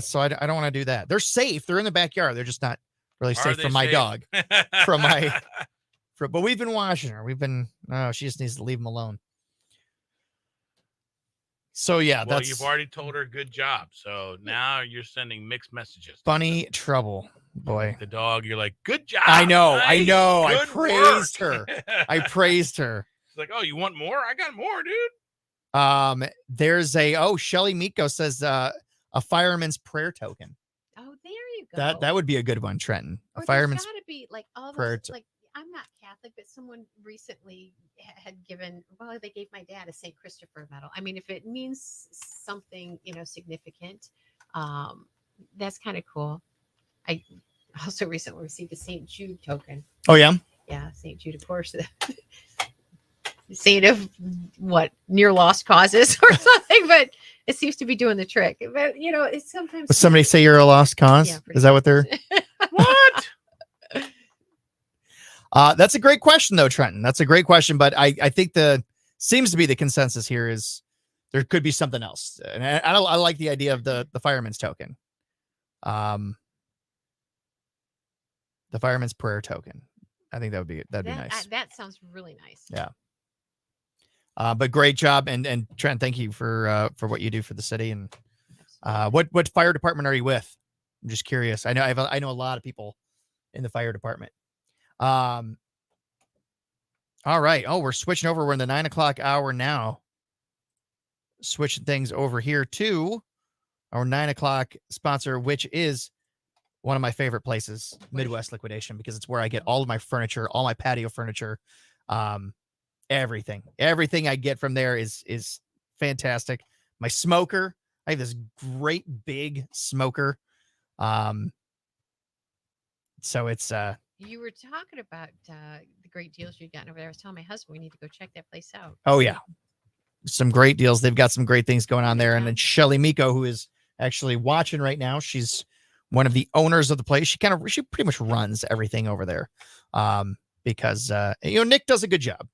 So I don't want to do that. They're safe. They're in the backyard. They're just not really Are safe they from my safe? dog. From my but we've been watching her. She just needs to leave them alone. So yeah, Well, that's you've already told her good job. So now you're sending mixed messages. Bunny trouble, boy. The dog, you're like, good job. I know. nice, I good praised work." her. I praised her. She's like, oh, you want more? I got more, dude. There's Shelly Miko says a fireman's prayer token. Oh, there you go. That would be a good one, Trenton. Or A fireman's got to be like all prayer those, like I'm not Catholic, but someone recently had given. Well, they gave my dad a St. Christopher medal. I mean, if it means something, significant, that's kind of cool. I also recently received a St. Jude token. Oh yeah. Yeah, St. Jude, of course. Saint of what, near lost causes or something, but it seems to be doing the trick. But it's sometimes Would somebody say you're a lost cause? Yeah, Is that what they're? What? That's a great question, though, Trenton. That's a great question, but I think seems to be the consensus here is there could be something else, and I like the idea of the fireman's token, the fireman's prayer token. I think that'd be nice. That sounds really nice. Yeah. But great job, and Trent, thank you for what you do for the city. And what fire department are you with? I'm just curious. I know I know a lot of people in the fire department. All right. Oh, we're switching over. We're in the 9 o'clock hour now. Switching things over here to our 9 o'clock sponsor, which is one of my favorite places, Midwest Liquidation, because it's where I get all of my furniture, all my patio furniture, everything I get from there is fantastic. My smoker, I have this great big smoker. So it's You were talking about the great deals you'd gotten over there. I was telling my husband we need to go check that place out. oh yeah, some great deals. They've got some great things going on there. And then Shelly Miko, who is actually watching right now, she's one of the owners of the place. She pretty much runs everything over there. Because Nick does a good job.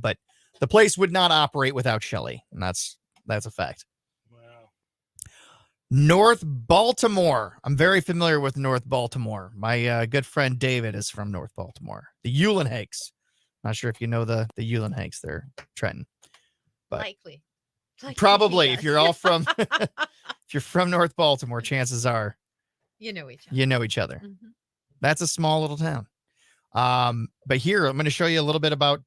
But the place would not operate without Shelly, and that's a fact. Wow. North Baltimore. I'm very familiar with North Baltimore. My good friend David is from North Baltimore. The Eulenhakes. Not sure if you know the Eulenhakes there, Trenton. But Likely probably he if does. you're all from if you're from North Baltimore, chances are You know each other. you know each other. Mhm. That's a small little town. But here I'm going to show you a little bit about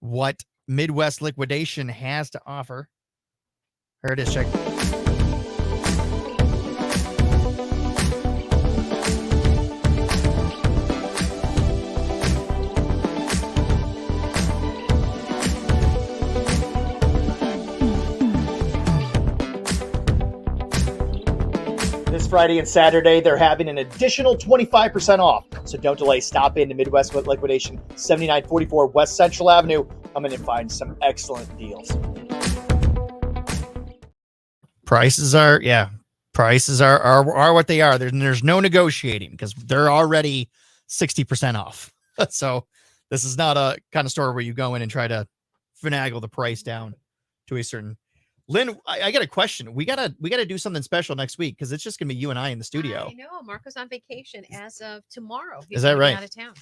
what Midwest Liquidation has to offer. Here it is. Check. Friday and Saturday, they're having an additional 25% off. So don't delay. Stop into Midwest Liquidation, 7944 West Central Avenue. Come in and find some excellent deals. Prices are what they are. There's no negotiating because they're already 60% off. So this is not a kind of store where you go in and try to finagle the price down to a certain. Lynn, I got a question. We gotta do something special next week because it's just gonna be you and I in the studio. I know Marco's on vacation as of tomorrow. Is that gonna be right? Out of town.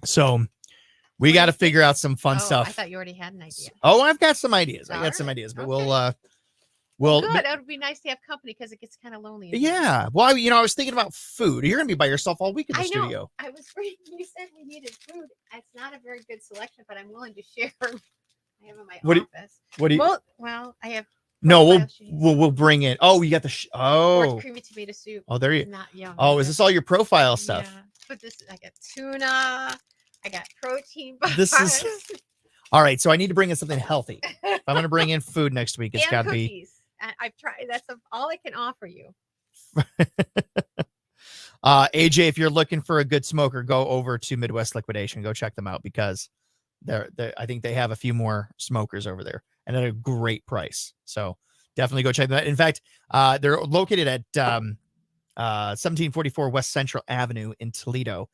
So we got to figure out some fun I stuff. thought you already had an idea. Oh, I've got some ideas. All I got some right. ideas, but Okay. we'll Good. It would be nice to have company because it gets kind of lonely. in here. yeah. Well, I was thinking about food. You're gonna be by yourself all week in the I know. studio. I was afraid you said we needed food. It's not a very good selection, but I'm willing to share. I have in my office. What do you? Well, I have No, profile sheets. we'll bring in. Oh, you got the Pork creamy tomato soup. Oh, there you. It's not yummy. Oh, is this all your profile stuff? Yeah, but this I got tuna. I got protein bars. This is all right. So I need to bring in something healthy. If I'm going to bring in food next week, it's and got to be. cookies. I've tried. That's all I can offer you. AJ, if you're looking for a good smoker, go over to Midwest Liquidation. Go check them out because they're I think they have a few more smokers over there and at a great price. So definitely go check them out. In fact, they're located at 1744 West Central Avenue in Toledo.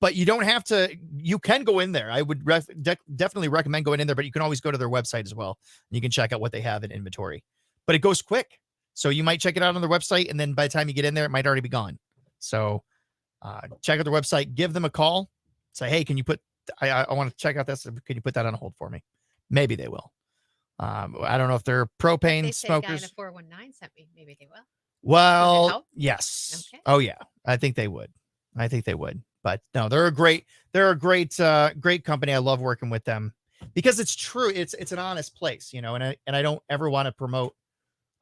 But you don't have to. You can go in there. I would definitely recommend going in there, but you can always go to their website as well. And you can check out what they have in inventory. But it goes quick. So you might check it out on their website, and then by the time you get in there, it might already be gone. So check out their website, give them a call, say, hey, can you put, I want to check out this. Can you put that on hold for me? Maybe they will. I don't know if they're propane They said a guy in smokers. a 419 sent me. Maybe they will. Well, help? yes. Okay. Oh yeah. I think they would. But no, they're a great company. I love working with them because it's true. It's an honest place, and I don't ever want to promote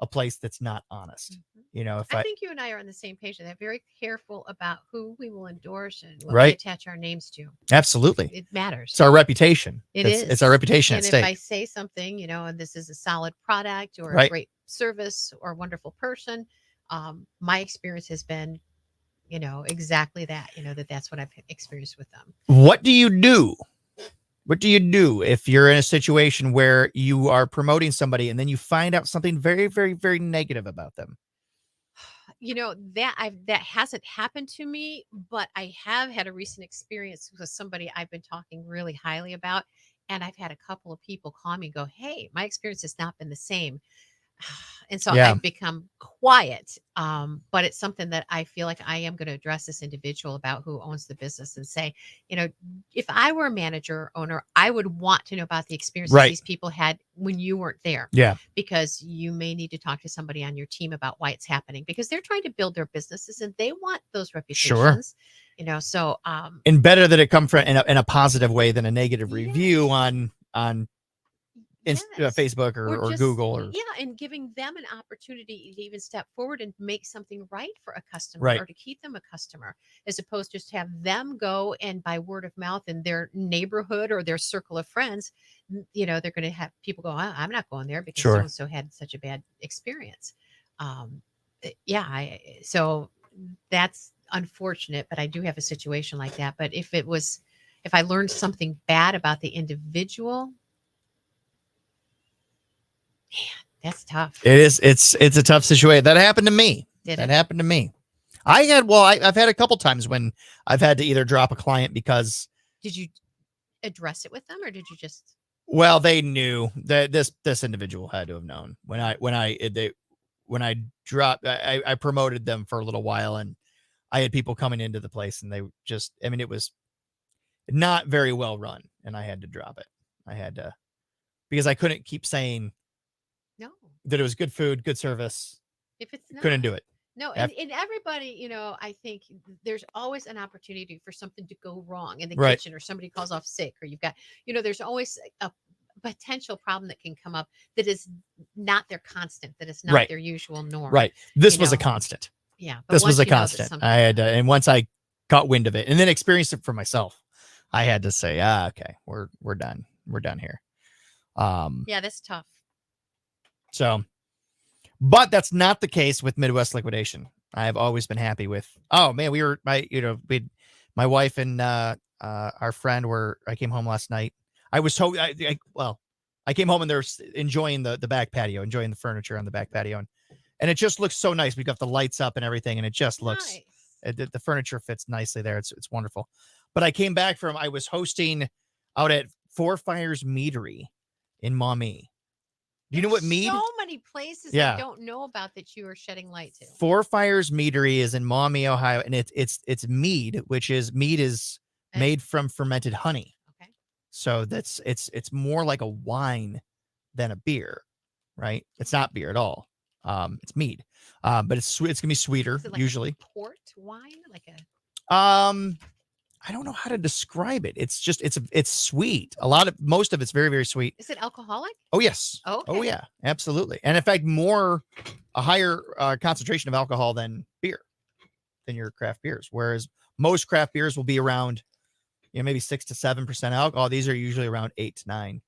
a place that's not honest. If I think you and I are on the same page. They're very careful about who we will endorse and what we Right. attach our names to. absolutely, It matters. it's our reputation. It's It's our reputation And at if stake. I say something, and this is a solid product or a Right. great service or a wonderful person, my experience has been, exactly that. That's what I've experienced with them. What do you do? What do you do if you're in a situation where you are promoting somebody and then you find out something very, very, very negative about them? That hasn't happened to me, but I have had a recent experience with somebody I've been talking really highly about, and I've had a couple of people call me and go, "Hey, my experience has not been the same." And so Yeah. I've become quiet. But it's something that I feel like I am going to address this individual about who owns the business and say, if I were a manager or owner, I would want to know about the experiences Right. these people had when you weren't there. Yeah. Because you may need to talk to somebody on your team about why it's happening because they're trying to build their businesses and they want those reputations. So And better that it come from in a positive way than a negative review on Facebook or just- Google or and giving them an opportunity to even step forward and make something right for a customer Right. or to keep them a customer as opposed to just have them go and by word of mouth in their neighborhood or their circle of friends, they're going to have people go, I'm not going there because Sure. so-and-so had such a bad experience. So that's unfortunate, but I do have a situation like that. But if I learned something bad about the individual, that's tough. it is. It's a tough situation. That happened to me. Did That it? happened to me. I've had a couple times when I've had to either drop a client because, Did you address it with them or did you just well, they knew that this individual had to have known when I dropped, I promoted them for a little while and I had people coming into the place and they just, it was not very well run and I had to drop it. I had to, because I couldn't keep saying no? that it was good food, good service. If it's not, Couldn't do it. No, Af- and everybody, I think there's always an opportunity for something to go wrong in the Right. kitchen or somebody calls off sick or you've got, there's always a potential problem that can come up that is not their constant, that is not Right. their usual norm. Right. This you was a know? constant. Yeah. but This was once a you know that constant. something- I had to, and once I caught wind of it and then experienced it for myself, I had to say, okay, we're done. We're done here. Yeah, that's tough. So, But that's not the case with Midwest Liquidation. I've always been happy with. Oh man, my wife and our friend I came home last night. I came home and they're enjoying the back patio, enjoying the furniture on the back patio, and it just looks so nice. We've got the lights up and everything, and it just looks the furniture fits nicely there. It's wonderful. But I came back I was hosting out at Four Fires Meadery in Maumee. Do you know what mead? So many places I don't know about that you are shedding light to. Four Fires Meadery is in Maumee, Ohio, and it's mead, which is made from fermented honey. Okay. So it's more like a wine than a beer, right? It's not beer at all. It's mead. But it's gonna be sweeter Is it like usually. a port wine, like a I don't know how to describe it. It's just it's sweet. Most of it's very, very sweet. Is it alcoholic? Oh yes. Okay. Oh yeah, absolutely. And in fact, a higher concentration of alcohol than your craft beers. Whereas most craft beers will be around, maybe 6 to 7% alcohol. These are usually around 8 to 9.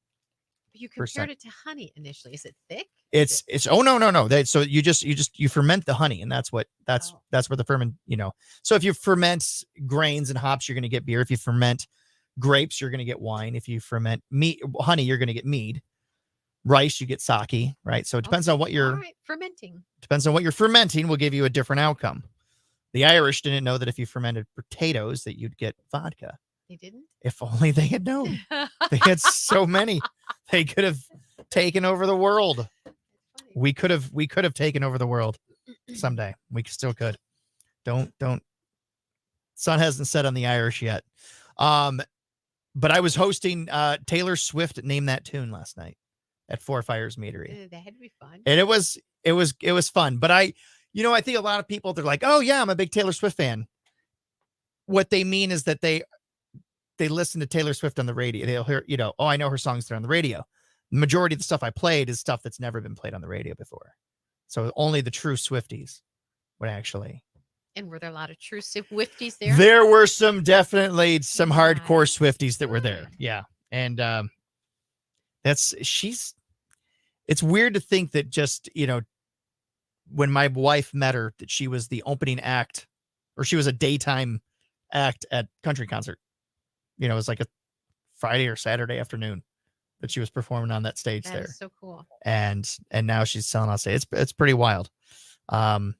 You compared it to honey initially. Is it thick? It's oh no. So you ferment the honey, and that's where the ferment, So if you ferment grains and hops, you're going to get beer. If you ferment grapes, you're going to get wine. If you ferment honey, you're going to get mead. Rice, you get sake, right? So it depends on what you're fermenting. Depends on what you're fermenting will give you a different outcome. The Irish didn't know that if you fermented potatoes that you'd get vodka. They didn't? If only they had known. They had so many. They could have taken over the world. We could have taken over the world someday. We still could. Don't. Sun hasn't set on the Irish yet. But I was hosting Taylor Swift Name That Tune last night at Four Fires Meadery. That had to be fun. And it was fun. But I think a lot of people, they're like, oh yeah, I'm a big Taylor Swift fan. What they mean is that they listen to Taylor Swift on the radio. They'll hear, oh, I know her songs there on the radio. The majority of the stuff I played is stuff that's never been played on the radio before. So only the true Swifties would actually. And were there a lot of true Swifties there? There were definitely some hardcore Swifties that were there. Yeah. And it's weird to think that just, when my wife met her, that she was the opening act, or she was a daytime act at country concert. It was like a Friday or Saturday afternoon that she was performing on that stage there. That is so cool. And now she's selling on stage. It's pretty wild. Oh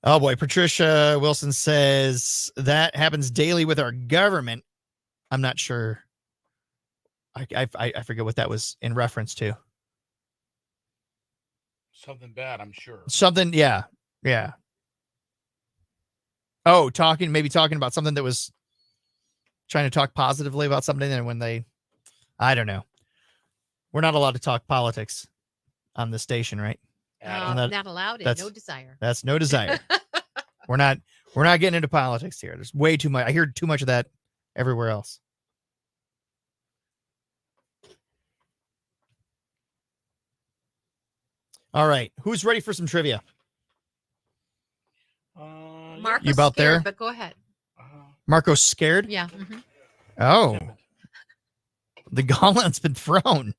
boy, Patricia Wilson says that happens daily with our government. I'm not sure. I forget what that was in reference to. Something bad, I'm sure. Something, yeah. Oh, talking about something that was trying to talk positively about something, and when I don't know. We're not allowed to talk politics on the station, right? Not allowed and no desire. That's no desire. We're not getting into politics here. There's way too much. I hear too much of that everywhere else. All right. Who's ready for some trivia? Marco's you about scared, there? But go ahead. Marco's scared? Yeah. Mm-hmm. Oh. The gauntlet's been thrown.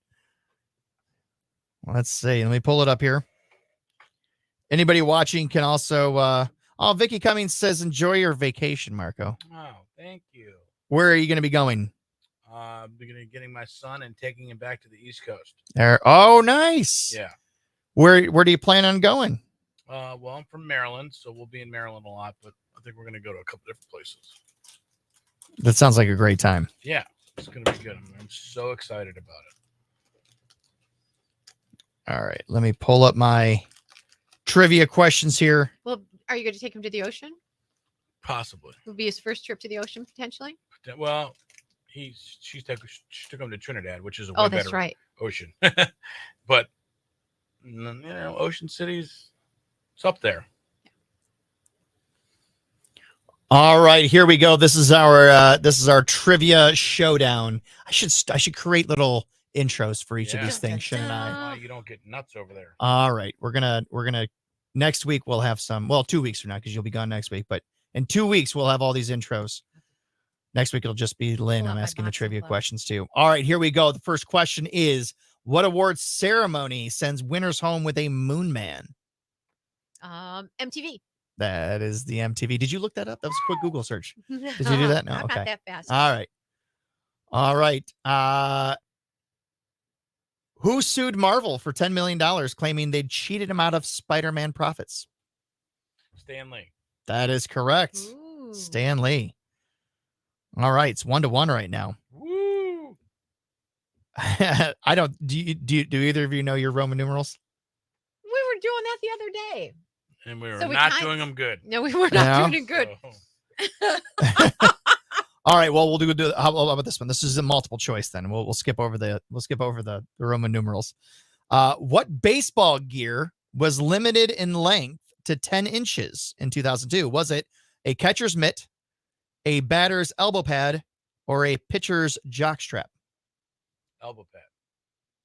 Let's see. Let me pull it up here. Anybody watching can also Vicky Cummings says enjoy your vacation, Marco. Oh, thank you. Where are you going to be going? Getting my son and taking him back to the East Coast. There. Oh, nice. Yeah. Where do you plan on going? Well, I'm from Maryland, so we'll be in Maryland a lot, but I think we're going to go to a couple different places. That sounds like a great time. Yeah, it's going to be good. I'm so excited about it. All right. Let me pull up my trivia questions here. Well, are you going to take him to the ocean? Possibly. It would be his first trip to the ocean, potentially? Well, she took him to Trinidad, which is a Oh, way that's better right. ocean. But, Ocean City's, it's up there. All right, here we go. This is our trivia showdown. I should create little intros for each of these things, shouldn't I? You don't get nuts over there. All right, we're gonna next week we'll have some. Well, 2 weeks from now because you'll be gone next week. But in 2 weeks we'll have all these intros. Next week it'll just be Lynn. I'm asking the trivia questions too. All right, here we go. The first question is: What award ceremony sends winners home with a moon man? MTV. That is the MTV. Did you look that up? That was a quick Google search. Did you do that? No. I'm Okay. not that fast. All right. All right. Who sued Marvel for $10 million, claiming they'd cheated him out of Spider-Man profits? Stan Lee. That is correct. Ooh. Stan Lee. All right. It's 1-1 right now. Woo! I don't. Do either of you know your Roman numerals? We were doing that the other day. And we were So we not kind- doing them good. No, we were not No? doing it good. So, All right. Well, we'll do. How about this one? This is a multiple choice. Then we'll skip over the Roman numerals. What baseball gear was limited in length to 10 inches in 2002? Was it a catcher's mitt, a batter's elbow pad, or a pitcher's jockstrap? elbow pad.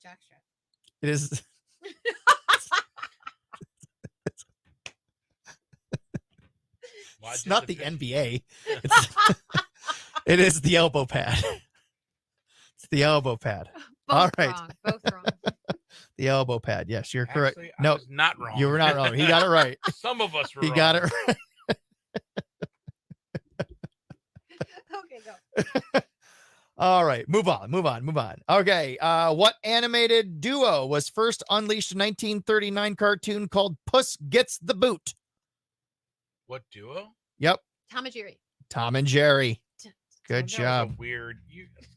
Jockstrap. It is. Why'd It's you not have to the pick- NBA. It's, it is the elbow pad. It's the elbow pad. Both All right. wrong. Both wrong. The elbow pad. Yes, you're correct. Actually, I No, was not wrong. you were not wrong. He got it right. Some of us were He wrong. got it right. Okay, go. All right, move on. Okay, what animated duo was first unleashed in 1939 cartoon called Puss Gets the Boot? What duo? Yep, Tom and Jerry. Tom and Jerry. Good That was job. a weird.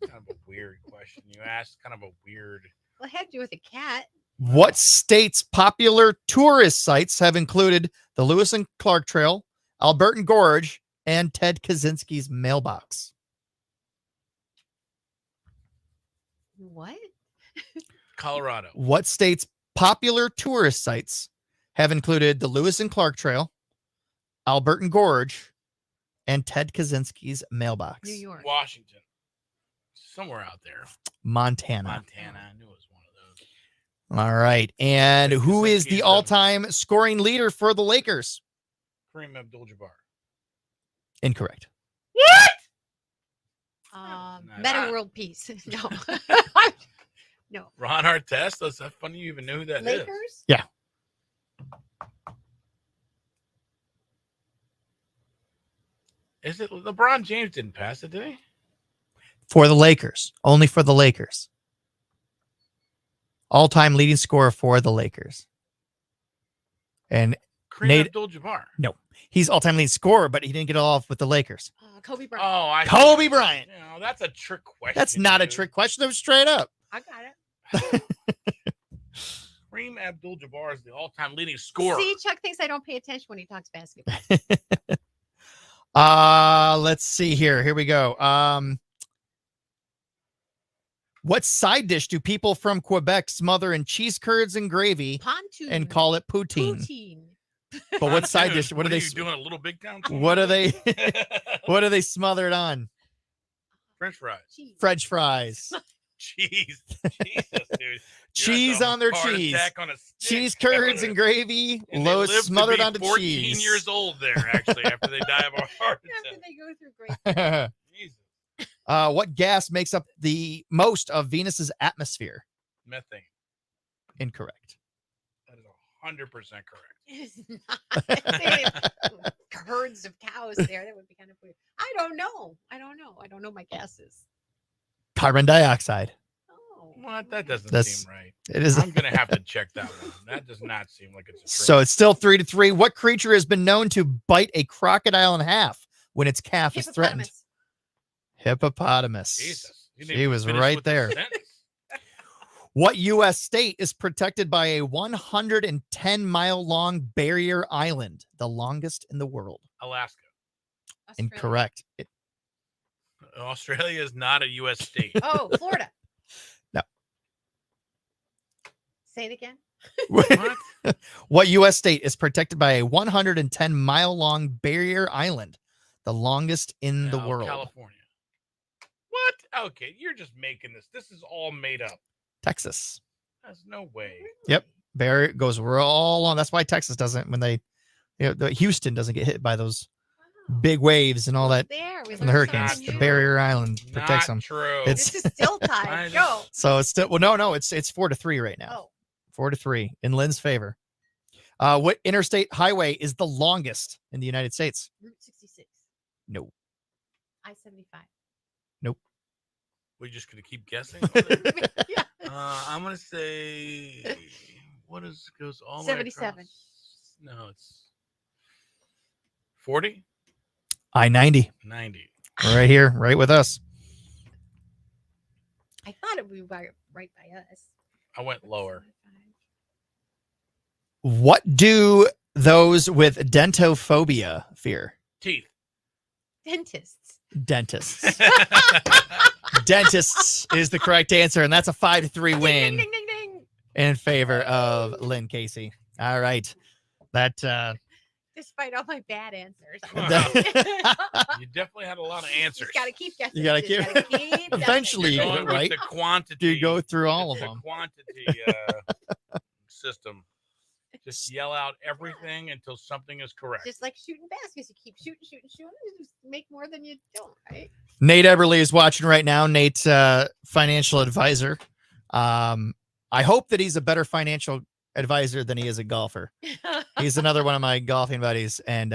That's kind of a weird question you asked. Kind of a weird. Well, it had to do with a cat. What state's popular tourist sites have included the Lewis and Clark Trail, Albertan Gorge, and Ted Kaczynski's mailbox? What? Colorado. What state's popular tourist sites have included the Lewis and Clark Trail, Albertan Gorge, and Ted Kaczynski's mailbox? New York. Washington. Somewhere out there. Montana. Montana. I knew it was one of those. All right. And who is Kaczynski's the the- all-time scoring leader for the Lakers? Kareem Abdul-Jabbar. Incorrect. Meta World Peace. No. No. Ron Artest. That's that funny you even knew who that is. Lakers? Yeah. Is it LeBron James didn't pass it, did he? For the Lakers. Only for the Lakers. All-time leading scorer for the Lakers. And Kareem Nate, Abdul-Jabbar. no, he's all-time leading scorer, but he didn't get it off with the Lakers. Kobe Bryant. Oh, I Kobe Bryant. You know, that's a trick question. That's not a dude. trick question. That was straight up. I got it. Kareem Abdul-Jabbar is the all-time leading scorer. See, Chuck thinks I don't pay attention when he talks basketball. Let's see here. Here we go. What side dish do people from Quebec smother in cheese curds and gravy Pontoon. and call it poutine? Poutine. But what side Dude, dish? What are they? you doing a Little Big Town? What are they? What are they smothered on? French fries. French fries. Cheese. Jesus, dude. Cheese on their Heart cheese. attack on a stick. Cheese curds and gravy. And they Loads live to smothered be onto 14 cheese. years old there, actually, after they die of a heart After attack. they go through great. Jesus. What gas makes up the most of Venus's atmosphere? Methane. Incorrect. That is 100% correct. It's not. Herds of cows there. That would be kind of weird. I don't know. I don't know my guesses. Carbon dioxide. What? That doesn't That's- seem right. it is- I'm going to have to check that one. That does not seem like it's a trick. So it's still 3-3. What creature has been known to bite a crocodile in half when its calf is threatened? Hippopotamus. Jesus. You didn't She even was finish right with the there. sentence. What U.S. state is protected by a 110-mile long barrier island, the longest in the world? Alaska. Incorrect. Australia is not a U.S. state. Oh, Florida. No. Say it again. What U.S. state is protected by a 110-mile long barrier island, the longest in the No, world? California. What? Okay, you're just making this. This is all made up. Texas. There's no way. Yep. Barrier goes all on. That's why Texas doesn't, when they, Houston doesn't get hit by those big waves and all that There, we from the learned hurricanes. something The new. barrier island protects them. True. It's This is still tied. Go. so it's still no, it's 4-3 right now. Oh, 4-3 in Lynn's favor. What interstate highway is the longest in the United States? Route 66. No. I-75. Nope. We're just gonna keep guessing. Yeah. I'm gonna say goes all the way 77. across? No, it's 40, I-90. 90. Right here, right with us. I thought it would be right by us. I went lower. What do those with dentophobia fear? Teeth. Dentists. Dentists. Dentists is the correct answer, and that's a 5-3 win Ding, ding, ding. in favor of Lynn Casey. All right. That Despite all my bad answers. You definitely had a lot of answers. Just gotta keep guessing. You gotta Just keep- gotta keep guessing. Eventually you You're get going it with right. the quantity. You go through all of It's a them. quantity system. Just yell out everything until something is correct. Just like shooting baskets, you keep shooting, you just make more than you don't, right? Nate Eberly is watching right now. Nate's financial advisor. I hope that he's a better financial advisor than he is a golfer. He's another one of my golfing buddies, and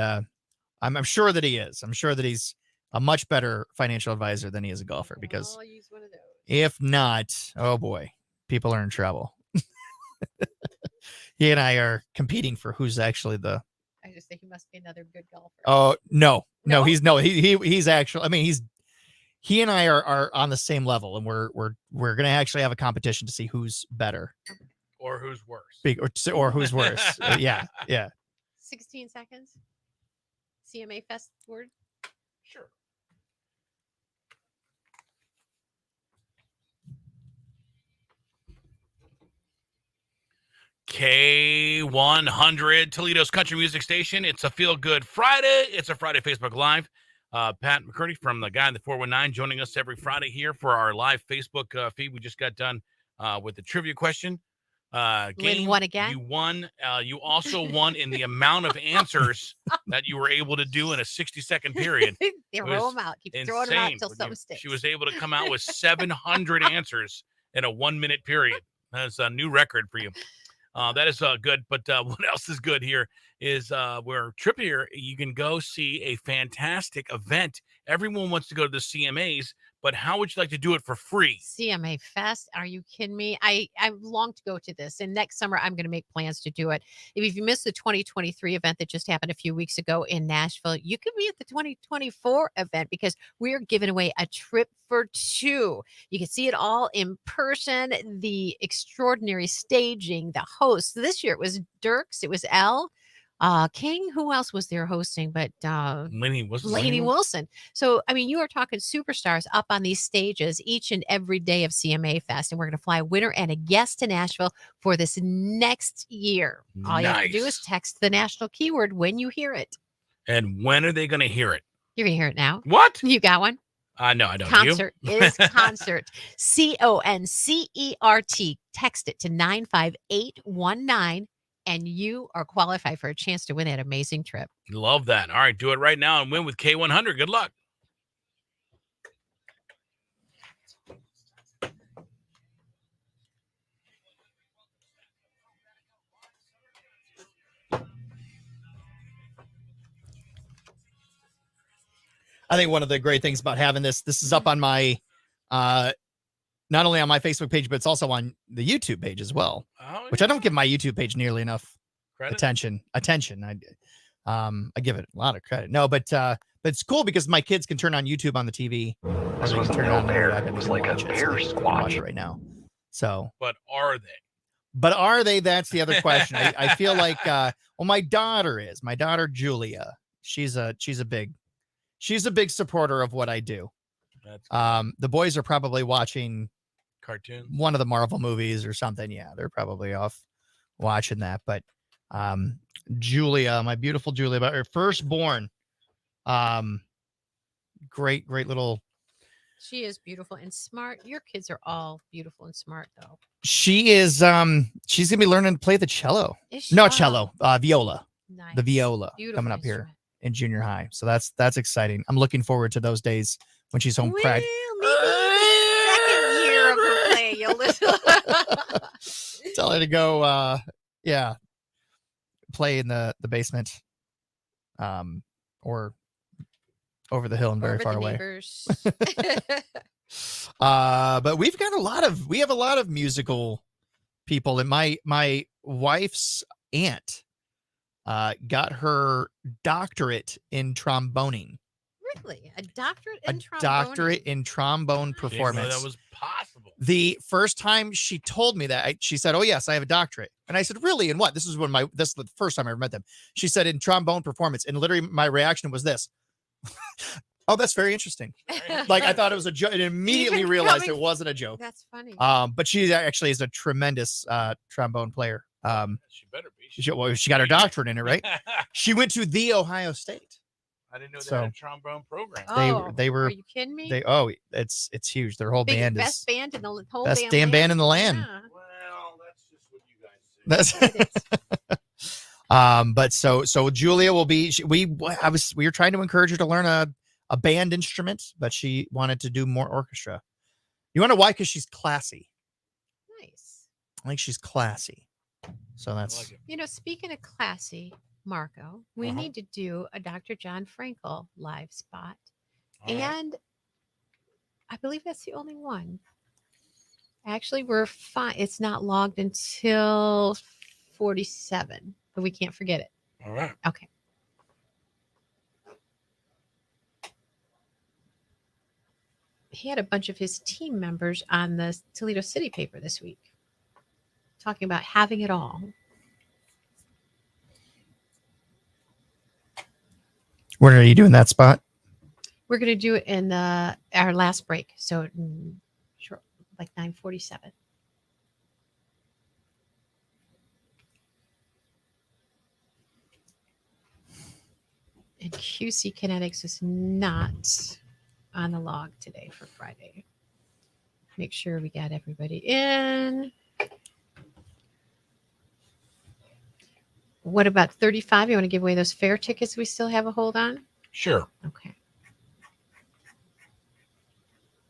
I'm sure that he is. I'm sure that he's a much better financial advisor than he is a golfer, because I'll use one of those. if not, oh boy, people are in trouble. He and I are competing for who's actually the. I just think he must be another good golfer. Oh no, No? he's actually. I mean, he and I are on the same level, and we're gonna actually have a competition to see who's better, Or who's worse. or who's worse. Yeah. 16 seconds. CMA Fest word. Sure. K100, Toledo's country music station. It's a Feel Good Friday. It's a Friday Facebook Live. Pat McCurdy from the guy in the 419 joining us every Friday here for our live Facebook feed. We just got done with the trivia question. Lynn won again. You won. You also won in the amount of answers that you were able to do in a 60-second period. Throw It was them out. Keep throwing them out insane. until something sticks. She was able to come out with 700 answers in a 1-minute period. That's a new record for you. That is good. But what else is good here is where Trippier, you can go see a fantastic event. Everyone wants to go to the CMAs, but how would you like to do it for free? CMA Fest. Are you kidding me? I long to go to this, and next summer I'm going to make plans to do it. If you missed the 2023 event that just happened a few weeks ago in Nashville, you could be at the 2024 event because we're giving away a trip for 2. You can see it all in person. The extraordinary staging, the hosts. This year it was Dirks, it was Elle. King, who else was there hosting? But Lainey Wilson. So, I mean, you are talking superstars up on these stages each and every day of CMA Fest. And we're going to fly a winner and a guest to Nashville for this next year. All you have to do is text the national keyword when you hear it. And when are they going to hear it? You're going to hear it now. What? You got one? No, I don't. Concert You? is concert. CONCERT. Text it to 95819. And you are qualified for a chance to win that amazing trip. Love that. All right, do it right now and win with K100. Good luck. I think one of the great things about having this is up on my, not only on my Facebook page, but it's also on the YouTube page as well, which I don't give my YouTube page nearly enough attention. I give it a lot of credit. No, but it's cool because my kids can turn on YouTube on the TV. This wasn't an old pair. It was like a bear squatch right now. So, but are they? That's the other question. I feel like, well, my daughter Julia, she's a big supporter of what I do. The boys are probably watching cartoons, one of the Marvel movies or something. Yeah, they're probably off watching that. But Julia, my beautiful Julia, about her firstborn, great little. She is beautiful and smart. Your kids are all beautiful and smart, though. She is. She's gonna be learning to play the cello. Is she? No, cello. Viola. Nice. The viola Beautiful coming up here in junior high. So that's exciting. I'm looking forward to those days when she's home. Well, maybe second year of her play, you'll listen. Tell her to go, play in the basement, or over the hill and very far away. But we have a lot of musical people, and my wife's aunt got her doctorate in tromboning. Really? A doctorate A in trombone? doctorate in trombone Didn't know performance. that was possible. The first time she told me that, she said, "Oh yes, I have a doctorate." And I said, "Really? In what?" This is the first time I ever met them. She said, "In trombone performance." And literally my reaction was this. Oh, that's very interesting. Like, I thought it was a joke and immediately Even realized coming- it wasn't a joke. That's funny. But she actually is a tremendous trombone player. She better be. Well, she got her doctorate in it, right? She went to The Ohio State. I didn't know they So- had a trombone program. They were. Are you kidding me? It's huge. Their whole band is Best band in the whole best damn damn band in the land. Yeah. Well, that's just what you guys say. That's but so Julia will be. We were trying to encourage her to learn a band instrument, but she wanted to do more orchestra. You want to know why? Because she's classy. Nice. I think she's classy. So that's You know, speaking of classy, Marco, we need to do a Dr. John Frankel live spot. All right. And I believe that's the only one. Actually, we're fine. It's not logged until 47, but we can't forget it. All right. Okay. He had a bunch of his team members on the Toledo City paper this week talking about having it all. Where are you doing that spot? We're going to do it in our last break. So short, like 9:47. And QC Kinetics is not on the log today for Friday. Make sure we got everybody in. What about 35? You want to give away those fair tickets we still have a hold on? Sure. Okay.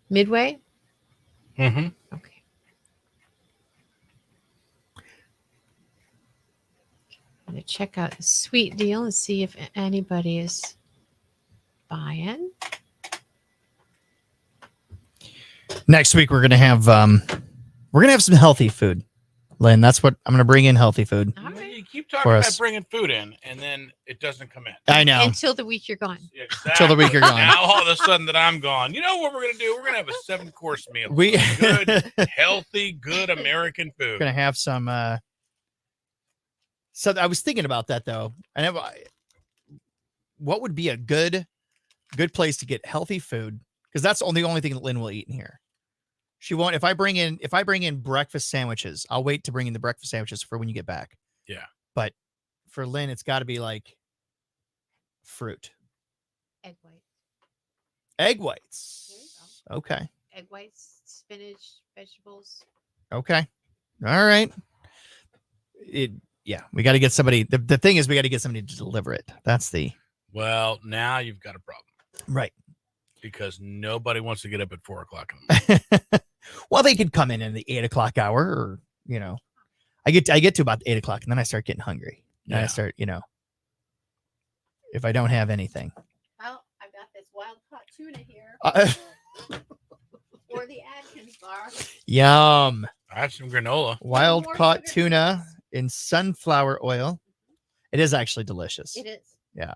Midway? Mm-hmm. Okay. I'm going to check out the sweet deal and see if anybody is buying. Next week we're gonna have some healthy food, Lynn. That's what I'm gonna bring in, healthy food. You keep talking For about us. bringing food in, and then it doesn't come in. I know. Until the week you're gone. Until the week you're gone. Now all of a sudden that I'm gone. You know what we're gonna do? We're gonna have a 7-course meal. We- good, healthy, good American food. We're gonna have some. So I was thinking about that though, and what would be a good place to get healthy food? Because that's the only thing that Lynn will eat in here. She won't. If I bring in breakfast sandwiches, I'll wait to bring in the breakfast sandwiches for when you get back. Yeah. But for Lynn, it's got to be like fruit, Egg white. egg whites. Okay. Egg whites, spinach, vegetables. Okay. All right. Yeah, we got to get somebody. The thing is, we got to get somebody to deliver it. That's the Well, now you've got a problem. right. Because nobody wants to get up at 4 o'clock in the morning. Well, they could come in the 8 o'clock hour, or I get to about 8 o'clock, and then I start getting hungry. And I Yeah. start, if I don't have anything. Well, I've got this wild caught tuna here. Or the Atkins bar. Yum. I have some granola. Wild more caught sugar. tuna in sunflower oil. It is actually delicious. It is. Yeah.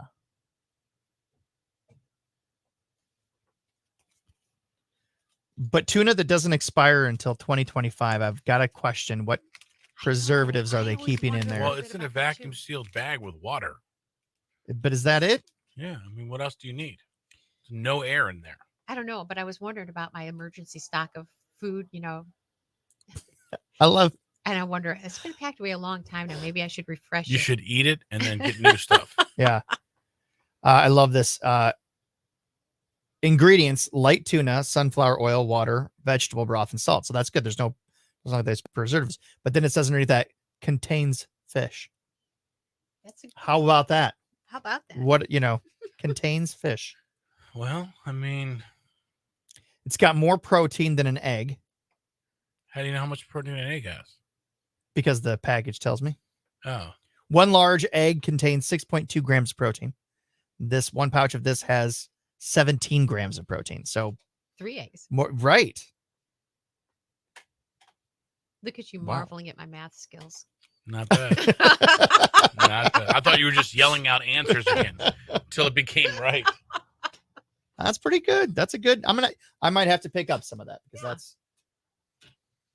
But tuna that doesn't expire until 2025, I've got to question what preservatives are they keeping in there. Well, it's in a vacuum sealed bag with water. But is that it? Yeah. I mean, what else do you need? There's no air in there. I don't know, but I was wondering about my emergency stock of food, I love. and I wonder, it's been packed away a long time now. Maybe I should refresh You it. should eat it and then get new stuff. Yeah. I love this. Ingredients: light tuna, sunflower oil, water, vegetable broth, and salt. So that's good. There's preservatives. But then it says underneath that contains fish. That's How about that? How about that? What contains fish? Well, I mean, It's got more protein than an egg how do you know how much protein an egg has? because the package tells me. Oh, One large egg contains 6.2 grams of protein. This one pouch of this has 17 grams of protein. So 3 eggs. more right. Look at you Wow. marveling at my math skills. not bad. Not bad. I thought you were just yelling out answers again until it became right. That's pretty good. That's a good. I might have to pick up some of that because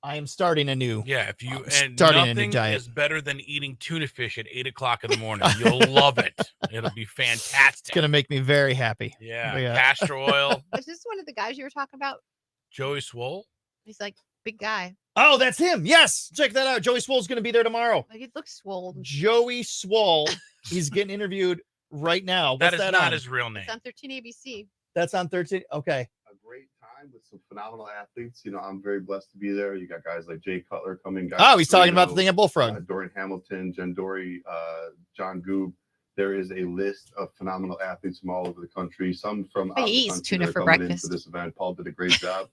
I am starting a new. Yeah, if you and starting a new nothing diet. is better than eating tuna fish at 8 o'clock in the morning. You'll love it. It'll be It's fantastic. gonna make me very happy. Yeah, castor oil. Is this one of the guys you were talking about? Joey Swole. He's like big guy. Oh, that's him. Yes, check that out. Joey Swole's gonna be there tomorrow. Like he looks swollen. Joey Swole. He's getting interviewed right now. That What's is not on? his real name. It's on 13 ABC. That's on 13. Okay. A great time with some phenomenal athletes. I'm very blessed to be there. You got guys like Jay Cutler coming. Guys Oh, he's like talking about the Reno, thing at Bullfrog. Dorian Hamilton, Jen Dory, John Goob. There is a list of phenomenal athletes from all over the country. Some from out He of the eats country tuna that are for coming breakfast. into this event. Paul did a great job,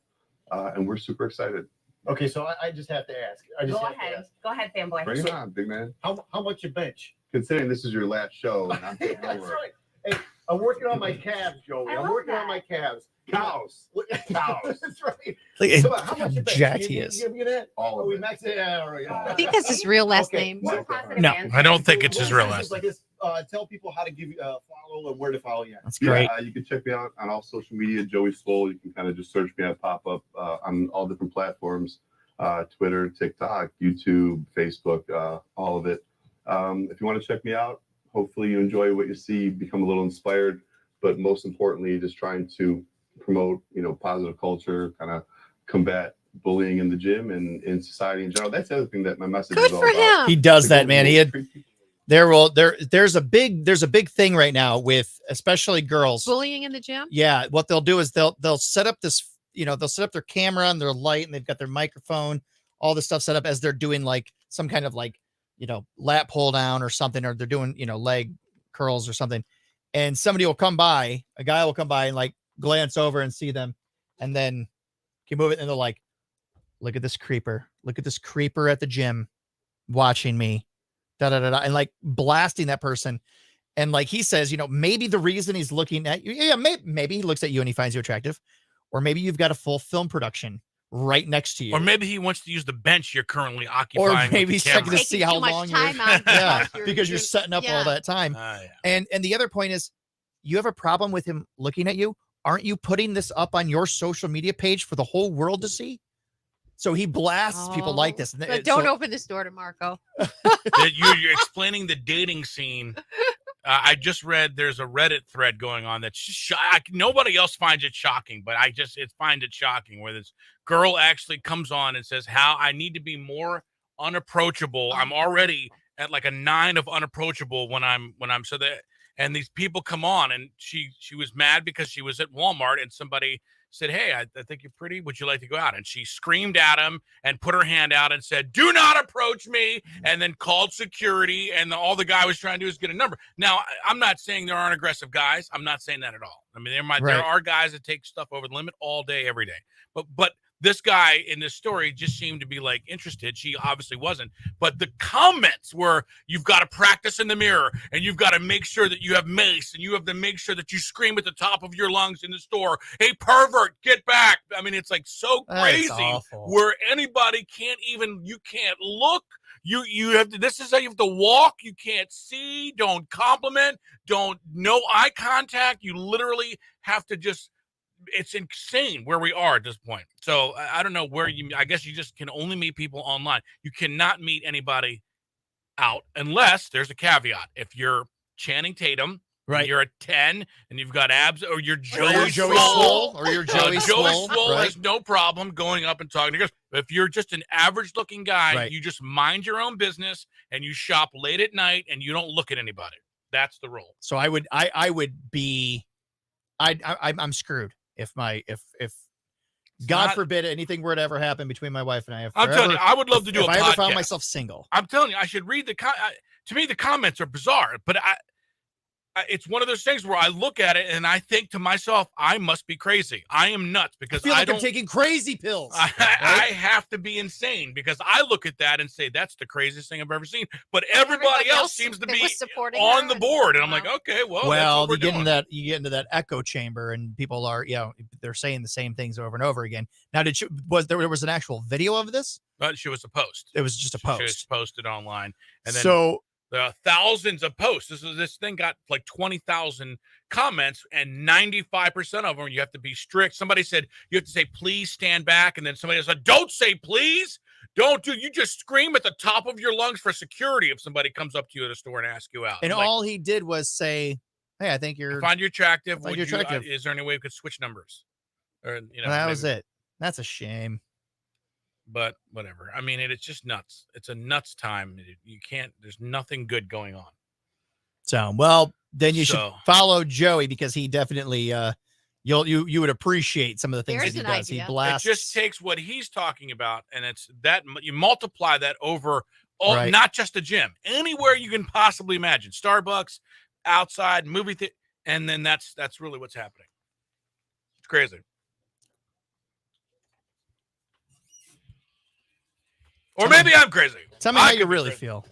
and we're super excited. Okay, so I just have to ask. Go ahead. Go ahead, fanboy. Bring it on, big man. How much you bench? Considering this is your last show, and I'm taking That's over. right. Hey, I'm working on my calves, Joey. I'm working on my calves. Cows. Cows. That's right. Look at Come on, how much you bench? jacked You- he you is. Give me that. All of we it. maxed it. Yeah, all right. I think that's his real last Okay. name. No, I don't think it's his real Well, last it's like this, tell people how to give you follow and where to follow you. That's Yeah, great. you can check me out on all social media, Joey Swole. You can kind of just search me. I pop up on all different platforms, Twitter, TikTok, YouTube, Facebook, all of it. If you want to check me out, hopefully you enjoy what you see, become a little inspired, but most importantly, just trying to promote, positive culture, kind of combat bullying in the gym and in society in general. That's the other thing that my message Good is all for about. him. He does Like, that, man. He had treat people there's a big thing right now with especially girls. Bullying in the gym? Yeah, what they'll do is they'll set up this, they'll set up their camera and their light and they've got their microphone, all this stuff set up as they're doing like some kind of like, lat pull down or something, or they're doing, leg curls or something. And somebody will come by, a guy will come by and like glance over and see them and then can move it. And they're like, look at this creeper. Look at this creeper at the gym watching me. Da, da, da, da, and like blasting that person. And like he says, maybe the reason he's looking at you, maybe he looks at you and he finds you attractive, or maybe you've got a full film production right next to you, Or maybe he wants to use the bench you're currently or occupying. maybe with he's the checking to camera. see how long you're, yeah, because you're setting up all that time. Yeah. And the other point is, you have a problem with him looking at you. Aren't you putting this up on your social media page for the whole world to see? So he blasts people like this. And But don't open this door to Marco. That you're explaining the dating scene. I just read there's a Reddit thread going on that's nobody else finds it shocking, but I find it shocking where this girl actually comes on and says, "How I need to be more unapproachable. I'm already at like a 9 of unapproachable when I'm so that." And these people come on, and she was mad because she was at Walmart and somebody said, "Hey, I think you're pretty. Would you like to go out?" And she screamed at him and put her hand out and said, "Do not approach me," and then called security. And all the guy was trying to do is get a number. Now, I'm not saying there aren't aggressive guys. I'm not saying that at all. I mean, there are guys that take stuff over the limit all day, every day. But this guy in this story just seemed to be like interested. She obviously wasn't. But the comments were, "You've got to practice in the mirror, and you've got to make sure that you have mace, and you have to make sure that you scream at the top of your lungs in the store, 'Hey, pervert, get back.'" I mean, it's like so crazy where anybody you can't look. You have to, this is how you have to walk. You can't see, don't compliment, no eye contact. You literally have to it's insane where we are at this point. So I don't know I guess you just can only meet people online. You cannot meet anybody out unless there's a caveat. If you're Channing Tatum, right? You're a 10 and you've got abs, or you're Joey Joey Swole, Swole, or you're Joey Joey Swole, Swole right? has no problem going up and talking to girls. But if you're just an average looking guy, Right. you just mind your own business and you shop late at night and you don't look at anybody. That's the rule. So I'm screwed if God not- forbid anything were to ever happen between my wife and I. I'm telling you, I would love to do if a I ever found podcast. myself single. I'm telling you, I should read to me, the comments are bizarre, but it's one of those things where I look at it and I think to myself, I must be crazy. I am nuts because I feel like don't I'm taking crazy pills. I have to be insane because I look at that and say that's the craziest thing I've ever seen. But everybody else seems to be on the board, and I'm like, okay, well, Well, that's what we're doing. you get into that echo chamber, and people are, they're saying the same things over and over again. Now, there was an actual video of this? But she was a post. It was just a post. She was posted online, and then So thousands of posts. This thing got like 20,000 comments, and 95% of them you have to be strict. Somebody said you have to say please stand back, and then somebody said don't say please. Don't do. You just scream at the top of your lungs for security if somebody comes up to you at a store and asks you out. And I'm like, all he did was say, "Hey, I think you're I find you attractive. find Would you you, attractive." is there any way we could switch numbers? Or And that was maybe- it. That's a shame. But whatever. I mean, it's just nuts. It's a nuts time. You can't. There's nothing good going on. So, well, then you should So- follow Joey because he definitely you would appreciate some of the things There's that he an does. idea. He blasts. It just takes what he's talking about, and it's that you multiply that over all, Right. not just the gym, anywhere you can possibly imagine, Starbucks, outside, movie theater, and then that's really what's happening. It's crazy. Or maybe I'm crazy. Tell me I how could you be really crazy. feel.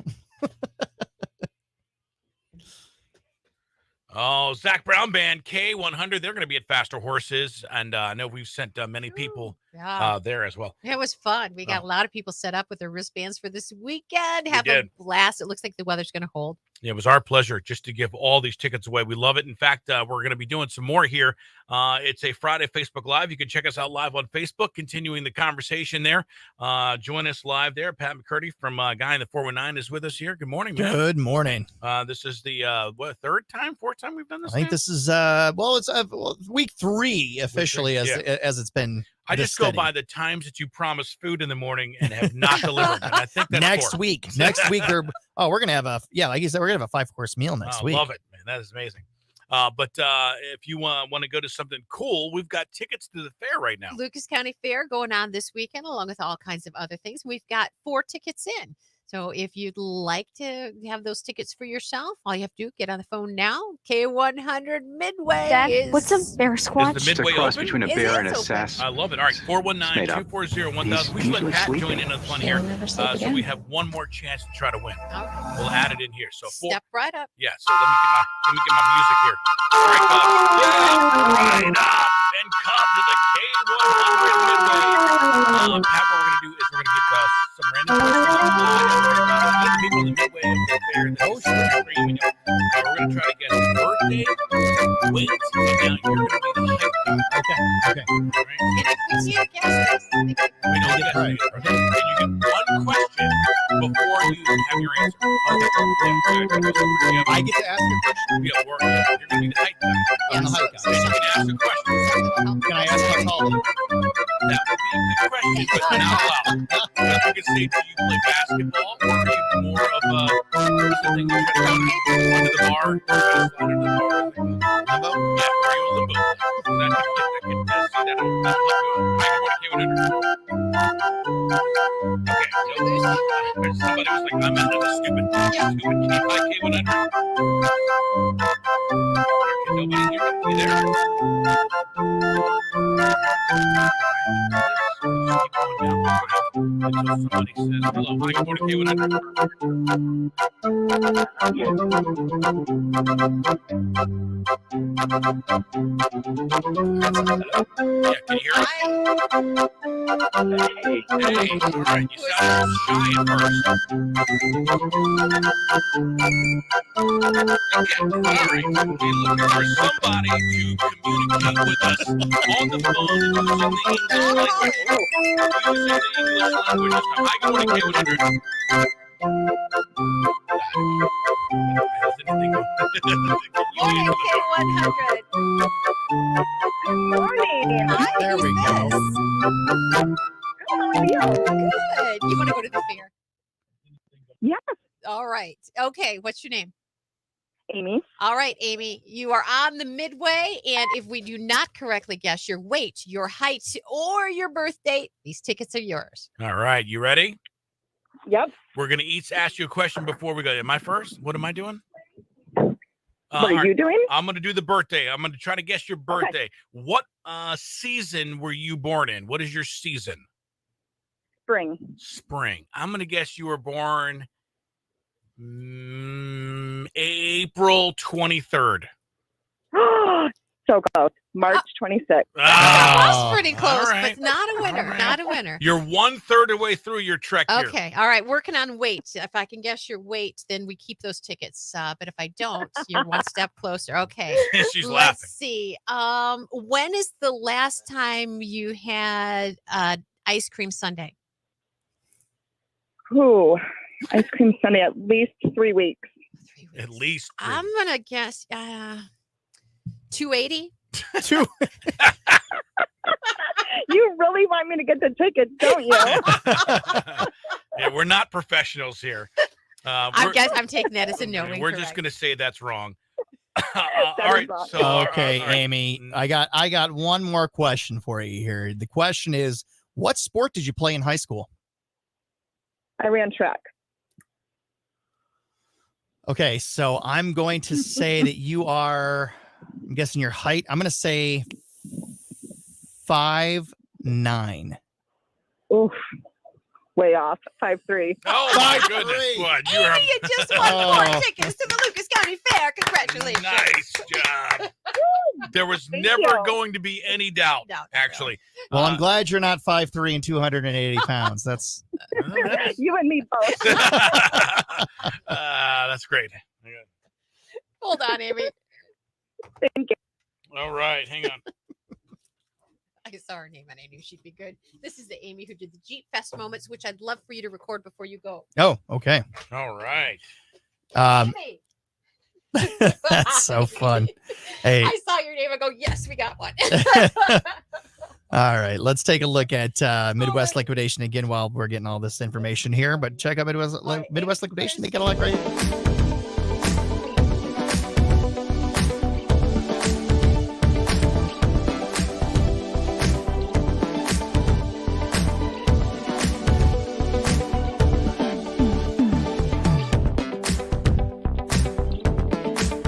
Oh, Zach Brown Band, K100. They're going to be at Faster Horses. And I know we've sent many people Yeah. there as well. It was fun. We got a lot of people set up with their wristbands for this weekend. Have a did. blast. It looks like the weather's going to hold. Yeah, it was our pleasure just to give all these tickets away. We love it. In fact, we're going to be doing some more here. It's a Friday Facebook Live. You can check us out live on Facebook, continuing the conversation there. Join us live there. Pat McCurdy from Guy in the 419 is with us here. Good morning, man. Good morning. This is the fourth time we've done this? I think now? this is it's week 3 officially Yeah. as it's been. I this just go steady. by the times that you promise food in the morning and have not delivered. And I think that's next 4. week. Next week we're gonna have like you said, we're gonna have a 5-course meal next week. Love it, man. That is amazing. But if you want to go to something cool, we've got tickets to the fair right now. Lucas County Fair going on this weekend, along with all kinds of other things. We've got 4 tickets in. So if you'd like to have those tickets for yourself, all you have to do, get on the phone now. K100 Midway. Dad, what's a bear Is squatch? the Midway cross open? between a It bear and is a open. sass. I love it. All right, made up. 419-240-1000. We He's should let Pat usually join in on the fun here, He'll never sleep so we again. have one more chance to try to win. Okay. We'll add it in here. So Step right up. yeah. So let me get my music here. Break up. Yeah, right up and come to the K100 Midway. Pat, what we're gonna do is we're gonna get some random people in the Midway of the fair. And then we're gonna try to get a birthday, weight, and now you're gonna be the hype guy. Okay. And if we can't guess this, We don't get right. Okay. And you get one question before you have your answer. I get to ask a question. Yeah, you're going to be the hype guy. I'm the hype guy. And you can ask a question. Can I ask how tall? That would be a good question, but not loud. I can say, do you play basketball, or are you more of a what's the thing you try to go into the bar? Slide into the bar. Limbo? Yeah, are you a limbo? That can see that on the Okay, somebody was like, I'm into the stupid K100. Can nobody hear me? You there? Until somebody says hello. I can go to K100. Yeah, can you hear us? Hey, all right, you sound shy at first. Okay, all right. We're looking for somebody to communicate with us on the phone using the English language. Using the English language. I can only K100. Morning, K100. Morning. Hi, There who's we go. this? How are you? Good. You want to go to the fair? Yes, All right. Okay. What's your name? Amy. All right, Amy, you are on the Midway. And if we do not correctly guess your weight, your height, or your birth date, these tickets are yours. All right, you ready? Yep. We're going to each ask you a question before we go. Am I first? What am I doing? What are you doing? I'm going to do the birthday. I'm going to try to guess your birthday. What season were you born in? What is your season? Spring. Spring. I'm going to guess you were born April 23rd. So close. March 26th. That's pretty close, all right. but not a winner. Not a winner. You're 1/3 of the way through your trek here. Okay. All right. Working on weight. If I can guess your weight, then we keep those tickets. But if I don't, you're one step closer. Okay. She's Let's laughing. see. When is the last time you had ice cream sundae? Ooh, ice cream sundae, at least 3 weeks. At least. I'm gonna guess 280. You really want me to get the tickets, don't you? Yeah, we're not professionals here. I guess I'm taking that as a no. We're just going to say that's wrong. That All right. is So, Okay, all right. Amy, I got one more question for you here. The question is, what sport did you play in high school? I ran track. Okay, so I'm going to say that you are, I'm guessing your height. I'm going to say 5'9". Oof, way off. 5'3". Oh my goodness! What you are? You just won 4 tickets to the Lucas County Fair. Congratulations! Nice job. There was Thank never you. going to be any doubt, actually. Well, I'm glad you're not 5'3" and 280 pounds. That's You and me both. That's great. Hold on, Amy. Thank you. All right, hang on. I saw her name and I knew she'd be good. This is the Amy who did the Jeep Fest moments, which I'd love for you to record before you go. oh, okay. All right. Hey, That's so fun. Hey, I saw your name and go, yes, we got one. all right, let's take a look at Midwest Liquidation again while we're getting all this information here. But check out Midwest Liquidation. They got a lot great.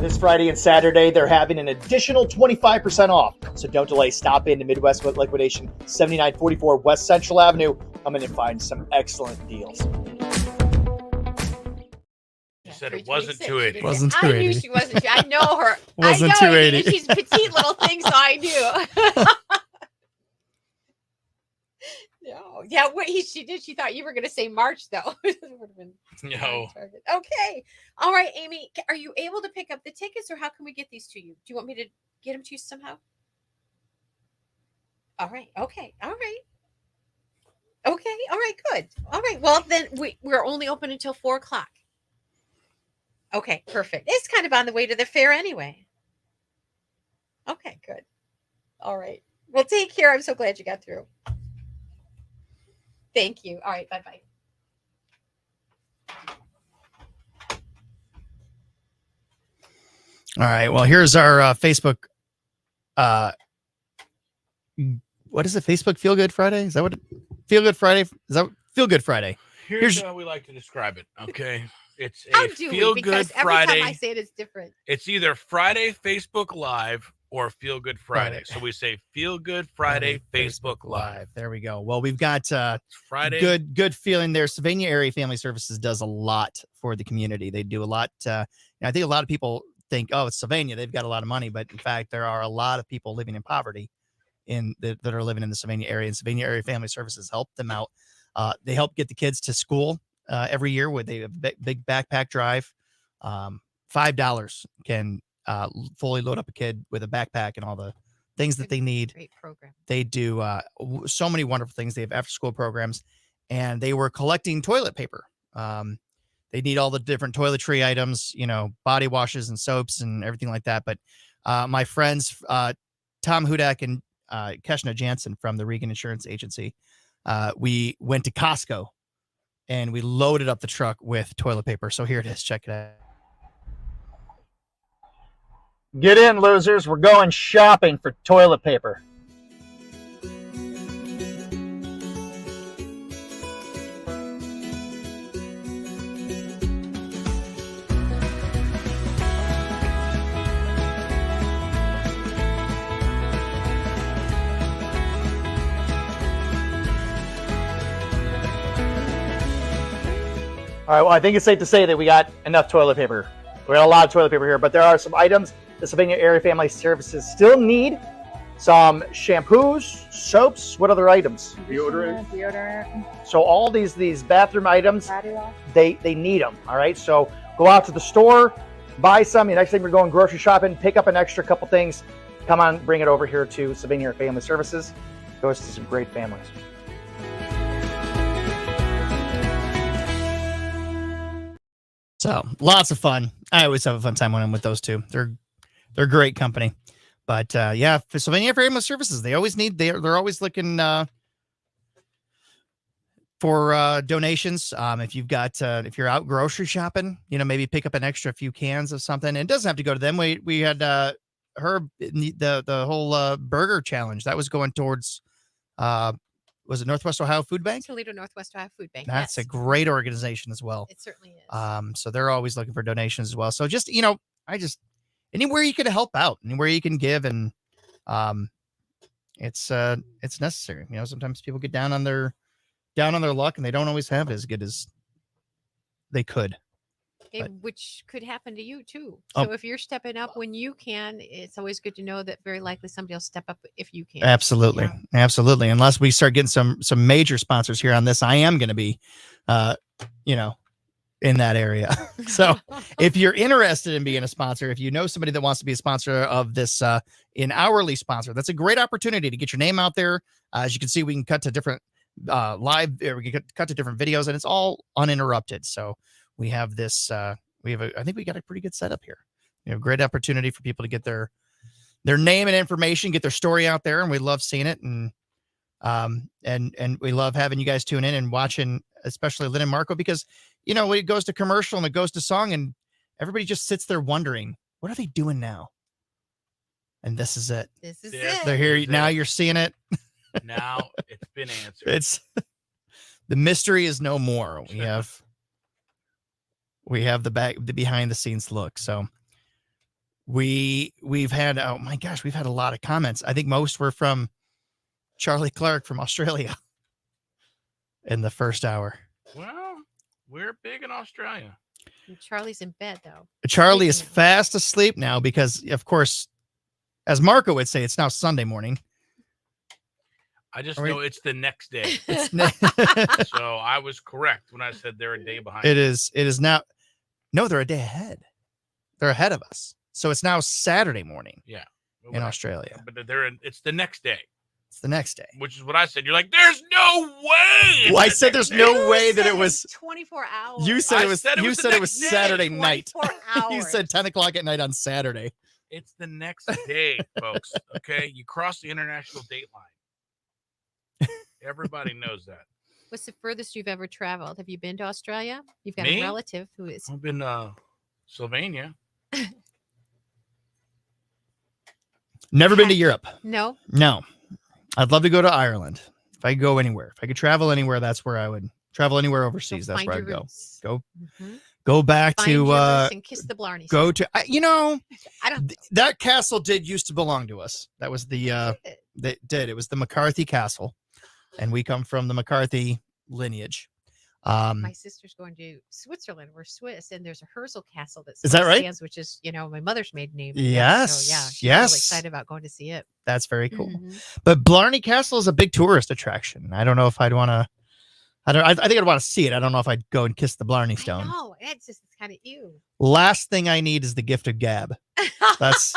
This Friday and Saturday, they're having an additional 25% off. So don't delay. Stop into Midwest Liquidation, 7944 West Central Avenue. Come in and find some excellent deals. She said it wasn't 280. Wasn't I knew 280. she wasn't. I know her. Wasn't I know 280. She's a petite little thing, so I knew. No. Yeah, what she did, she thought you were going to say March, though. It would've been No. target. Okay. All right, Amy, are you able to pick up the tickets or how can we get these to you? Do you want me to get them to you somehow? All right. Okay. All right. Okay. All right. Good. All right. Well, then we're only open until 4:00. Okay. Perfect. It's kind of on the way to the fair anyway. Okay. Good. All right. Well, take care. I'm so glad you got through. Thank you. All right. Bye-bye. All right. Well, here's our Facebook. What is it? Facebook Feel Good Friday? Is that what Feel Good Friday? Is that Feel Good Friday? Here's how we like to describe it. Okay. It's How a do Feel we? Good Because every Friday. time I say it, it's different. It's either Friday Facebook Live or Feel Good Friday. So we say Feel Good Friday Facebook Live. There we go. Well, we've got Friday. good feeling there. Sylvania Area Family Services does a lot for the community. They do a lot. I think a lot of people think, oh, it's Sylvania, they've got a lot of money, but in fact, there are a lot of people living in poverty that are living in the Sylvania area, and Sylvania Area Family Services help them out. They help get the kids to school every year with a big backpack drive. $5 can fully load up a kid with a backpack and all the things that they need. Great program. They do so many wonderful things. They have after school programs, and they were collecting toilet paper. They need all the different toiletry items, body washes and soaps and everything like that. But my friends, Tom Hudak and Keshna Jansen from the Regan Insurance Agency, we went to Costco and we loaded up the truck with toilet paper. So here it is. Check it out. Get in, losers. We're going shopping for toilet paper. All right, well, I think it's safe to say that we got enough toilet paper. We got a lot of toilet paper here, but there are some items the Sylvania Area Family Services still need. Some shampoos, soaps, what other items? Deodorant. So all these bathroom items, Body wash. they need them, all right? So go out to the store, buy some. The next time you're going grocery shopping, pick up an extra couple things. Come on, bring it over here to Sylvania Area Family Services. Goes to some great families. So lots of fun. I always have a fun time when I'm with those two. They're great company. But yeah, for Sylvania Family Services, they always need. They're always looking for donations. If you've got if you're out grocery shopping, maybe pick up an extra few cans of something. And it doesn't have to go to them. We had Herb, the whole burger challenge that was going towards was it Northwest Ohio Food Bank? Toledo Northwest Ohio Food Bank. That's yes. a great organization as well. It certainly is. So they're always looking for donations as well. So just anywhere you can help out, anywhere you can give, and it's necessary. Sometimes people get down on their luck and they don't always have it as good as they could. Which could happen to you too. Oh. So if you're stepping up when you can, it's always good to know that very likely somebody will step up if you can. Absolutely. Absolutely. Unless we start getting some major sponsors here on this, I am going to be, in that area. So if you're interested in being a sponsor, if you know somebody that wants to be a sponsor of this, an hourly sponsor, that's a great opportunity to get your name out there. As you can see, we can cut to different we can cut to different videos, and it's all uninterrupted. So we have this, I think we got a pretty good setup here. Great opportunity for people to get their name and information, get their story out there. And we love seeing it. And we love having you guys tune in and watching, especially Lynn and Marco, because, when it goes to commercial and it goes to song and everybody just sits there wondering, what are they doing now? And this is it. This is it. They're here. Now you're seeing it. Now it's been answered. It's the mystery is no more. We have the behind the scenes look. So we've had, oh my gosh, we've had a lot of comments. I think most were from Charlie Clark from Australia in the first hour. Well, we're big in Australia. And Charlie's in bed though. Charlie is fast asleep now because, of course, as Marco would say, it's now Sunday morning. I just know it's the next day. So I was correct when I said they're a day behind. It is now. No, they're a day ahead. They're ahead of us. So it's now Saturday morning. Yeah. In Australia. But it's the next day. It's the next day. Which is what I said. You're like, there's no way. Well, I said there's no way that it was 24 hours. You said it was next Saturday day. night. 24 hours. You said 10 o'clock at night on Saturday. It's the next day, folks. Okay. You cross the international date line. Everybody knows that. What's the furthest you've ever traveled? Have you been to Australia? You've got Me? a relative who is. I've been Sylvania. Never been to Europe. No. No. I'd love to go to Ireland. If I could go anywhere. If I could travel anywhere, that's where I would travel anywhere overseas. That's where I'd go. Go back Find to your roots and kiss the Blarney. go to I don't that castle did used to belong to us. That was the it was the McCarthy Castle. And we come from the McCarthy lineage. My sister's going to Switzerland. We're Swiss, and there's a Herzl Castle that Is that right? stands, which is my mother's maiden name. Yes, So, yeah, she's yes. really excited about going to see it. That's very cool. Mhm. But Blarney Castle is a big tourist attraction. I don't know if I'd want to. I think I'd want to see it. I don't know if I'd go and kiss the Blarney Stone. No, it's just kind of ew. Last thing I need is the gift of gab. That's.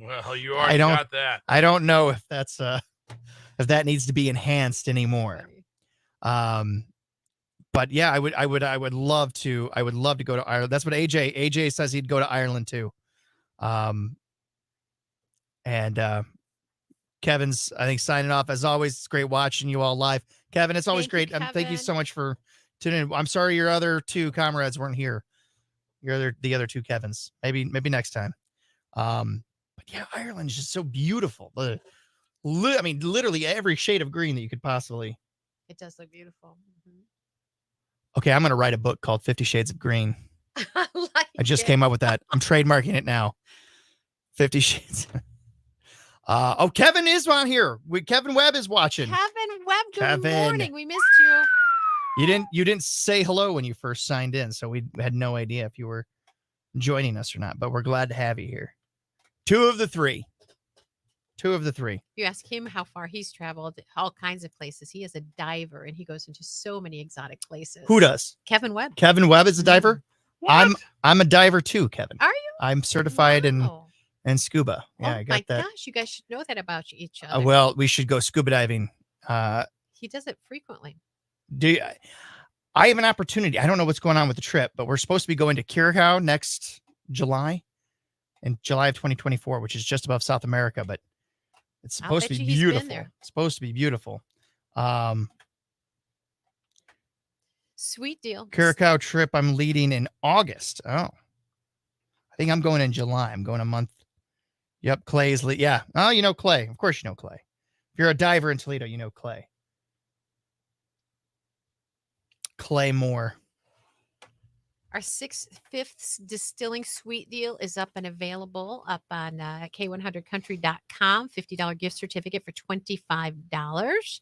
Well, you already got that. I don't know if that's if that needs to be enhanced anymore. But yeah, I would love to go to Ireland. That's what AJ says he'd go to Ireland too. And Kevin's, I think, signing off. As always, it's great watching you all live. Kevin, it's always great. Thank you so much for tuning in. I'm sorry your other two comrades weren't here. The other two Kevins. Maybe next time. But yeah, Ireland is just so beautiful. Literally every shade of green that you could possibly. It does look beautiful. Okay, I'm going to write a book called 50 Shades of Green. I just it. came up with that. I'm trademarking it now. 50 Shades. Kevin is on here. Kevin Webb is watching. Kevin Webb, good Kevin. morning. We missed you. You didn't say hello when you first signed in, so we had no idea if you were joining us or not. But we're glad to have you here. Two of the three. You ask him how far he's traveled, all kinds of places. He is a diver, and he goes into so many exotic places. Who does? Kevin Webb. Kevin Webb is a diver. What? I'm a diver too, Kevin. Are you? I'm certified Wow. in scuba. Yeah, Oh I got my that. gosh, you guys should know that about each other. Well, we should go scuba diving. He does it frequently. I have an opportunity. I don't know what's going on with the trip, but we're supposed to be going to Curacao next July, in July of 2024, which is just above South America, but it's I'll supposed to bet be you he's been beautiful. there. It's supposed to be beautiful. Sweet deal. Curacao trip I'm leading in August. Oh, I think I'm going in July. I'm going a month. Yep, Clay's. Yeah. Oh, you know Clay. Of course you know Clay. If you're a diver in Toledo, you know Clay. Clay Moore. Our 6/5 distilling sweet deal is up and available up on K100country.com. $50 gift certificate for $25.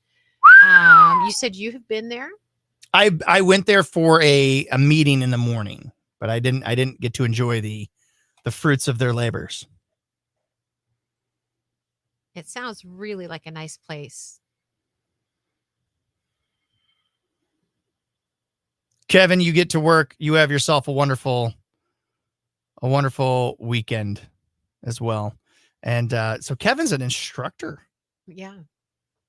You said you have been there. I went there for a meeting in the morning, but I didn't get to enjoy the fruits of their labors. It sounds really like a nice place. Kevin, you get to work. You have yourself a wonderful weekend as well. And so Kevin's an instructor. Yeah.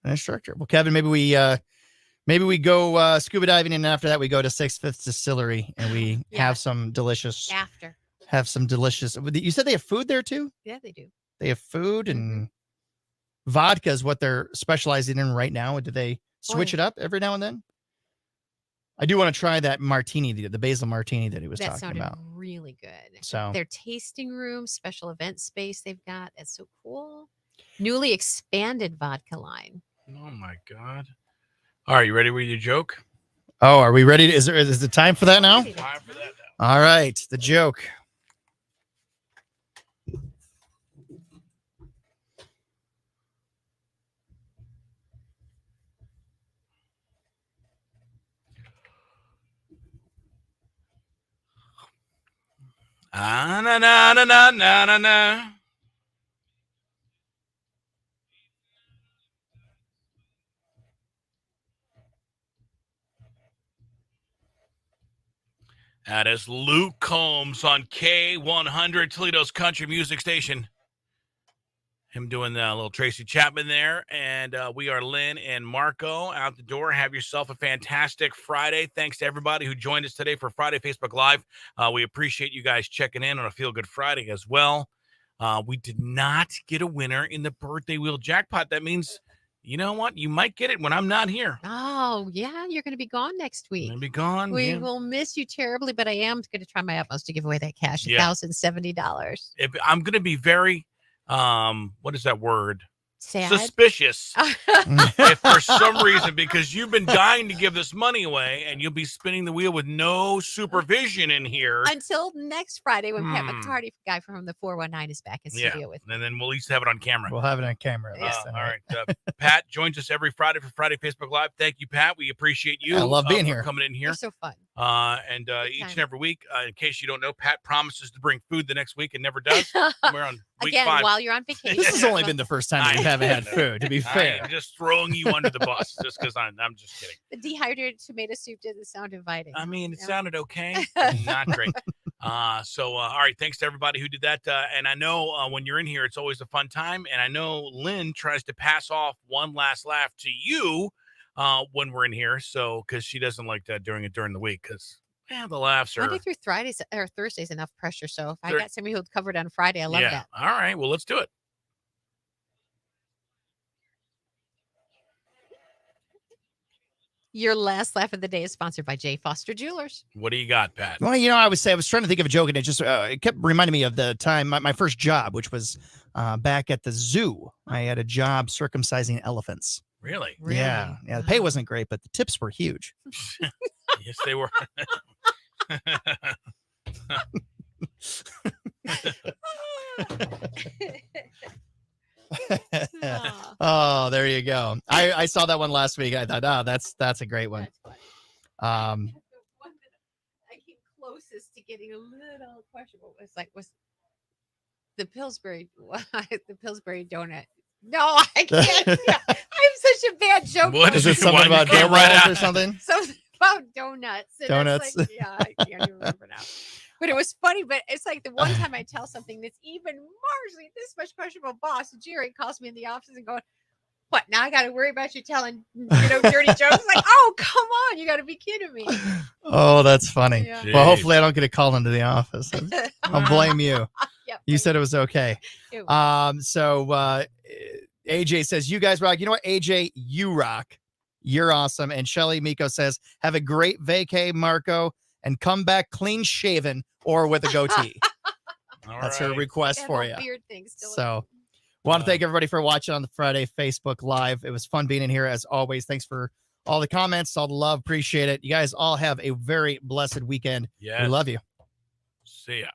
An instructor. Well, Kevin, maybe we go scuba diving, and after that we go to 6/5 Distillery and we have some delicious. After. Have some delicious. You said they have food there too? Yeah, they do. They have food and vodka is what they're specializing in right now. Do they switch it up every now and then? I do want to try that martini, the basil martini that he was That talking sounded about. really good. So their tasting room, special event space they've got. It's so cool. Newly expanded vodka line. Oh my God. All right, you ready with your joke? Oh, are we ready? Is the time for that now? Time for that now. All right, the joke. Ah, na na na na na na na. That is Luke Combs on K100, Toledo's country music station. Him doing a little Tracy Chapman there. And we are Lynn and Marco out the door. Have yourself a fantastic Friday. Thanks to everybody who joined us today for Friday Facebook Live. We appreciate you guys checking in on a Feel Good Friday as well. We did not get a winner in the birthday wheel jackpot. That means, you know what? You might get it when I'm not here. Oh, yeah. You're going to be gone next week. I'm going to be gone. We will miss you terribly, but I am going to try my utmost to give away that cash, Yeah. $1,070. I'm going to be very, what is that word? Sad? Suspicious. If for some reason, because you've been dying to give this money away and you'll be spinning the wheel with no supervision in here. Until next Friday when Pat McCarty, guy from the 419, is back in studio with me. And then we'll at least have it on camera. We'll have it on camera. At least, All right. Pat joins us every Friday for Friday Facebook Live. Thank you, Pat. We appreciate you. I love being for here. Coming in here. You're so fun. And each and every week, in case you don't know, Pat promises to bring food the next week and never does. We're on week Again, 5. while you're on vacation. This has only been the first time that we haven't had food, to be fair. I'm just throwing you under the bus just because I'm just kidding. The dehydrated tomato soup didn't sound inviting. I mean, it sounded okay. Not great. All right. Thanks to everybody who did that. And I know when you're in here, it's always a fun time. And I know Lynn tries to pass off one last laugh to you when we're in here. So, because she doesn't like that during the week, because the laughs are. Monday through Fridays or Thursdays enough pressure. So if I Thir- got somebody who'll cover it on Friday, I love that. All right. Well, let's do it. Your last laugh of the day is sponsored by J. Foster Jewelers. What do you got, Pat? Well, I was trying to think of a joke, and it just it kept reminding me of the time my first job, which was back at the zoo. I had a job circumcising elephants. Really? Yeah. The pay wasn't great, but the tips were huge. Yes, they were. Oh, there you go. I saw that one last week. I thought, that's a great one. Um, The one that I came closest to getting a little questionable was the Pillsbury the Pillsbury donut. No, I can't. I'm such a bad joke. What is did it you something want? You about came donut right balls out. or something? Something about donuts. And Donuts. Like, yeah, I can't even remember now. But it was funny. But it's like the one time I tell something that's even marginally this much questionable, boss Jerry calls me in the office and going, "What? Now I got to worry about you telling dirty jokes?" Like, oh, come on, you got to be kidding me. Oh, that's funny. Yeah. Well, Jeez. hopefully I don't get a call into the office. I'll blame you. Yep, You said it was okay. it was. So AJ says, you guys rock. You know what, AJ, you rock. You're awesome. And Shelly Miko says, have a great vacay, Marco, and come back clean shaven or with a goatee. All That's her right. request That for whole you. beard thing still. So want to thank everybody for watching on the Friday Facebook Live. It was fun being in here as always. Thanks for all the comments, all the love. Appreciate it. You guys all have a very blessed weekend. Yes. We love you. See ya.